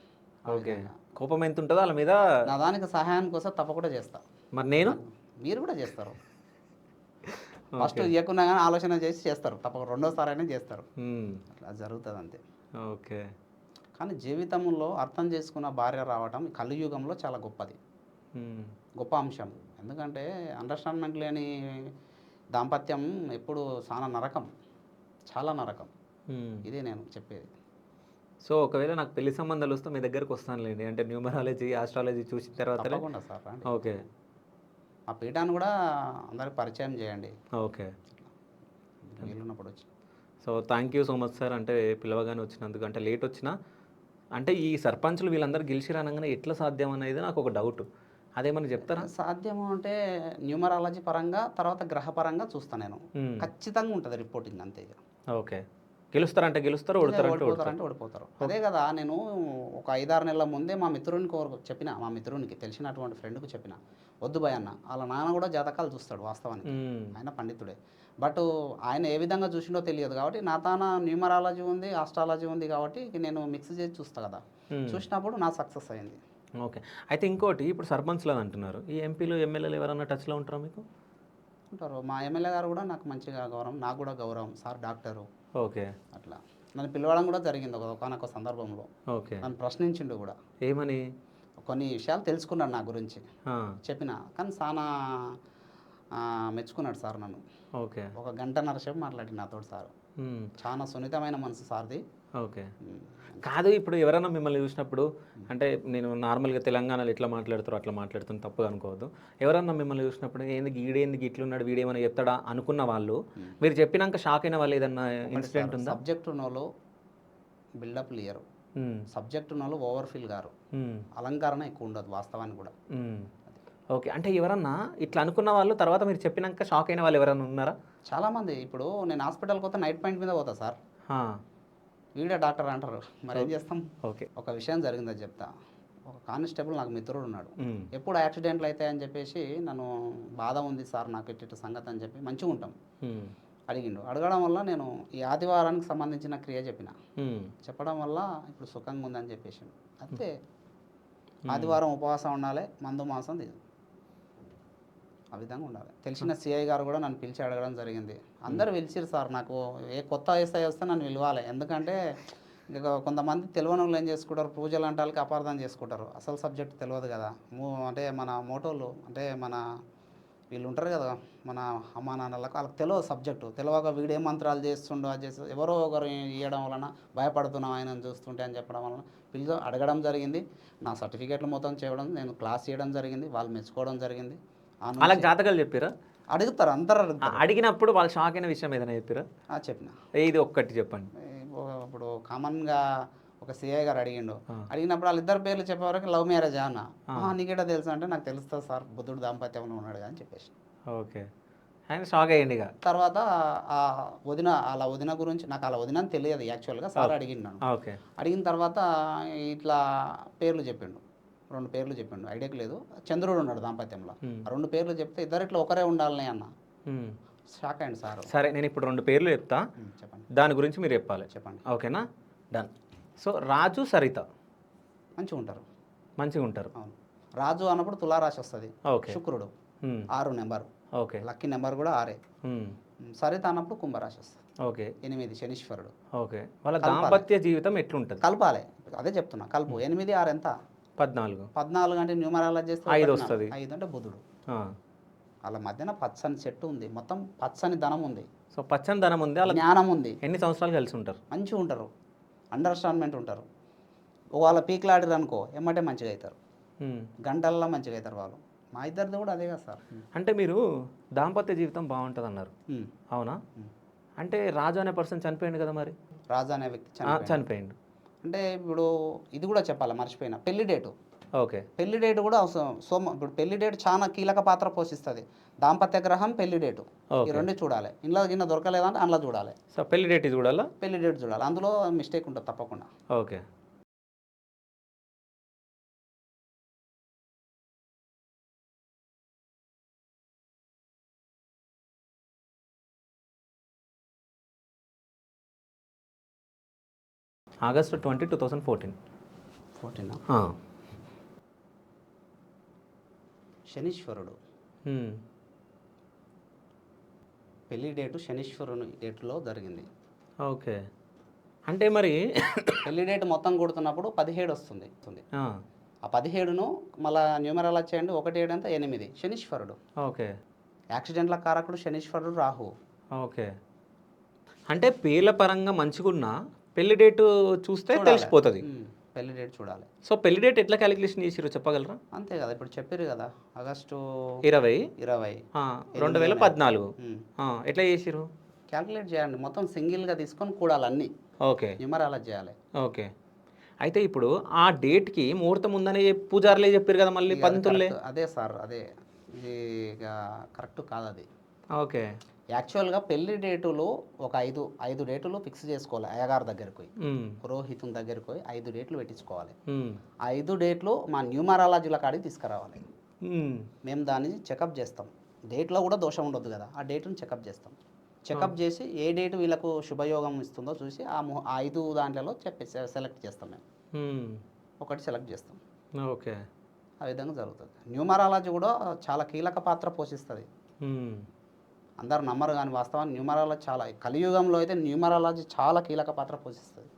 ఓకే. కోపం ఎంత ఉంటుందో వాళ్ళ మీద నా దానికి సహాయం కోసం తప్పకుండా చేస్తా. మరి నేను మీరు కూడా చేస్తారు. ఫస్ట్ ఇవ్వకున్నా కానీ ఆలోచన చేసి చేస్తారు, తప్పకుండా రెండోసారి అయినా చేస్తారు. అట్లా జరుగుతుంది అంతే. ఓకే. కానీ జీవితంలో అర్థం చేసుకున్న భార్య రావటం కలియుగంలో చాలా గొప్పది, గొప్ప అంశం. ఎందుకంటే అండర్స్టాండ్మెంట్ లేని దాంపత్యం ఎప్పుడు చాలా నరకం. ఇదే నేను చెప్పేది. సో ఒకవేళ నాకు పెళ్లి సంబంధాలు వస్తే మీ దగ్గరకు వస్తానులేండి. అంటే న్యూమరాలజీ, ఆస్ట్రాలజీ చూసిన తర్వాత. తప్పకుండా సార్ రండి. ఓకే. ఆ పీఠాన్ని కూడా అందరికి పరిచయం చేయండి. ఓకే. వీలున్నప్పుడు వచ్చి. So thank you so much sir. అంటే పిలవగానే వచ్చినందుకు, అంటే లేట్ వచ్చినా అంటే ఈ సర్పంచులు వీళ్ళందరూ గెలిచి రానగానే ఎట్లా సాధ్యం అనేది నాకు ఒక డౌట్. అదేమని చెప్తారా? సాధ్యము అంటే న్యూమరాలజీ పరంగా, తర్వాత గ్రహ పరంగా చూస్తాను నేను. ఖచ్చితంగా ఉంటుంది రిపోర్టింగ్ అంతే. ఓకే. గెలుస్తారంటే గెలుస్తారు, ఓడిపోతారంటే ఓడిపోతారు. అదే కదా, నేను ఒక 5-6 నెలల ముందే మా మిత్రునికి చెప్పిన, మా మిత్రునికి తెలిసినటువంటి ఫ్రెండ్కి చెప్పిన, వద్దు భయ అన్న. వాళ్ళ నాన్న కూడా జాతకాలు చూస్తాడు వాస్తవానికి, ఆయన పండితుడే. బట్ ఆయన ఏ విధంగా చూసిండో తెలియదు కాబట్టి నా తాన న్యూమరాలజీ ఉంది, ఆస్ట్రాలజీ ఉంది కాబట్టి నేను మిక్స్ చేసి చూస్తా కదా. చూసినప్పుడు నా సక్సెస్ అయింది. ఓకే. అయితే ఇంకోటి, ఇప్పుడు సర్పంచ్లు అని అంటున్నారు, ఈ ఎంపీలు ఎమ్మెల్యేలు ఎవరన్నా టచ్లో ఉంటారా మీకు? ఉంటారు. మా ఎమ్మెల్యే గారు కూడా నాకు మంచిగా గౌరవం, నాకు కూడా గౌరవం. Sir doctor. ఓకే. అట్లా నన్ను పిలవడం కూడా జరిగింది ఒకనొక సందర్భంలో. ఓకే. నన్ను ప్రశ్నించిండు కూడా. ఏమని? కొన్ని విషయాలు తెలుసుకున్నాడు నా గురించి, చెప్పిన. కానీ చాలా మెచ్చుకున్నాడు సార్ నన్ను. ఓకే. 1 గంటన్నర సేపు మాట్లాడి నాతో సార్. చాలా సున్నితమైన మనసు సార్ది. ఓకే. కాదు, ఇప్పుడు ఎవరైనా మిమ్మల్ని చూసినప్పుడు, అంటే నేను నార్మల్గా తెలంగాణలో ఎట్లా మాట్లాడుతారో అట్లా మాట్లాడుతున్న తప్పుగా అనుకోవద్దు. ఎవరన్నా మిమ్మల్ని చూసినప్పుడు వీడేందుకు ఇట్లున్నాడు, వీడేమైనా చెప్తాడా అనుకున్న వాళ్ళు, మీరు చెప్పినాక షాక్ అయిన వాళ్ళు ఏదన్నా ఇన్సిడెంట్ ఉందా? సబ్జెక్ట్ ఉన్నోళ్ళు బిల్డప్ లేయరు, సబ్జెక్ట్ ఉన్నోళ్ళు ఓవర్ఫిల్ గారు, అలంకరణ ఎక్కువ ఉండదు వాస్తవానికి కూడా. ఓకే. అంటే ఎవరన్నా ఇట్లా అనుకున్న వాళ్ళు తర్వాత మీరు చెప్పినాక షాక్ అయిన వాళ్ళు ఎవరైనా ఉన్నారా? చాలామంది. ఇప్పుడు నేను హాస్పిటల్కి పోతే నైట్ పాయింట్ మీద పోతా సార్, వీడియో డాక్టర్ అంటారు, మరి ఏం చేస్తాం. ఓకే. ఒక విషయం జరిగిందని చెప్తా. ఒక కానిస్టేబుల్ నాకు మిత్రుడు ఉన్నాడు. ఎప్పుడు యాక్సిడెంట్లు అవుతాయని చెప్పేసి నన్ను, బాధ ఉంది సార్ నాకు ఇట్టి సంగతి అని చెప్పి మంచిగా ఉంటాం అడిగిండు. అడగడం వల్ల నేను ఈ ఆదివారానికి సంబంధించిన క్రియ చెప్పడం వల్ల ఇప్పుడు సుఖంగా ఉందని చెప్పేసి అంతే. ఆదివారం ఉపవాసం ఉండాలి, మందు మాంసం తీసు, ఆ విధంగా ఉండాలి. తెలిసిన సిఐ గారు కూడా నన్ను పిలిచి అడగడం జరిగింది. అందరూ పిలిచిరు సార్. నాకు ఏ కొత్త ఎస్ఐ వస్తే నన్ను పిలవాలి. ఎందుకంటే ఇక కొంతమంది తెలియని వాళ్ళు ఏం చేసుకుంటారు, పూజలు అంటే వాళ్ళకి అపార్థం చేసుకుంటారు. అసలు సబ్జెక్ట్ తెలియదు కదా. అంటే మన మోటోలు, అంటే మన వీళ్ళు ఉంటారు కదా, మన అమ్మా నాన్నలకు, వాళ్ళకి తెలియదు సబ్జెక్టు. తెలియక వీడే మంత్రాలు చేస్తుండో అది చేస్తూ ఎవరో ఒకరు ఇవ్వడం వలన భయపడుతున్నాం ఆయనను చూస్తుంటే అని చెప్పడం వలన పిలిచి అడగడం జరిగింది. నా సర్టిఫికేట్లు మొత్తం చేయడం, నేను క్లాస్ చేయడం జరిగింది, వాళ్ళు మెచ్చుకోవడం జరిగింది. వాళ్ళకి జాతకాలు చెప్పారా? అడుగుతారు, అందరూ అడుగుతారు. అడిగినప్పుడు వాళ్ళు షాక్ అయిన విషయం ఏదైనా చెప్పారా? చెప్పిన. ఇది ఒక్కటి చెప్పండి. ఇప్పుడు కామన్గా ఒక సిఐ గారు అడిగినప్పుడు వాళ్ళిద్దరు పేర్లు చెప్పేవరకు లవ్ మ్యారేజ్ అన్న. నీకేటా తెలుసు అంటే నాకు తెలుస్తుంది సార్, బుద్ధుడు దాంపత్యంలో ఉన్నాడు అని చెప్పేసి. ఓకే. ఆయన షాక్ అయ్యండి. తర్వాత వాళ్ళ వదిన గురించి నాకు, వాళ్ళ వదిన అని తెలియదు యాక్చువల్గా, సార్ అడిగినాను. ఓకే. అడిగిన తర్వాత ఇట్లా పేర్లు చెప్పిండు, 2 పేర్లు చెప్పిండు, ఐడియాకి లేదు. చంద్రుడు ఉన్నాడు దాంపత్యంలో. 2 పేర్లు చెప్తే ఇద్దరు ఇట్లా ఒకరే ఉండాలని అన్న. షాక్ అయ్యండి సార్. సరే, నేను ఇప్పుడు 2 పేర్లు చెప్తా, చెప్పండి. దాని గురించి మీరు చెప్పాలి. చెప్పండి. ఓకేనా? డన్. సో రాజు, సరిత మంచిగా ఉంటారు. మంచిగా ఉంటారు. అవును. రాజు అన్నప్పుడు తులారాశి వస్తుంది. ఓకే. శుక్రుడు 6 నెంబర్. ఓకే. లక్కీ నెంబర్ కూడా 6. సరిత అన్నప్పుడు కుంభరాశి వస్తుంది. ఓకే 8 శనీశ్వరుడు. ఓకే. వాళ్ళ కలపాలి. దాంపత్య జీవితం ఎట్లుంటుంది? కలపాలి, అదే చెప్తున్నా, కలుపు. 8, 6 ఎంత? 14. 14 అంటే న్యూమరాలజీ చేస్తే 5 ఒకటి వస్తది. 5 అంటే బుధుడు. ఆ. వాళ్ళ మధ్యన పచ్చని చెట్టు ఉంది, మొత్తం పచ్చని ధనం ఉంది, సో పచ్చని ధనం ఉంది, వాళ్ళ జ్ఞానం ఉంది, ఎన్ని సంవత్సరాలు కలిసి ఉంటారు? మంచిగా ఉంటారు, అండర్స్టాండ్మెంట్ ఉంటారు. వాళ్ళ పీక్లాడిరు అనుకో ఎమ్మటే మంచిగా అవుతారు, గంటల్లో మంచిగా అవుతారు వాళ్ళు. మా ఇద్దరిది కూడా అదే కదా సార్. అంటే మీరు దాంపత్య జీవితం బాగుంటుంది అన్నారు, అవునా? అంటే రాజు అనే పర్సన్ చనిపోయింది కదా మరి? రాజా అనే వ్యక్తి చనిపోయిండు. అంటే ఇప్పుడు ఇది కూడా చెప్పాలి, మర్చిపోయినా, పెళ్లి డేటు. ఓకే. పెళ్లి డేటు కూడా ఇప్పుడు పెళ్లి డేటు చాలా కీలక పాత్ర పోషిస్తుంది. దాంపత్య గ్రహం, పెళ్లి డేటు, ఈ రెండు చూడాలి. ఇంట్లో గిన్నె దొరకలేదంటే అందులో చూడాలి. సో పెళ్లి డేట్ చూడాలా? పెళ్లి డేట్ చూడాలి, అందులో మిస్టేక్ ఉంటుంది తప్పకుండా. ఓకే. August 20, 2014. 14 శనీశ్వరుడు పెళ్లి డేటు శనీశ్వరుని డేటులో జరిగింది. ఓకే. అంటే మరి పెళ్లి డేట్ మొత్తం కొడుతున్నప్పుడు 17 వస్తుంది. ఆ 17ను మళ్ళీ న్యూమరాలజీ చేయండి, 1, 7 అంతా 8 శనీశ్వరుడు. ఓకే. యాక్సిడెంట్ల కారకుడు శనీశ్వరుడు, రాహు. ఓకే. అంటే పేర్ల పరంగా మంచిగున్నా పెళ్లి డేటు చూస్తే తెలిసిపోతుంది. పెళ్లి డేట్ చూడాలి. సో పెళ్లి డేట్ ఎట్లా క్యాలిక్యులేషన్ చేసిరో చెప్పగలరా? అంతే కదా, ఇప్పుడు చెప్పారు కదా, ఆగస్టు 20, 2014. ఎట్లా చేసిరు? క్యాలిక్యులేట్ చేయండి, మొత్తం సింగిల్గా తీసుకొని కూడాలి అన్నీ. ఓకే. న్యూమరాలజీ చేయాలి. ఓకే. అయితే ఇప్పుడు ఆ డేట్కి ముహూర్తం ఉందని పూజారులే చెప్పారు కదా, మళ్ళీ పంతులే. అదే సార్, అదే ఇక కరెక్ట్ కాదు అది. ఓకే. యాక్చువల్గా పెళ్లి డేటులు ఒక 5 డేటులు ఫిక్స్ చేసుకోవాలి. అయ్యగారి దగ్గరికి పోయి, పురోహితుని దగ్గరికి పోయి 5 డేట్లు పెట్టించుకోవాలి. ఆ 5 డేట్లు మా న్యూమరాలజీల కాడికి తీసుకురావాలి. మేము దాన్ని చెకప్ చేస్తాం. డేట్లో కూడా దోషం ఉండొద్దు కదా, ఆ డేట్ని చెకప్ చేస్తాం. చెకప్ చేసి ఏ డేట్ వీళ్ళకు శుభయోగం ఇస్తుందో చూసి ఆ 5 దాంట్లలో సెలెక్ట్ చేస్తాం. మేము ఒకటి సెలెక్ట్ చేస్తాం. ఓకే. ఆ విధంగా జరుగుతుంది. న్యూమరాలజీ కూడా చాలా కీలక పాత్ర పోషిస్తుంది. అందరు నమ్మరు కానీ వాస్తవాన్ని న్యూమరాలజీ చాలా, కలియుగంలో అయితే న్యూమరాలజీ చాలా కీలక పాత్ర పోషిస్తుంది.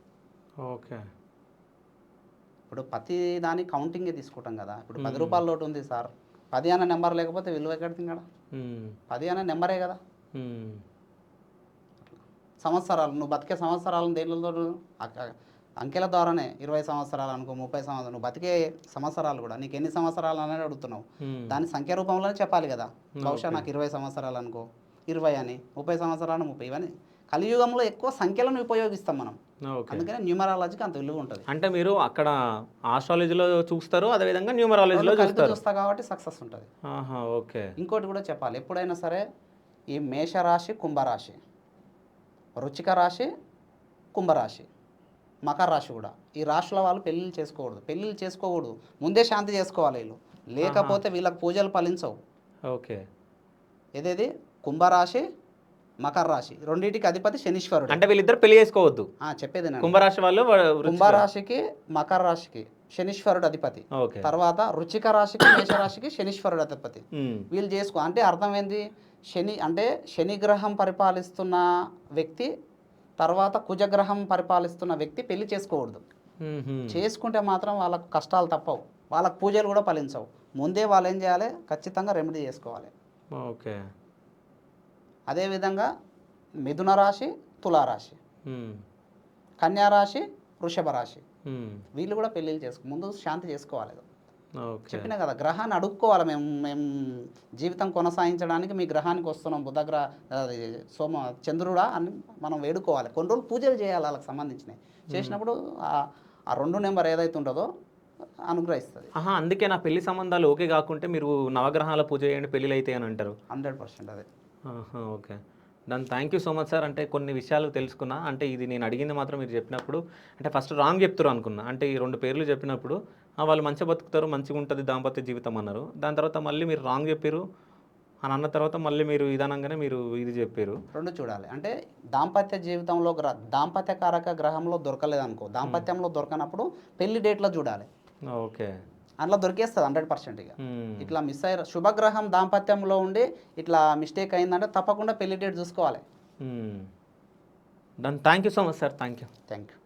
ఓకే. ఇప్పుడు ప్రతి దాని కౌంటింగే తీసుకుంటాం కదా. ఇప్పుడు 10 రూపాయల నోటు ఉంది సార్, 10 అనే నెంబర్ లేకపోతే విలువ ఎక్కడిది కదా. 10 అనే నెంబరే కదా. సంవత్సరాలు నువ్వు బతికే సంవత్సరాలను దేనిలో అంకెల ద్వారానే 20 సంవత్సరాలు అనుకో, 30 సంవత్సరాలు, నువ్వు బతికే సంవత్సరాలు కూడా నీకు ఎన్ని సంవత్సరాలు అనేది అడుగుతున్నావు. దాని సంఖ్య రూపంలోనే చెప్పాలి కదా. బహుశా నాకు 20 సంవత్సరాలు అనుకో, 20 అని, 30 సంవత్సరాలు 30, ఇవన్నీ కలియుగంలో ఎక్కువ సంఖ్యలను ఉపయోగిస్తాం మనం. అందుకనే న్యూమరాలజీకి అంత విలువ ఉంటుంది. అంటే మీరు అక్కడ ఆస్ట్రాలజీలో చూస్తారు, అదేవిధంగా న్యూమరాలజీలో చూస్తారు కాబట్టి సక్సెస్ ఉంటుంది. ఓకే. ఇంకోటి కూడా చెప్పాలి, ఎప్పుడైనా సరే ఈ మేషరాశి, కుంభరాశి, వృశ్చిక రాశి, కుంభరాశి, మకర రాశి కూడా, ఈ రాశుల వాళ్ళు పెళ్ళిళ్ళు చేసుకోకూడదు. ముందే శాంతి చేసుకోవాలి వీళ్ళు, లేకపోతే వీళ్ళకి పూజలు ఫలించవు. ఓకే. ఏదేది కుంభరాశి, మకర రాశి రెండింటికి అధిపతి శనీశ్వరుడు. అంటే వీళ్ళిద్దరు పెళ్లి చేసుకోవద్దు చెప్పేది. కుంభరాశి వాళ్ళు కుంభరాశికి, మకర రాశికి శనీశ్వరుడు అధిపతి. తర్వాత వృశ్చిక రాశికి, మేషరాశికి శనీశ్వరుడు అధిపతి. వీళ్ళు చేసుకో అంటే అర్థం ఏంది? శని అంటే శనిగ్రహం పరిపాలిస్తున్న వ్యక్తి, తర్వాత కుజగ్రహం పరిపాలిస్తున్న వ్యక్తి పెళ్లి చేసుకోకూడదు. చేసుకుంటే మాత్రం వాళ్ళకు కష్టాలు తప్పవు, వాళ్ళకు పూజలు కూడా ఫలించవు. ముందే వాళ్ళు ఏం చేయాలి? ఖచ్చితంగా రెమెడీ చేసుకోవాలి. ఓకే. అదేవిధంగా మిథున రాశి, తులారాశి, కన్యారాశి, వృషభ రాశి, వీళ్ళు కూడా పెళ్ళిళ్ళు ముందు శాంతి చేసుకోవాలి. చెప్పినా కదా, గ్రహాన్ని అడుక్కోవాలి. మేము జీవితం కొనసాగించడానికి మీ గ్రహానికి వస్తున్నాం, బుధగ్రహ, చంద్రుడా అని మనం వేడుకోవాలి. కొన్ని రోజులు పూజలు చేయాలి వాళ్ళకి సంబంధించినవి. చేసినప్పుడు ఆ 2 నెంబర్ ఏదైతే ఉంటుందో అనుగ్రహిస్తుంది. అందుకే నా పెళ్లి సంబంధాలు ఓకే కాకుంటే మీరు నవగ్రహాల పూజ చేయండి పెళ్ళిళ్ళు అయితే అని అంటారు. 100% అదే. ఓకే. దాని thank you so much sir. అంటే కొన్ని విషయాలు తెలుసుకున్నా. అంటే ఇది నేను అడిగింది మాత్రం మీరు చెప్పినప్పుడు అంటే ఫస్ట్ రాంగ్ చెప్తారు అనుకున్నా. అంటే ఈ 2 పేర్లు చెప్పినప్పుడు వాళ్ళు మంచిగా బతుకుతారు, మంచిగా ఉంటుంది దాంపత్య జీవితం అన్నారు. దాని తర్వాత మళ్ళీ మీరు రాంగ్ చెప్పారు అని అన్న తర్వాత మళ్ళీ మీరు ఇదనంగానే మీరు ఇది చెప్పారు. 2 చూడాలి. అంటే దాంపత్య జీవితంలో దాంపత్యకారక గ్రహంలో దొరకలేదు అనుకో, దాంపత్యంలో దొరకనప్పుడు పెళ్లి డేట్లో చూడాలి. ఓకే. అందులో దొరికేస్తుంది 100% ఇక. ఇట్లా మిస్ అయ్యారు శుభగ్రహం దాంపత్యంలో ఉండి ఇట్లా మిస్టేక్ అయిందంటే తప్పకుండా పెళ్లి డేట్ చూసుకోవాలి. Done. Thank you so much sir. Thank you. Thank you.